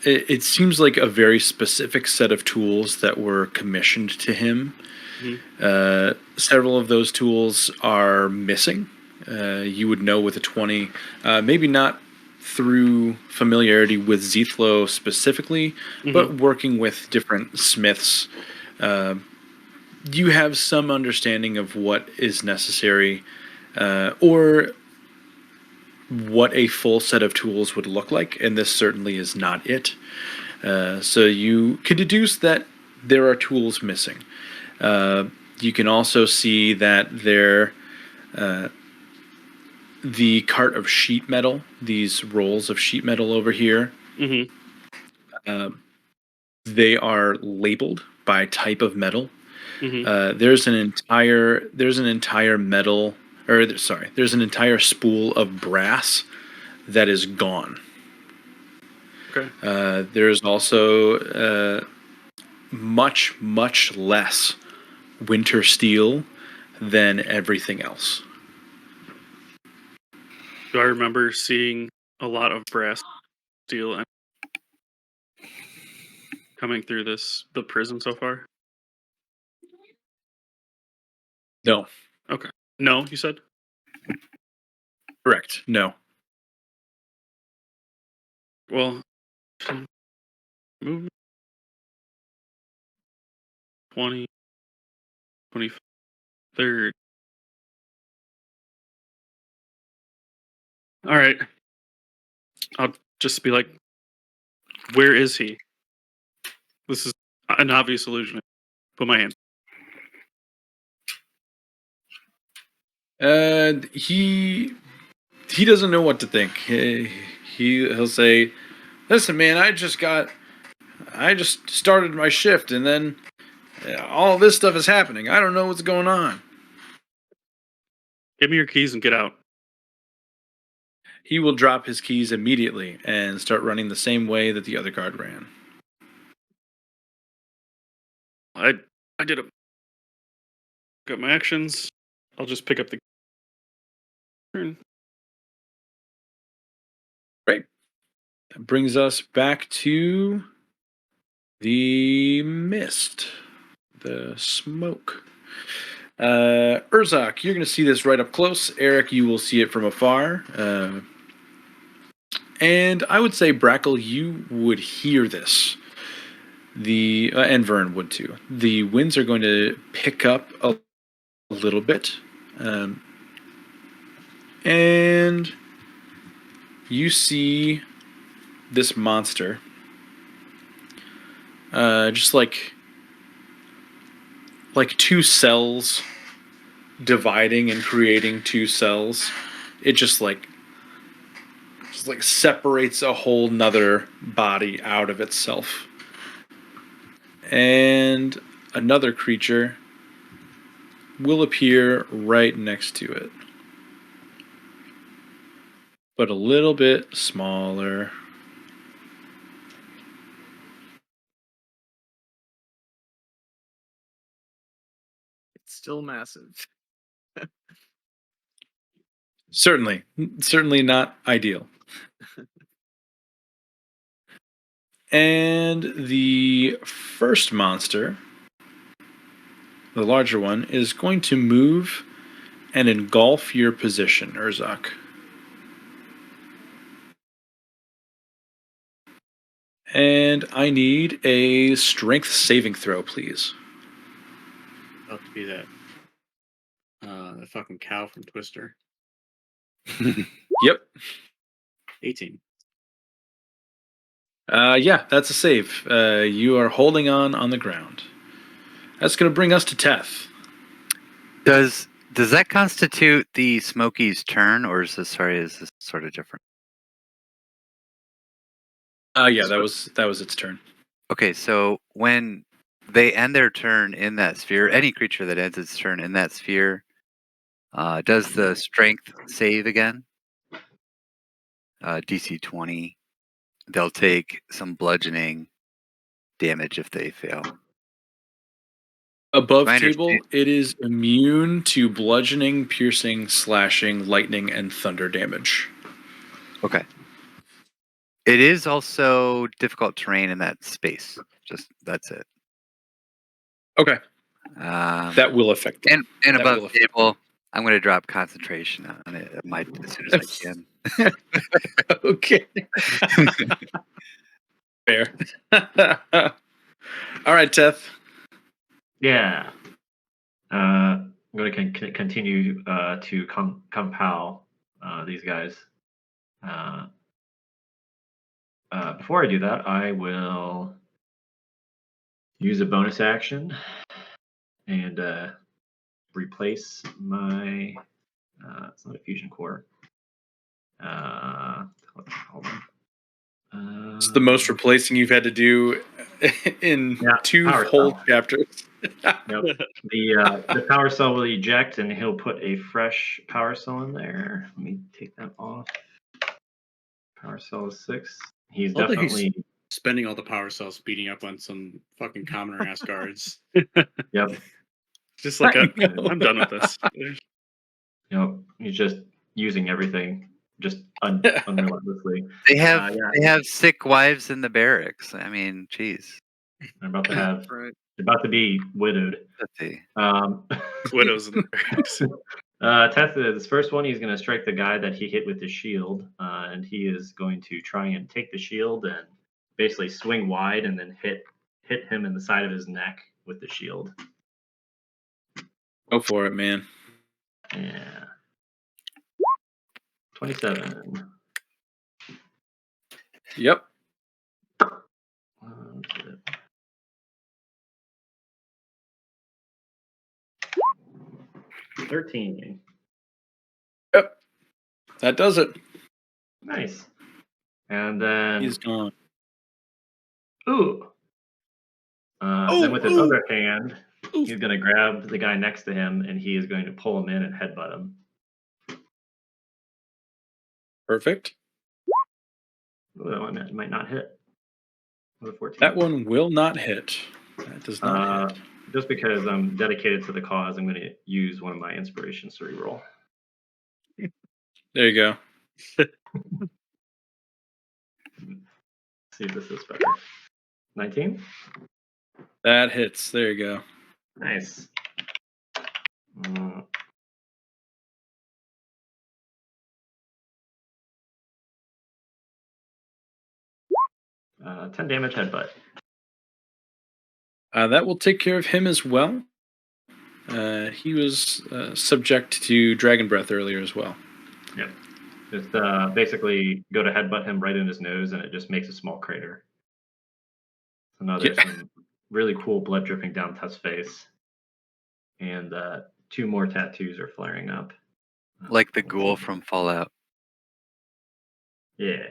It seems like a very specific set of tools that were commissioned to him. Mm-hmm. Several of those tools are missing. You would know with a 20, maybe not through familiarity with Zethlo specifically, but working with different smiths. You have some understanding of what is necessary, or what a full set of tools would look like, and this certainly is not it. So you could deduce that there are tools missing. You can also see that the cart of sheet metal, these rolls of sheet metal over here, Mm-hmm. they are labeled by type of metal. Mm-hmm. There's an entire metal, or sorry, there's an entire spool of brass that is gone. Okay. There's also much less winter steel than everything else. Do I remember seeing a lot of brass steel and coming through the prison so far? No, Okay. No, you said? correct. No. Well, move 20, 23rd. All right. I'll just be like, where is he? This is an obvious illusion. Put my hand. He doesn't know what to think. He'll say, "Listen, man, I just started my shift, and then all this stuff is happening. I don't know what's going on." Give me your keys and get out. He will drop his keys immediately and start running the same way that the other guard ran. I did it. Got my actions. I'll just pick up the turn. Great. That brings us back to the mist, the smoke. Urzak, you're going to see this right up close. Eric, you will see it from afar. And I would say, Brackle, you would hear this. And Vern would too. The winds are going to pick up a little bit. And you see this monster. Just like two cells dividing and creating two cells. It just like separates a whole nother body out of itself. And another creature will appear right next to it, but a little bit smaller. It's still massive. Certainly not ideal. And the first monster, the larger one, is going to move and engulf your position, Urzak. And I need a strength saving throw, please. About to be that the fucking cow from Twister. Yep. 18. Yeah, that's a save. You are holding on the ground. That's going to bring us to Teth. Does that constitute the Smoky's turn, or is this sort of different? Yeah, that was its turn. Okay, so when they end their turn in that sphere, any creature that ends its turn in that sphere, does the strength save again? DC 20. They'll take some bludgeoning damage if they fail. Above I table, understand. it is immune to bludgeoning, piercing, slashing, lightning, and thunder damage. Okay. It is also difficult terrain in that space. Just that's it. Okay, that will affect them. And That above will affect table, I'm going to drop concentration on it as soon as I can. Okay. Fair. All right, Teth. Yeah. I'm going to continue to compel these guys. Before I do that, I will use a bonus action and replace my. It's not a fusion core. Hold on. It's the most replacing you've had to do in Yeah, 2 power whole cell. chapters. Yep. The power cell will eject, and he'll put a fresh power cell in there. Let me take that off. Power cell is 6. He's Love that he's definitely. spending all the power cells beating up on some fucking commoner ass guards. Yep. Just like I know. I'm done with this. He's just using everything just unrelentlessly. They have Yeah. they have sick wives in the barracks. I mean, geez. They're about to have. Right. They're about to be widowed. Let's see. Widows in the barracks. Teth, this first one, he's going to strike the guy that he hit with the shield, and he is going to try and take the shield and basically swing wide and then hit him in the side of his neck with the shield. Go for it, man. Yeah. 27. Yep. 13. Yep. That does it. Nice. And then He's gone. ooh. Then with his other hand, he's going to grab the guy next to him and he is going to pull him in and headbutt him. Perfect. Ooh, that one might not hit. With a 14. That one will not hit. That does not hit. Just because I'm dedicated to the cause, I'm going to use one of my inspirations to reroll. There you go. See if this is better. 19? That hits. There you go. Nice. 10 damage headbutt. That will take care of him as well. He was subject to dragon breath earlier as well. Yep. Just basically go to headbutt him right in his nose, and it just makes a small crater. So now there's some really cool blood dripping down Tess' face, and 2 more tattoos are flaring up. Like the ghoul from Fallout. Yeah.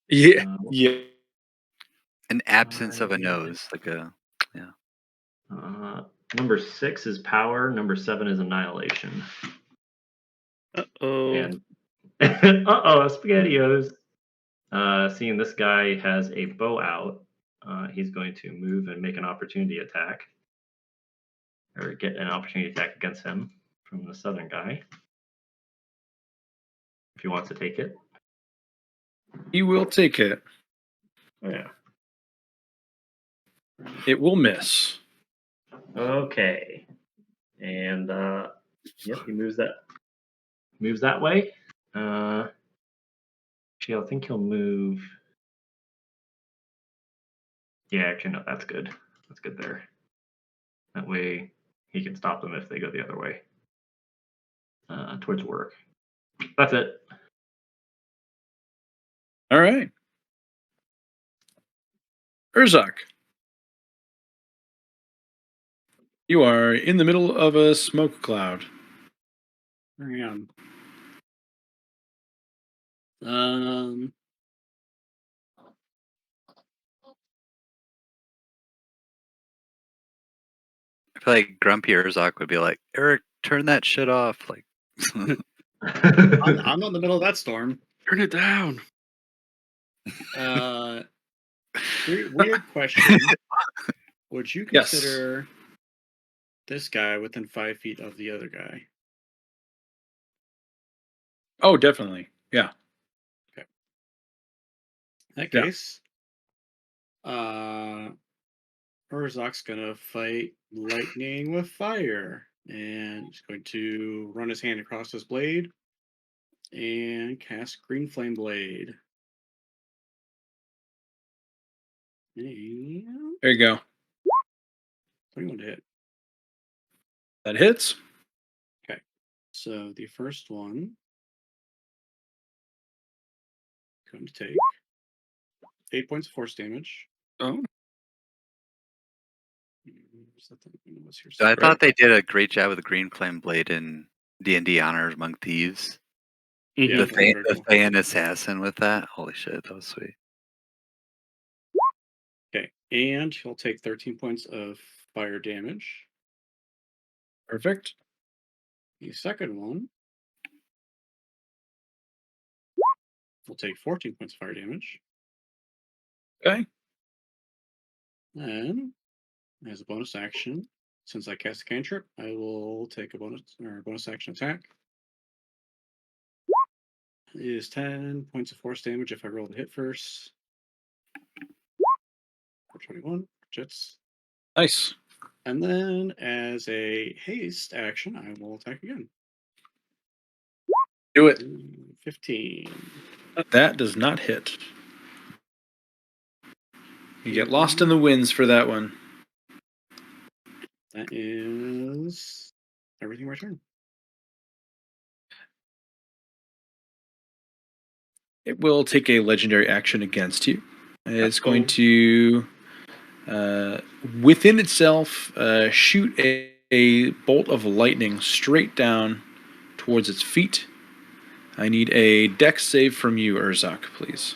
Yeah. Yeah. An absence of a nose, like a Number 6 is power. Number 7 is annihilation. Uh-oh. And SpaghettiOs. Seeing this guy has a bow out, he's going to move and make an opportunity attack, or get an opportunity attack against him from the southern guy. If he wants to take it. He will take it. Oh, yeah. It will miss. Okay. And yep, he moves that way. Actually, I think he'll move. Yeah, actually, no, that's good. That's good there. That way, he can stop them if they go the other way. Towards work. That's it. All right. Urzak. You are in the middle of a smoke cloud. Hang on. Um, I feel like Grumpy Urzak would be like, Eric, turn that shit off. Like, I'm not in the middle of that storm. Turn it down. Weird question. Would you Yes. consider this guy within 5 feet of the other guy? Oh, definitely. Yeah. In that Yeah. case, Urzak's gonna fight lightning with fire, and he's going to run his hand across his blade and cast Green Flame Blade. And There you go. 21 to hit. That hits. Okay, so the first one going to take 8 points of force damage. Oh, Is that the- what's here? I thought they did a great job with the Green Flame Blade in D&D Honors Among Thieves. Yeah, The that's very the cool. Thayan Assassin with that. Holy shit, that was sweet. Okay, and he'll take 13 points of fire damage. Perfect. The second one will take 14 points of fire damage. Okay. And as a bonus action, since I cast a cantrip, I will take a bonus action attack. It is 10 points of force damage if I roll the hit first. For 21, jets. Nice. And then as a haste action, I will attack again. Do it. 15. That does not hit. You get lost in the winds for that one. That is everything my turn. It will take a legendary action against you. It's going Uh-oh. to, within itself, shoot a bolt of lightning straight down towards its feet. I need a dex save from you, Urzak, please.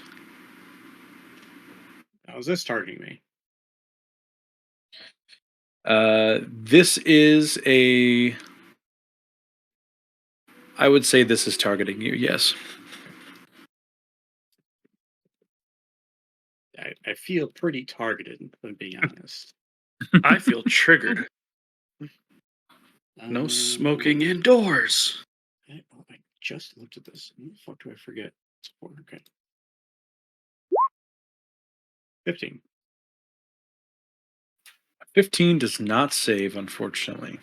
How is this targeting me? This is a. I would say this is targeting you, yes. I feel pretty targeted, if I'm being honest. I feel triggered. No smoking indoors. I just looked at this. What the fuck do I forget? It's 4. Okay. 15. 15 does not save, unfortunately.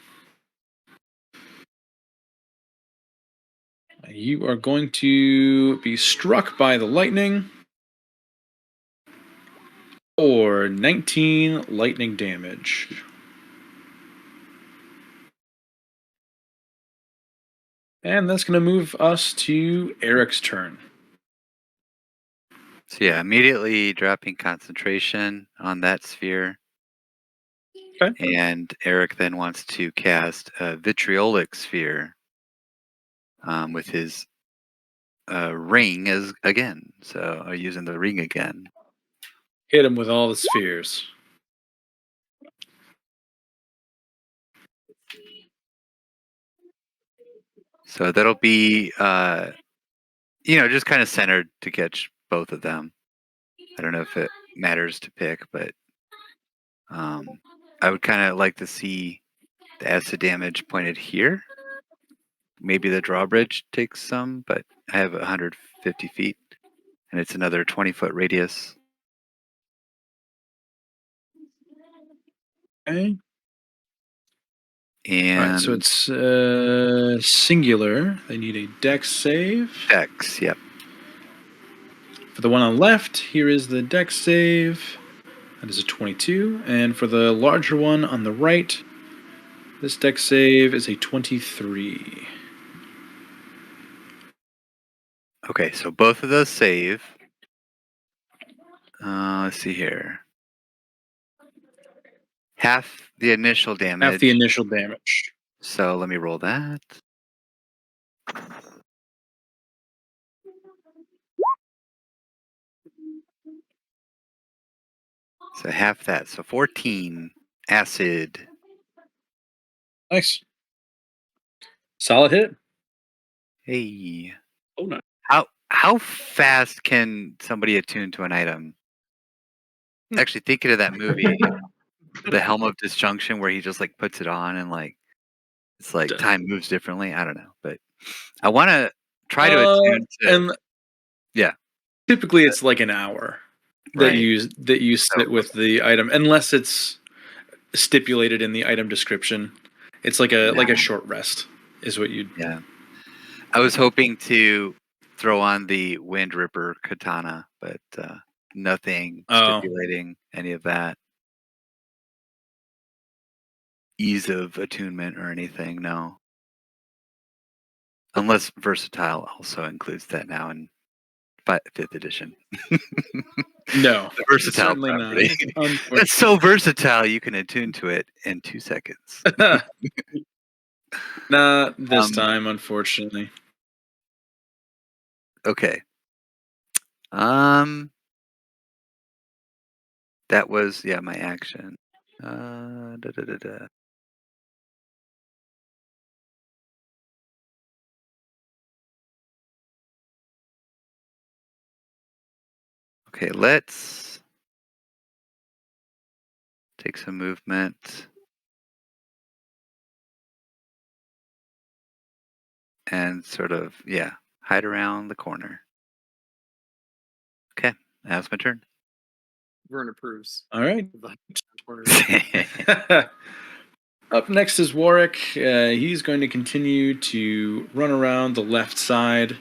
You are going to be struck by the lightning or 19 lightning damage. And that's going to move us to Eric's turn. So yeah, immediately dropping concentration on that sphere. Okay. And Eric then wants to cast a vitriolic sphere with his ring as again. So using the ring again. Hit him with all the spheres. So that'll be, just kind of centered to catch both of them. I don't know if it matters to pick, but I would kind of like to see the acid damage pointed here. maybe the drawbridge takes some, but I have 150 feet, and it's another 20-foot radius. Okay. All And right, so it's singular. They need a dex save. Dex, yep. For the one on the left, here is the dex save. That is a 22. And for the larger one on the right, this dex save is a 23. Okay, so both of those save. Let's see here. Half the initial damage. Half the initial damage. So let me roll that. So half that. So 14 acid. Nice. Solid hit. Hey. Oh no. How fast can somebody attune to an item? Actually, thinking of that movie, The Helm of Disjunction, where he just like puts it on and like it's like time moves differently. I don't know, but I want to try to attune to. And Yeah. Typically, it's like an hour that Right. you sit with the item, unless it's stipulated in the item description. It's like a short rest, is what you'd. Yeah. I was hoping to throw on the Wind Ripper katana, but nothing stipulating any of that. Ease of attunement or anything, no. Unless Versatile also includes that now in 5th edition. No, the Versatile certainly property. not. It's so versatile you can attune to it in 2 seconds. Not this time, unfortunately. Okay. That was my action. Okay, let's take some movement and sort of hide around the corner. Okay, now's my turn. Vern approves. All right. Corners. Up next is Warwick. He's going to continue to run around the left side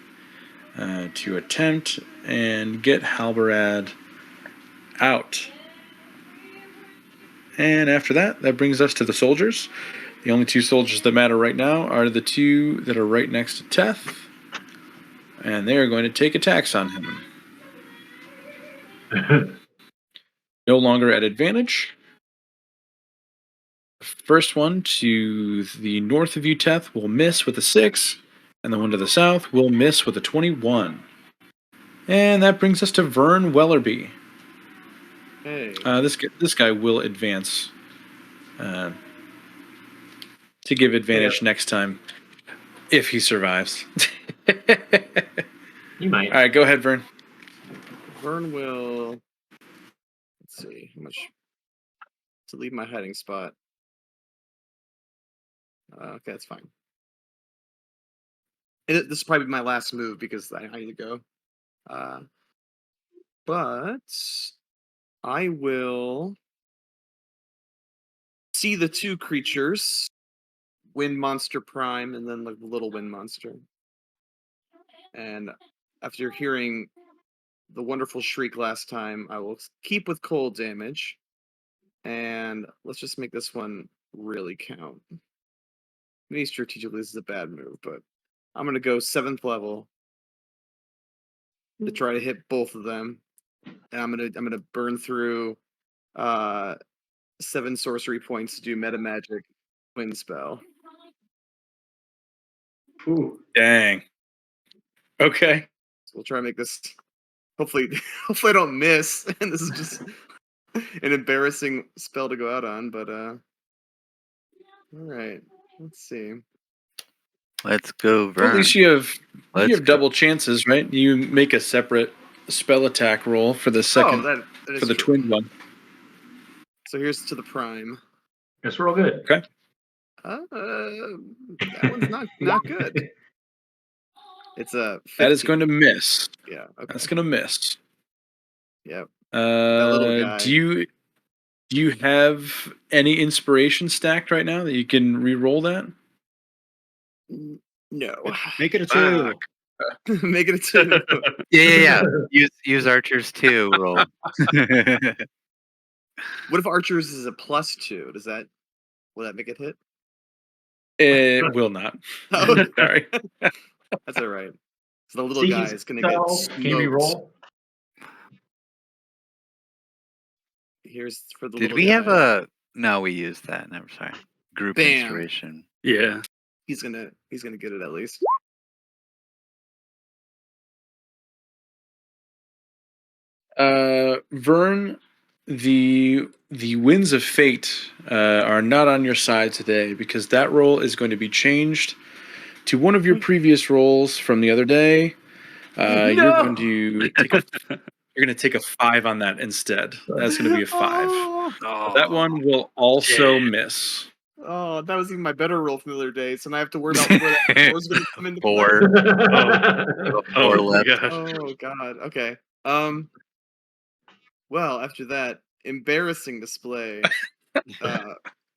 to attempt and get Halberad out. And after that brings us to the soldiers. The only two soldiers that matter right now are the two that are right next to Teth. And they are going to take attacks on him. No longer at advantage. The first one to the north of you, Teth, will miss with a 6. And the one to the south will miss with a 21. And that brings us to Vern Wellerby. Hey. This guy will advance to give advantage next time if he survives. You might. All right, go ahead, Vern. Vern will. Let's see how much to leave my hiding spot. Okay, that's fine. This is probably my last move because I need to go. But I will see the two creatures, Wind Monster Prime and then the little Wind Monster. And after hearing the wonderful shriek last time, I will keep with cold damage. And let's just make this one really count. Maybe strategically this is a bad move, but I'm gonna go 7th level to try to hit both of them. And I'm gonna burn through 7 sorcery points to do meta magic wind spell. Ooh. Dang. Okay. So we'll try to make this hopefully I don't miss. And this is just an embarrassing spell to go out on, but all right. Let's see. Let's go, Vern. Well, at least you have double chances, right? You make a separate spell attack roll for the second that is for the true. twin one. So here's to the prime. It's real good. Okay. That one's not good. It's a 15. That is going to miss. Yeah. Okay. That's going to miss. Yep. That little guy. Do you have any inspiration stacked right now that you can re-roll that? No. Make it a 2. Make it a 2. Yeah. Use Archer's 2 roll. What if Archer's is a +2? Will that make it hit? It will not. Oh, Sorry. that's all right. So the little See, guy he's is gonna get Can you smoked. re-roll? Here's for the Did little we guy. have a? No, we used that. I'm sorry. Group Bam. inspiration. Yeah. He's gonna get it at least. Vern, the winds of fate are not on your side today because that roll is going to be changed to one of your previous rolls from the other day. You're going to take a 5 on that instead. That's going to be a 5. Oh, That one will also Yeah. miss. oh, that was even my better roll from the other day. So now I have to worry about where that 4 is gonna come into play. 4. Oh my left. gosh. Oh God. Okay. Well, after that embarrassing display,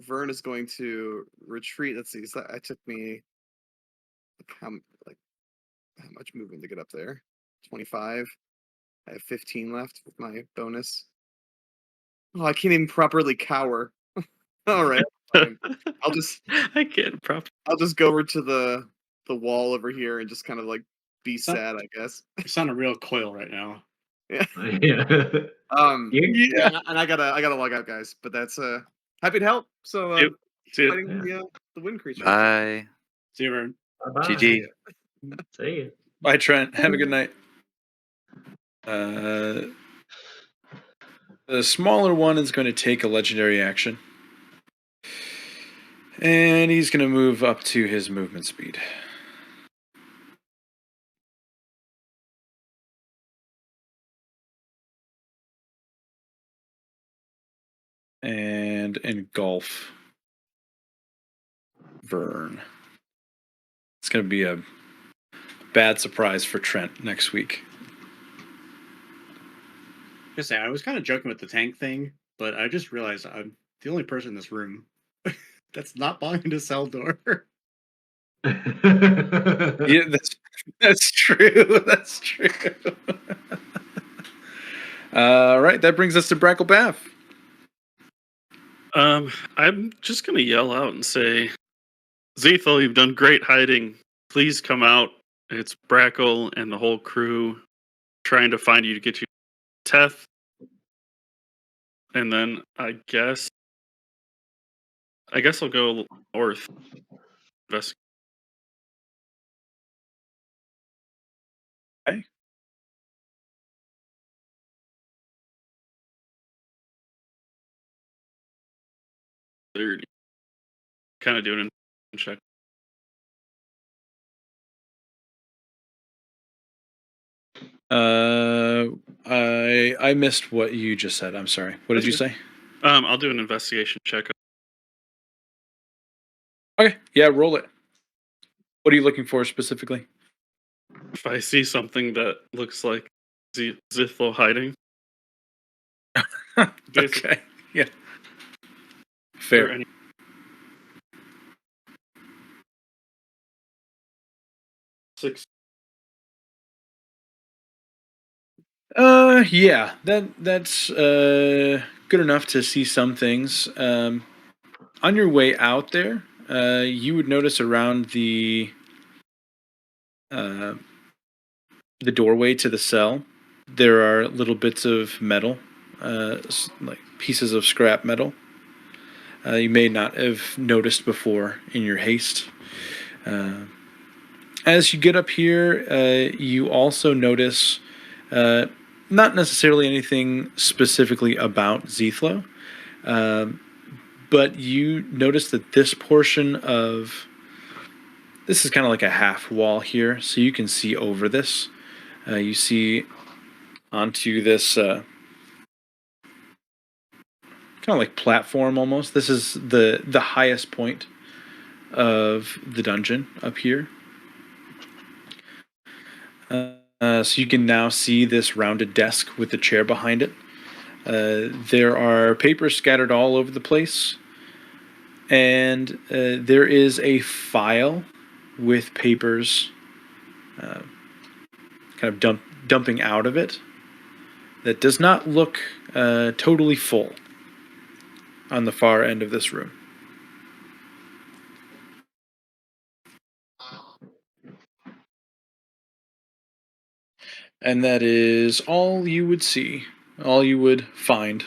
Vern is going to retreat. Let's see. So it took me how much movement to get up there? 25. I have 15 left with my bonus. Oh, I can't even properly cower. All right. Fine. I'll just I can't prop. I'll just go over to the wall over here and just kind of like be sad, I guess. You sound a real coil right now. Yeah. Yeah, and I gotta log out, guys. But that's happy to help. So Yep. See fighting ya. the wind creature. Bye. See you, Vern. Bye-bye. GG. See ya. Bye, Trent. Have a good night. The smaller one is going to take a legendary action. And he's going to move up to his movement speed. And engulf Vern. It's going to be a bad surprise for Trent next week. Just say I was kind of joking with the tank thing, but I just realized I'm the only person in this room that's not buying a cell door. Yeah, that's true. That's true. All right, that brings us to Brackle Bath. I'm just gonna yell out and say, Zethel, you've done great hiding. Please come out. It's Brackle and the whole crew trying to find you to get you Teth. And then I guess I'll go north. Investigate. Okay. Kind of doing a check. I missed what you just said. I'm sorry. What did you say? I'll do an investigation check. Okay, yeah, roll it. What are you looking for specifically? If I see something that looks like Zithlo hiding. Okay, yeah. or Fair. any- Six. Yeah, that's good enough to see some things. On your way out there, you would notice around the doorway to the cell, there are little bits of metal, like pieces of scrap metal. You may not have noticed before in your haste. As you get up here, you also notice not necessarily anything specifically about Zethlo, but you notice that this portion of this is kind of like a half wall here, so you can see over this. You see onto this kind of like platform almost. This is the highest point of the dungeon up here. So you can now see this rounded desk with the chair behind it. There are papers scattered all over the place, and there is a file with papers kind of dumping out of it that does not look totally full on the far end of this room. And that is all you would see, all you would find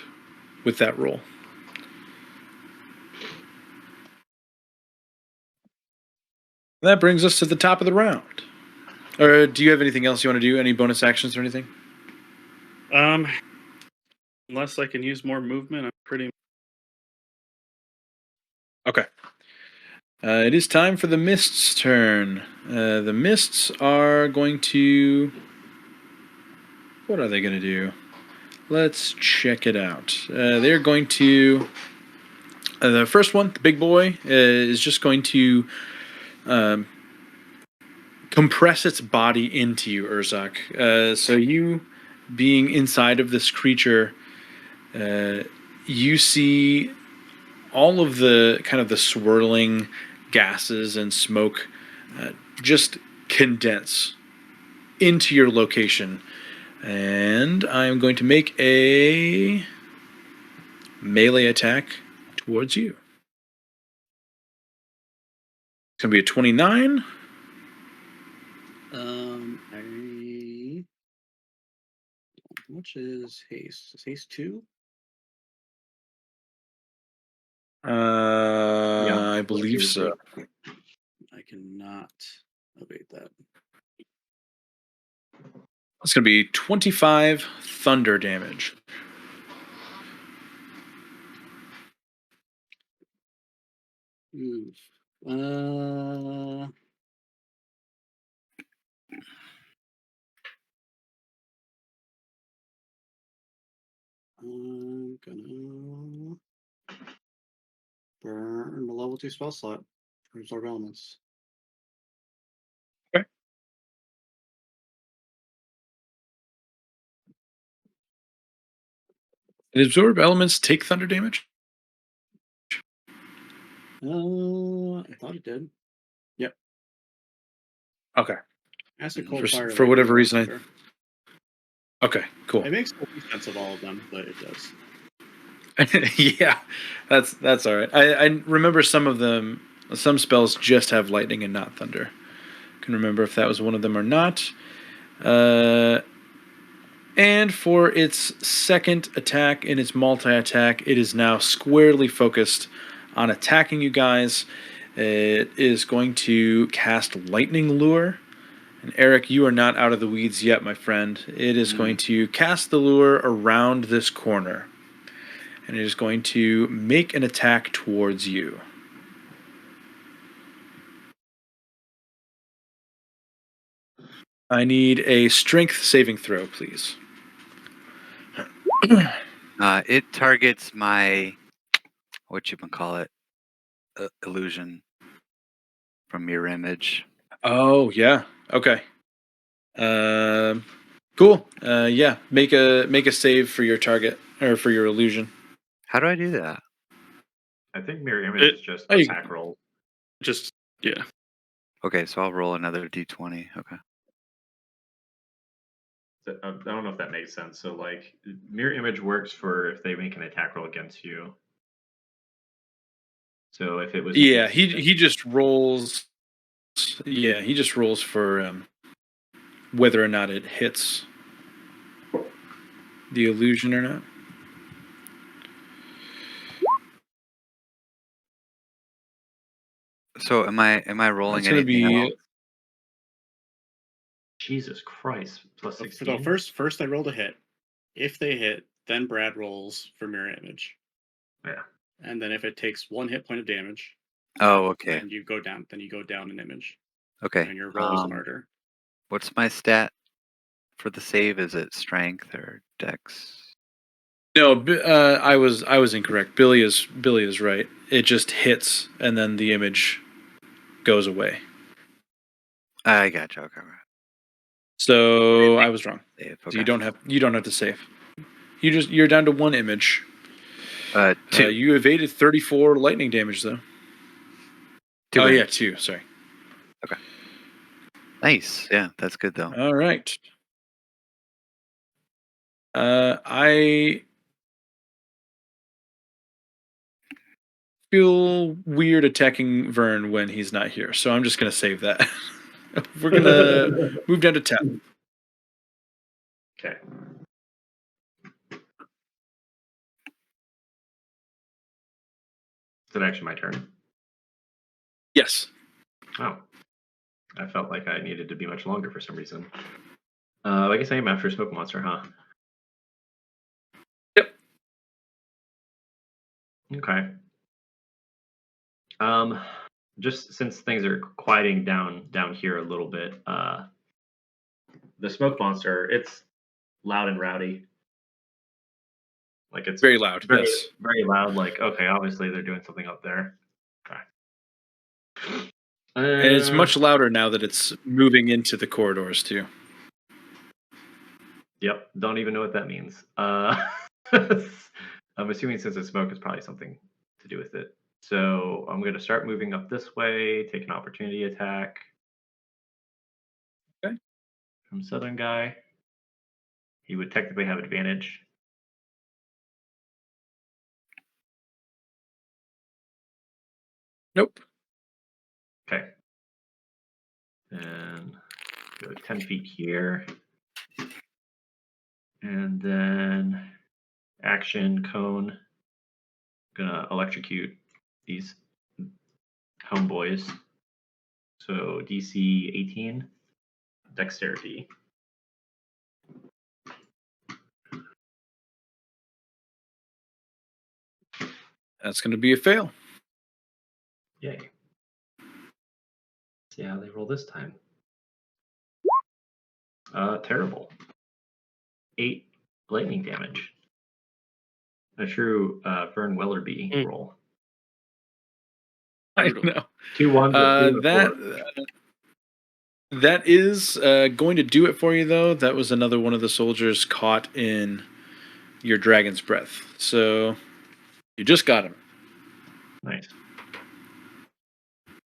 with that roll. That brings us to the top of the round. Or do you have anything else you want to do? Any bonus actions or anything? Unless I can use more movement, I'm pretty. Okay. It is time for the Mist's turn. The Mists are going to... What are they going to do? Let's check it out. They're going to... the first one, the big boy, is just going to compress its body into you, Urzak. So you, being inside of this creature, you see all of the kind of the swirling gases and smoke just condense into your location. And I'm going to make a melee attack towards you. It's going to be a 29. How much is haste? Is haste 2? I believe so. I cannot evade that. It's going to be 25 thunder damage. Oof. I'm gonna burn the level 2 spell slot for absorb elements. Okay. Did absorb elements take thunder damage? I thought it did. Yep. Okay. Acid, cold, fire. For whatever reason, thunder. Okay, cool. It makes no sense of all of them, but it does. Yeah, that's all right. I remember some of them. Some spells just have lightning and not thunder. Can remember if that was one of them or not. And for its second attack in its multi-attack, it is now squarely focused on attacking you guys. It is going to cast Lightning Lure. And Eric, you are not out of the weeds yet, my friend. It is going to cast the lure around this corner. And it is going to make an attack towards you. I need a strength saving throw, please. It targets my, whatchamacallit, illusion from mirror image. Oh, yeah. Okay. Cool. Yeah. Make a save for your target, or for your illusion. How do I do that? I think mirror image is just attack roll. Just, yeah. Okay, so I'll roll another d20. Okay. I don't know if that makes sense. So, like, mirror image works for if they make an attack roll against you. So if it was, yeah, he just rolls. Yeah, he just rolls for whether or not it hits the illusion or not. So am I rolling It's gonna anything be else? Jesus Christ, plus So 16. first I rolled a hit. If they hit, then Brad rolls for mirror image. Yeah. And then if it takes 1 hit point of damage, Oh, okay. then you go down. Then you go down an image. Okay. And your roll is harder. What's my stat for the save? Is it strength or dex? No, I was incorrect. Billy is right. It just hits, and then the image goes away. I gotcha. Okay. So I was wrong. Save, So you okay. don't have to save. You're down to 1 image. 2. You evaded 34 lightning damage though. 2 Oh rings. yeah, 2. Sorry. Nice. Yeah, that's good though. All right. I feel weird attacking Vern when he's not here, so I'm just gonna save that. We're gonna move down to 10. Okay. Is it actually my turn? Yes. Oh. I felt like I needed to be much longer for some reason. I guess I am after Smoke Monster, huh? Yep. Okay. Just since things are quieting down here a little bit, the Smoke Monster, it's loud and rowdy. Like it's Very loud. very, Yes. very loud. Like, okay, obviously they're doing something up there. Okay. And it's much louder now that it's moving into the corridors too. Yep. Don't even know what that means. I'm assuming since it's smoke, it's probably something to do with it. So I'm going to start moving up this way, take an opportunity attack. Okay. From Southern guy. He would technically have advantage. Nope. Okay. And go 10 feet here. And then action cone. Gonna electrocute these homeboys. So DC 18, dexterity. That's gonna be a fail. Yay. See how they roll this time. Terrible. 8 lightning damage. A true Vern Wellerby roll. I Brutal. know. 2 1s, a 2, and a 4. That is going to do it for you, though. That was another one of the soldiers caught in your dragon's breath. So you just got him. Nice.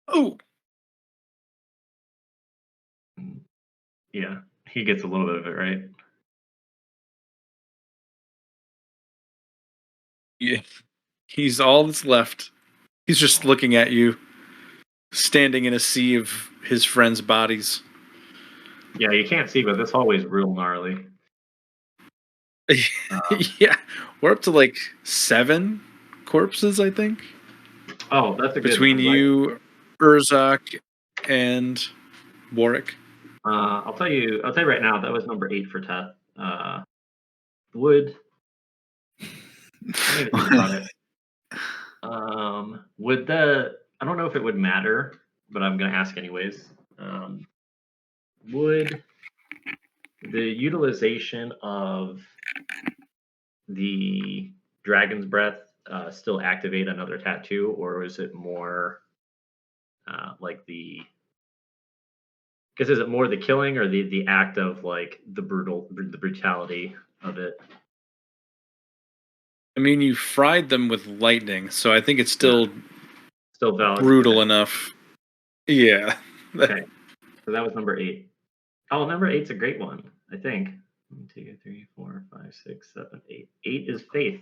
Oh, Yeah, he gets a little bit of it, right? yeah. He's all that's left. He's just looking at you, standing in a sea of his friends' bodies. Yeah, you can't see, but this hallway's real gnarly. Yeah, we're up to like 7 corpses, I think, Oh, that's a good between one. you, Urzak, and Warwick. I'll tell you right now, that was number 8 for Teth. Would I need to think about it. Would I don't know if it would matter, but I'm gonna ask anyways. Would the utilization of the dragon's breath still activate another tattoo, or is it more like because is it more the killing or the act of like the brutality of it? I mean, you fried them with lightning, so I think it's still Still valid. brutal Okay. enough. Yeah. Okay. So that was number 8. Oh, number 8's a great one, I think. 1, 2, 3, 4, 5, 6, 7, 8. 8 is faith.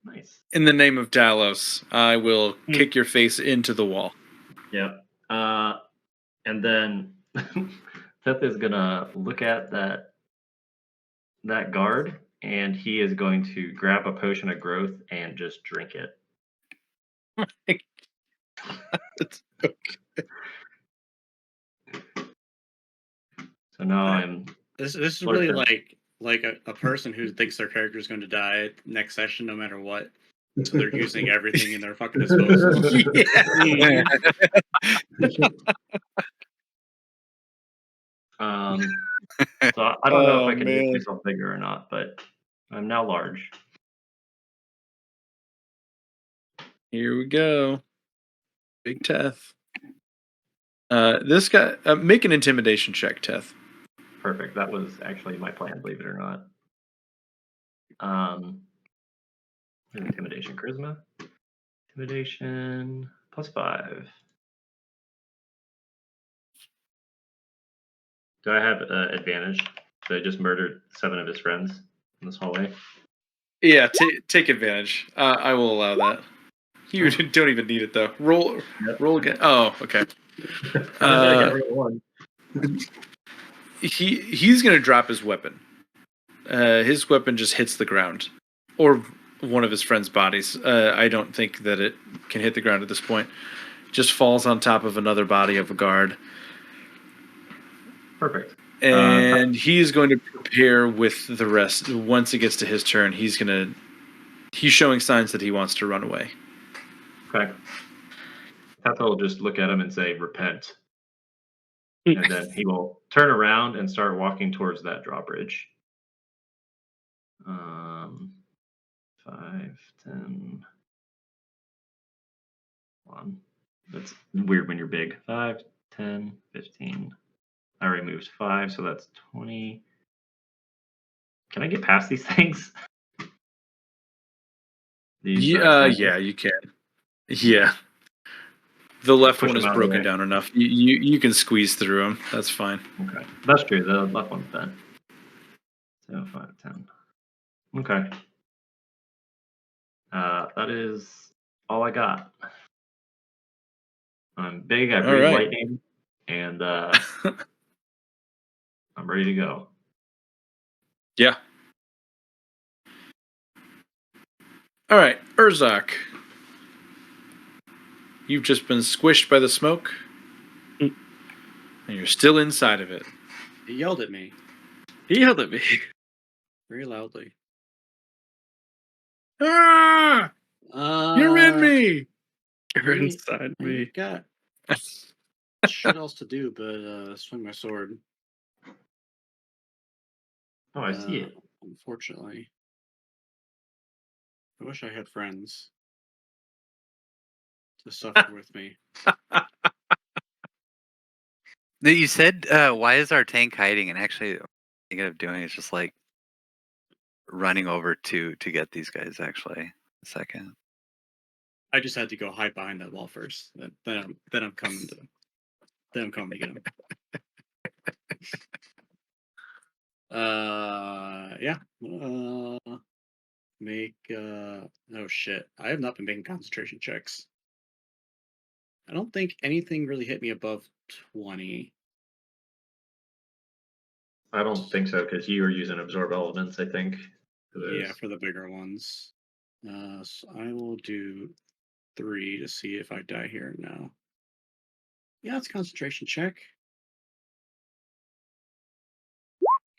Nice. In the name of Talos, I will kick your face into the wall. Yep. And then Seth is gonna look at that guard, and he is going to grab a potion of growth and just drink it. So now I'm. This is really like a person who thinks their character is going to die next session, no matter what. So they're using everything in their fucking disposal. Yeah. So I don't know if I can man. make myself bigger or not, but I'm now large. Here we go. Big Teth. This guy, make an intimidation check, Teth. Perfect. That was actually my plan, believe it or not. Intimidation, charisma. Intimidation +5. Do I have advantage? So I just murdered 7 of his friends in this hallway. Yeah, take advantage. I will allow that. You don't even need it though. Roll again. Oh, okay. I got one. He's gonna drop his weapon. His weapon just hits the ground, or one of his friends' bodies. I don't think that it can hit the ground at this point. Just falls on top of another body of a guard. Perfect. And he's going to prepare with the rest. Once it gets to his turn, he's showing signs that he wants to run away. Okay. Teth will just look at him and say, "Repent," and then he will turn around and start walking towards that drawbridge. 5, 10. On. That's weird when you're big. 5, 10, 15. I already moved 5, so that's 20. Can I get past these things? Yeah, you can. Yeah. The left Push one them is out of the broken way. down enough. You can squeeze through them. That's fine. Okay. That's true. The left one's bent. So 5, 10. Okay. That is all I got. I'm big, I All breathe right. lightning, and I'm ready to go. Yeah. All right, Urzak. You've just been squished by the smoke, and you're still inside of it. He yelled at me He yelled at me. very loudly. Ah! You're in me! You're I inside me. got shit else to do but swing my sword. Oh, I see it. Unfortunately. I wish I had friends to suffer with me. You said, why is our tank hiding? And actually, what I'm thinking of doing is just like running over to get these guys. Actually, a second. I just had to go hide behind that wall first. Then I'm coming to get him. Yeah. Make oh shit. I have not been making concentration checks. I don't think anything really hit me above 20. I don't think so, because you were using absorb elements, I think. Yeah, for the bigger ones. So I will do 3 to see if I die here now. Yeah, it's a concentration check.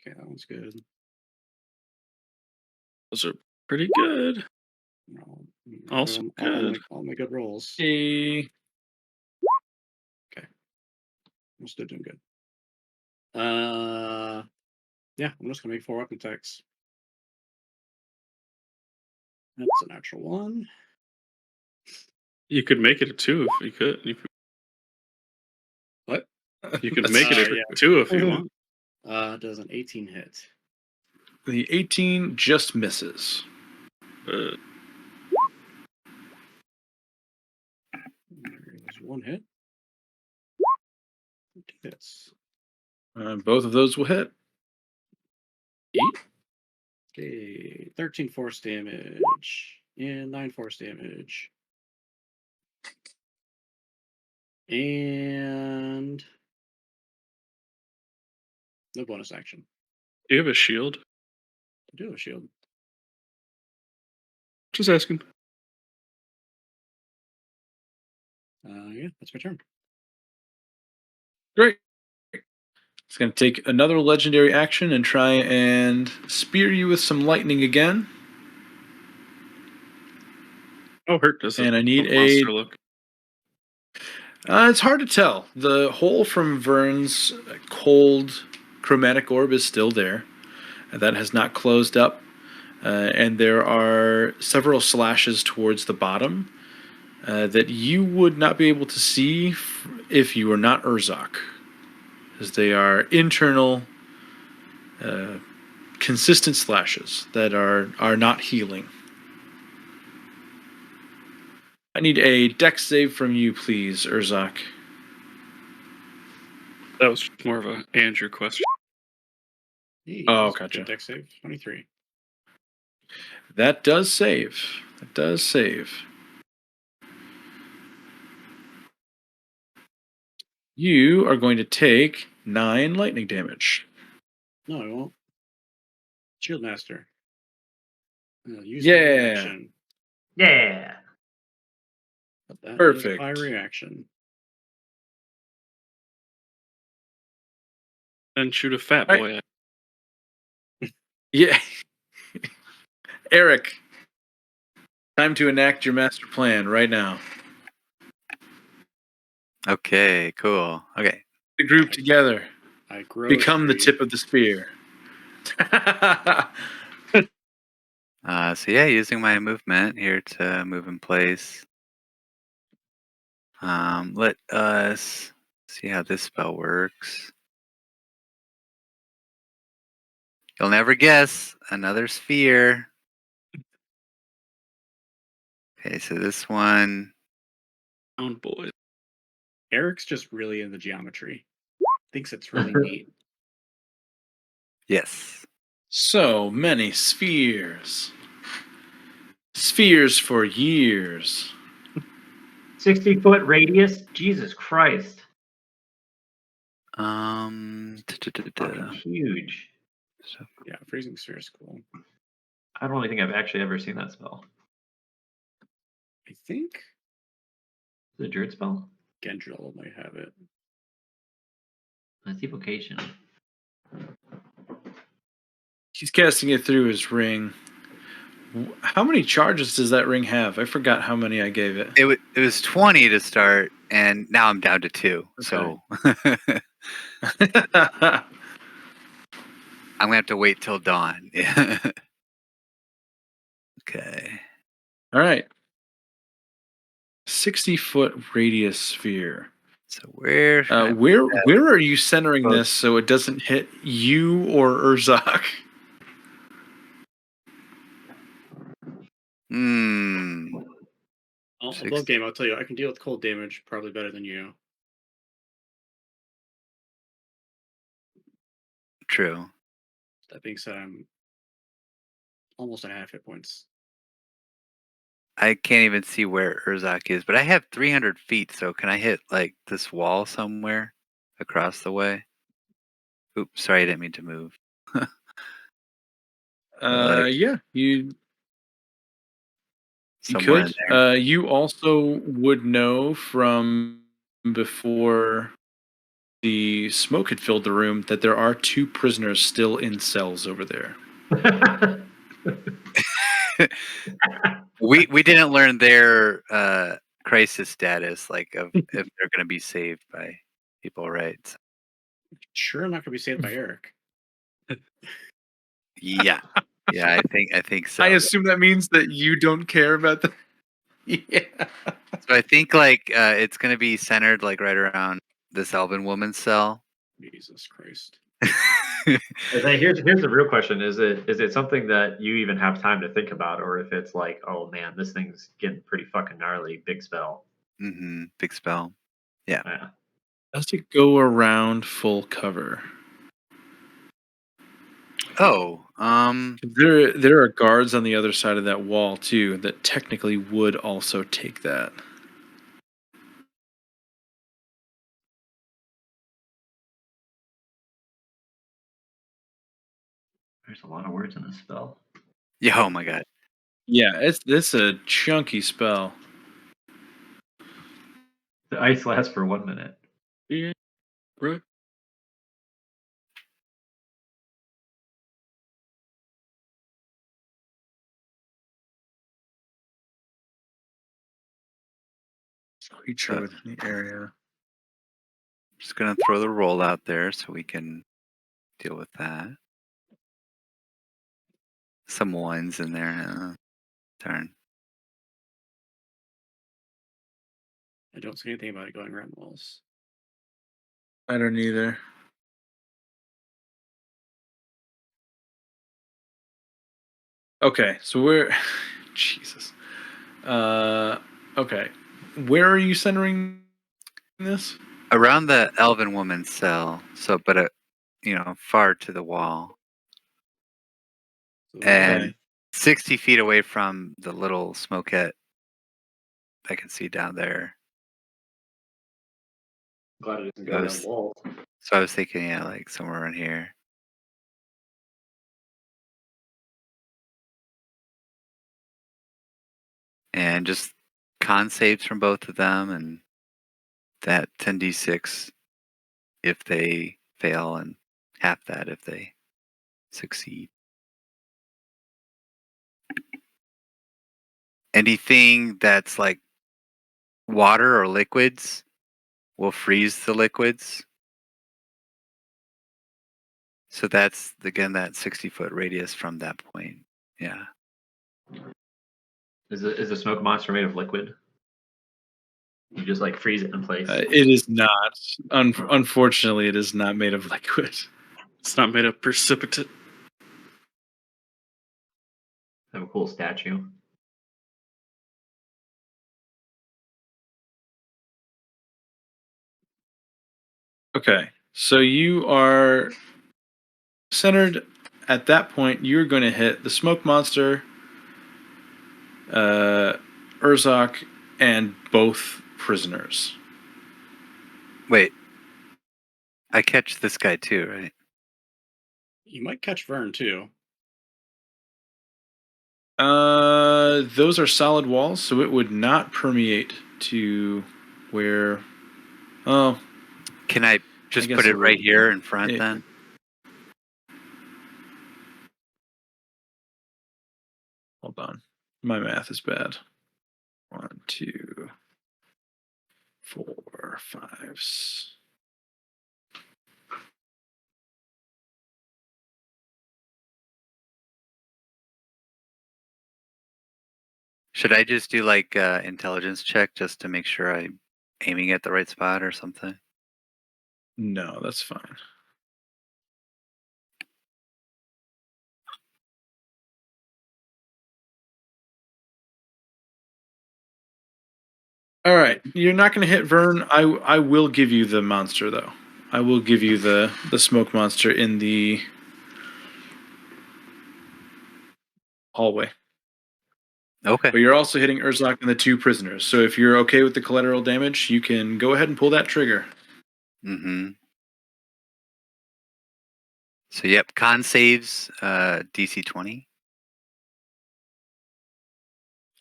Okay, that one's good. Those are pretty good. Also good. All my good rolls. Hey. Okay. I'm still doing good. Yeah, I'm just gonna make 4 weapon attacks. That's a natural 1. You could make it a 2 if you could. What? You could make it a yeah. 2 if you want. Does an 18 hit? The 18 just misses. But There's 1 hit. 2 hits. Both of those will hit. Okay, 13 force damage and 9 force damage. And no bonus action. do you have a shield? I do have a shield. Just asking. Yeah, that's my turn. Great. It's going to take another legendary action and try and spear you with some lightning again. Oh, hurt does And I need the monster look? It's hard to tell. The hole from Vern's cold chromatic orb is still there. That has not closed up. And there are several slashes towards the bottom. that you would not be able to see if you were not Urzak, as they are internal, consistent slashes that are not healing. I need a dex save from you, please, Urzak. That was more of a Andrew question. Oh, That's a gotcha. good deck save. 23. That does save. That does save. You are going to take 9 lightning damage. No, I won't. Shield Master. Use my Yeah. reaction. Yeah. But that is Perfect. my reaction. And shoot a fat Right. boy at. Yeah. Eric, time to enact your master plan right now. Okay, cool. Okay. The group together. I grow a Become the tree. tip of the spear. So yeah, using my movement here to move in place. Let us see how this spell works. You'll never guess. Another sphere. Okay, so this one. Pound boy. Eric's just really in the geometry. Thinks it's really neat. Yes. So many spheres. Spheres for years. 60-foot radius? Jesus Christ. Um. Fucking huge. So Yeah, freezing sphere is cool. I don't really think I've actually ever seen that spell. I think The Druid spell? Gendril might have it. That's evocation. He's casting it through his ring. How many charges does that ring have? I forgot how many I gave it. it was 20 to start, and now I'm down to 2. So I'm gonna have to wait till dawn. Okay. All right. 60-foot radius sphere. So where? Where are you centering Both. this so it doesn't hit you or Urzak? Above 60. game, I'll tell you, I can deal with cold damage probably better than you. True. That being said, I'm almost at half hit points. I can't even see where Urzak is, but I have 300 feet, so can I hit like this wall somewhere across the way? Oops, sorry, I didn't mean to move. Like Yeah, you somewhere in could. there. You also would know from before the smoke had filled the room that there are 2 prisoners still in cells over there. We didn't learn their crisis status, like of if they're gonna be saved by people, right? So, Sure, I'm not going to be saved by Eric. yeah, yeah, I think so. I assume that means that you don't care about the. Yeah. So I think like it's gonna be centered like right around this Elven woman's cell. Jesus Christ. And then here's the real question: is it something that you even have time to think about, or if it's like, oh man, this thing's getting pretty fucking gnarly, big spell. Big spell. Yeah. Yeah. Has to go around full cover. Oh, There are guards on the other side of that wall too that technically would also take that. There's a lot of words in this spell. yeah. Oh my god. Yeah, it's a chunky spell. The ice lasts for 1 minute. Yeah. Right. Creature within the area. Just gonna throw the roll out there so we can deal with that. Some ones in there. Darn. I don't see anything about it going around walls. I don't either. Okay, so we're Jesus. Okay. Where are you centering this? Around the elven woman's cell, so but far to the wall. So And Okay. 60 feet away from the little smokette I can see down there. Glad it doesn't I go was- down walls. So I was thinking, yeah, like somewhere around here. And just con saves from both of them, and that 10d6 if they fail, and half that if they succeed. Anything that's like water or liquids will freeze the liquids. So that's again that 60-foot radius from that point. Yeah. Is the smoke monster made of liquid? You just like freeze it in place. It is not. Unfortunately, it is not made of liquid. It's not made of precipitate. Have a cool statue. Okay, so you are centered at that point. You're going to hit the smoke monster, Urzok, and both prisoners. Wait. I catch this guy too, right? you might catch Vern too. Those are solid walls, so it would not permeate to where. Oh, Can I just guess put it it right would. here in front It- then? hold on, my math is bad. 1, 2, 4, 5. Should I just do like intelligence check just to make sure I'm aiming at the right spot or something? No, that's fine. All right, you're not going to hit Vern. I will give you the monster though. I will give you the smoke monster in the hallway. Okay. But you're also hitting Urzok and the 2 prisoners. So if you're okay with the collateral damage, you can go ahead and pull that trigger. Mm-hmm. So yep, con saves DC 20.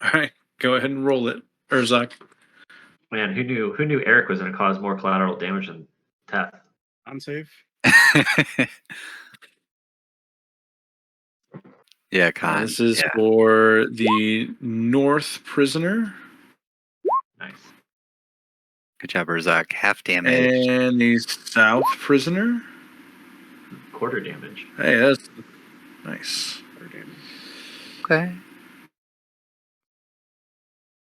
All right, go ahead and roll it, Urzok. Man, who knew Eric was going to cause more collateral damage than Teth? I'm safe. Yeah, con. This is Yeah. for the North prisoner Nice. Good job, Urzak. Half damage. and the South prisoner. Quarter damage. Hey, that's nice. Or damage. Okay.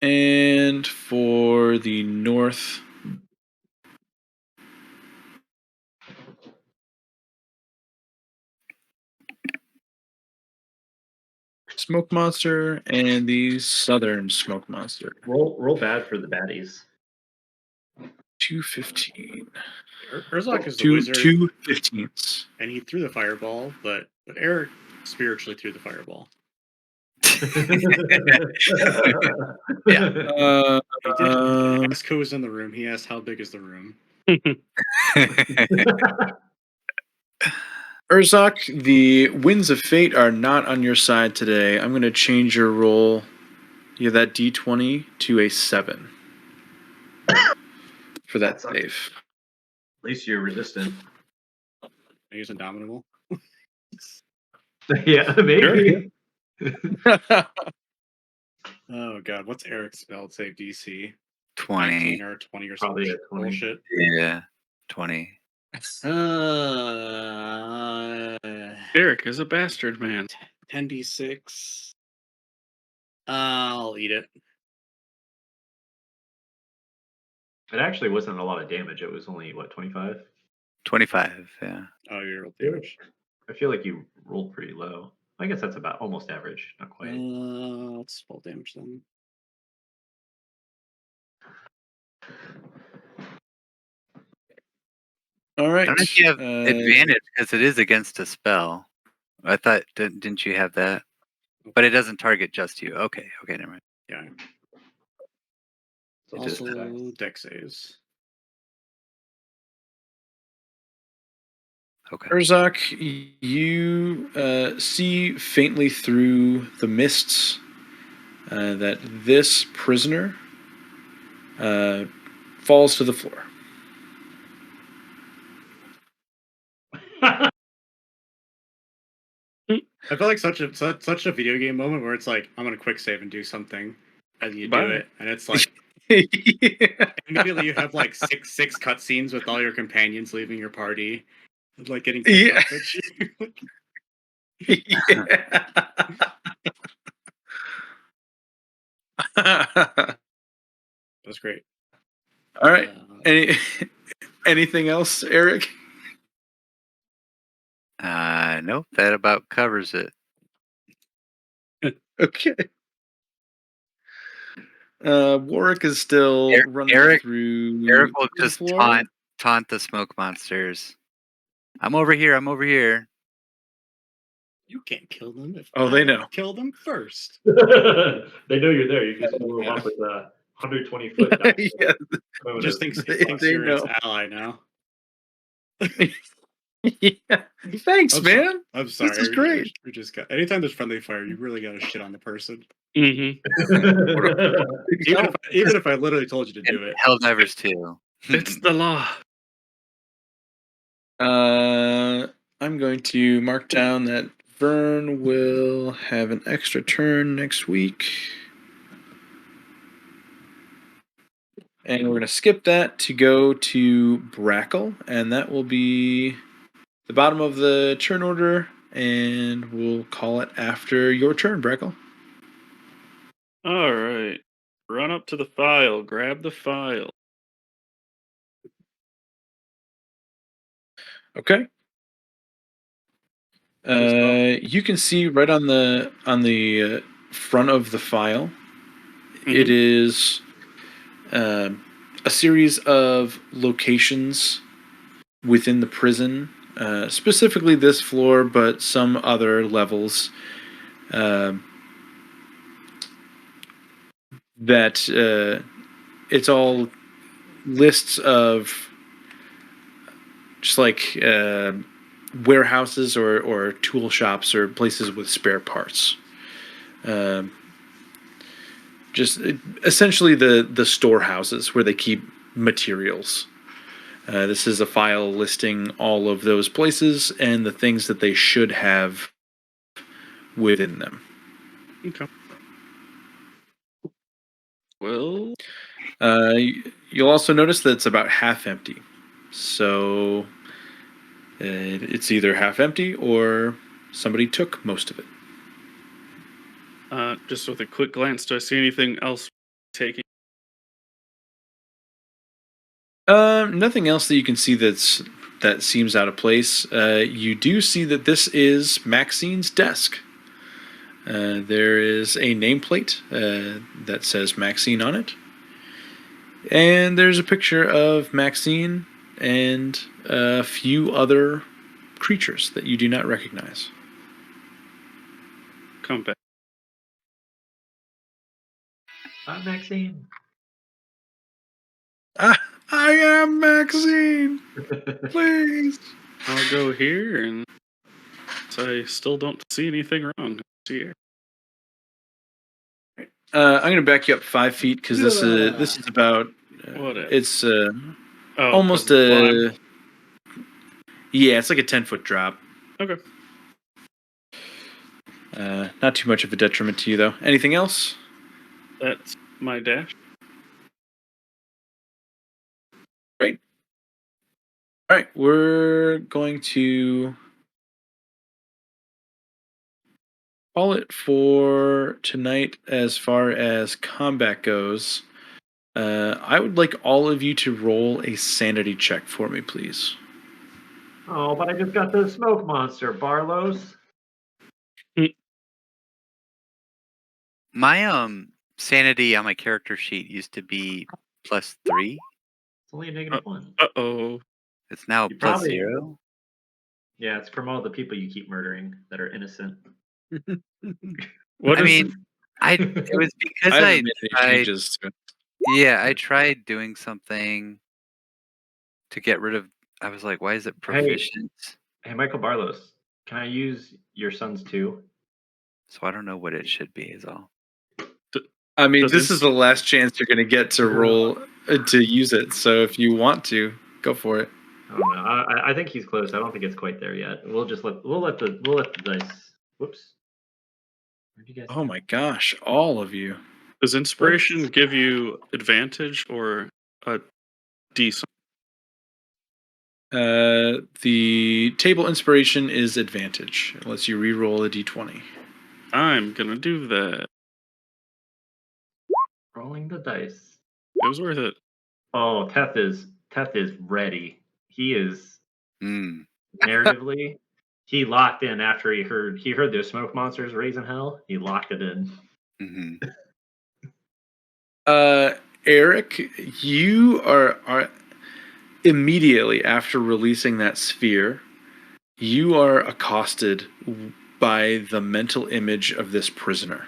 And for the North smoke monster and the Southern smoke monster. Roll bad for the baddies. 215. Urzok is the Two wizard, 215s. and he threw the fireball, but Eric spiritually threw the fireball. Yeah. He did ask who was in the room. He asked how big is the room. Urzok, the winds of fate are not on your side today. I'm going to change your roll. You have that d20 to a 7 for that sucks. save. At least you're resistant. He's indomitable. Yeah, maybe. Oh god, what's Eric's spell save DC? 20. 19 or 20 or Probably some a 20. bullshit. Yeah. 20. Eric is a bastard, man. 10d6. I'll eat it. It actually wasn't a lot of damage. It was only what 25. 25. Yeah. Oh, you rolled damage. I feel like you rolled pretty low. I guess that's about almost average, not quite. Let's roll damage then. All right. I don't know if you have advantage because it is against a spell. I thought didn't you have that? But it doesn't target just you. Okay. Okay. Never mind. Yeah. So It just Also, dex saves. Okay. Urzak, you see faintly through the mists that this prisoner falls to the floor. I felt like such a video game moment where it's like I'm gonna quick save and do something, and you do Bye. it, and it's like Yeah. immediately you have like six cutscenes with all your companions leaving your party, like getting pissed off at you. That's great. All right. Anything else, Eric? Nope. That about covers it. Okay. Warwick is still running Eric through will the just floor. taunt the smoke monsters. I'm over here. I'm over here. You can't kill them if Oh, I they don't know. kill them first. They know you're there. You can just blow them up with a 120-foot dive. Yeah, Just they thinks you're its know. ally now. Yeah. Thanks, I'm man. sorry. I'm sorry. This is great. We just got anytime there's friendly fire, you really got to shit on the person. Mm-hmm. Even if I literally told you to do it. Helldivers too. It's the law. I'm going to mark down that Vern will have an extra turn next week. And we're going to skip that to go to Brackle, and that will be the bottom of the turn order, and we'll call it after your turn, Brackle. All right. Run up to the file. Grab the file. Okay. You can see right on the front of the file, it is a series of locations within the prison, specifically this floor, but some other levels that it's all lists of just like warehouses or tool shops or places with spare parts. Just essentially the storehouses where they keep materials. This is a file listing all of those places and the things that they should have within them. Okay. Well, You'll also notice that it's about half empty. So it's either half empty or somebody took most of it. just with a quick glance, do I see anything else taking? Nothing else that you can see that seems out of place. You do see that this is Maxine's desk. There is a nameplate that says Maxine on it. And there's a picture of Maxine and a few other creatures that you do not recognize. Come back. I'm Maxine. I am Maxine! Please! I'll go here, and I still don't see anything wrong here. I'm going to back you up 5 feet because this is about. Whatever. It's Oh, almost well, yeah, it's like a 10-foot drop. okay. Not too much of a detriment to you though. Anything else? That's my dash. Great. All right, we're going to call it for tonight as far as combat goes. I would like all of you to roll a sanity check for me, please. Oh, but I just got the smoke monster, Barlow's. My sanity on my character sheet used to be +3. It's only a -1. Oh. It's now You probably- +0. Yeah, it's from all the people you keep murdering that are innocent. What I is mean, it was because I I haven't made any tried. changes to it. Yeah, I tried doing something to get rid of. I was like, why is it proficient? Hey, Michael Barlow's, can I use your sons too? So I don't know what it should be. Is all. I mean, Does this ins- is the last chance you're going to get to roll to use it. So if you want to, go for it. I don't know. I think he's close. I don't think it's quite there yet. We'll let the dice. Whoops. Where'd you guys? Oh my gosh, all of you. Does inspiration give you advantage or a decent? The table inspiration is advantage. It lets you re-roll a d20. I'm gonna do that. Rolling the dice. It was worth it. Oh, Teth is ready. He is Hmm. narratively. He locked in after he heard those smoke monsters raising hell. He locked it in. Hmm. Eric, you are immediately after releasing that sphere, you are accosted by the mental image of this prisoner.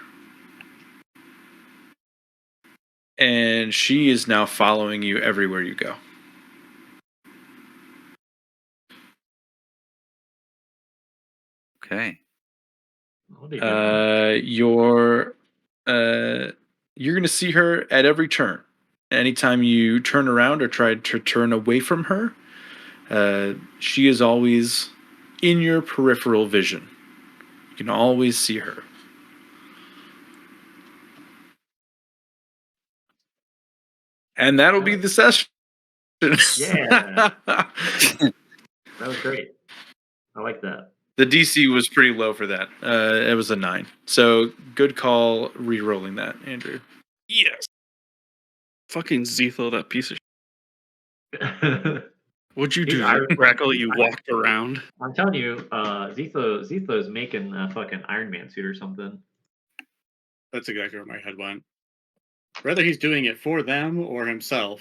And she is now following you everywhere you go. Okay. What are you doing? You're going to see her at every turn. Anytime you turn around or try to turn away from her, she is always in your peripheral vision. You can always see her. And that'll be the session. Yeah. That was great. I like that. The DC was pretty low for that. It was a 9. So good call re-rolling that, Andrew. Yes. Fucking Zetho, that piece of shit. What'd you He's do, Iron- Rackle? You walked around? I'm telling you, Zetho's making a fucking Iron Man suit or something. That's exactly where my head went. Whether he's doing it for them or himself,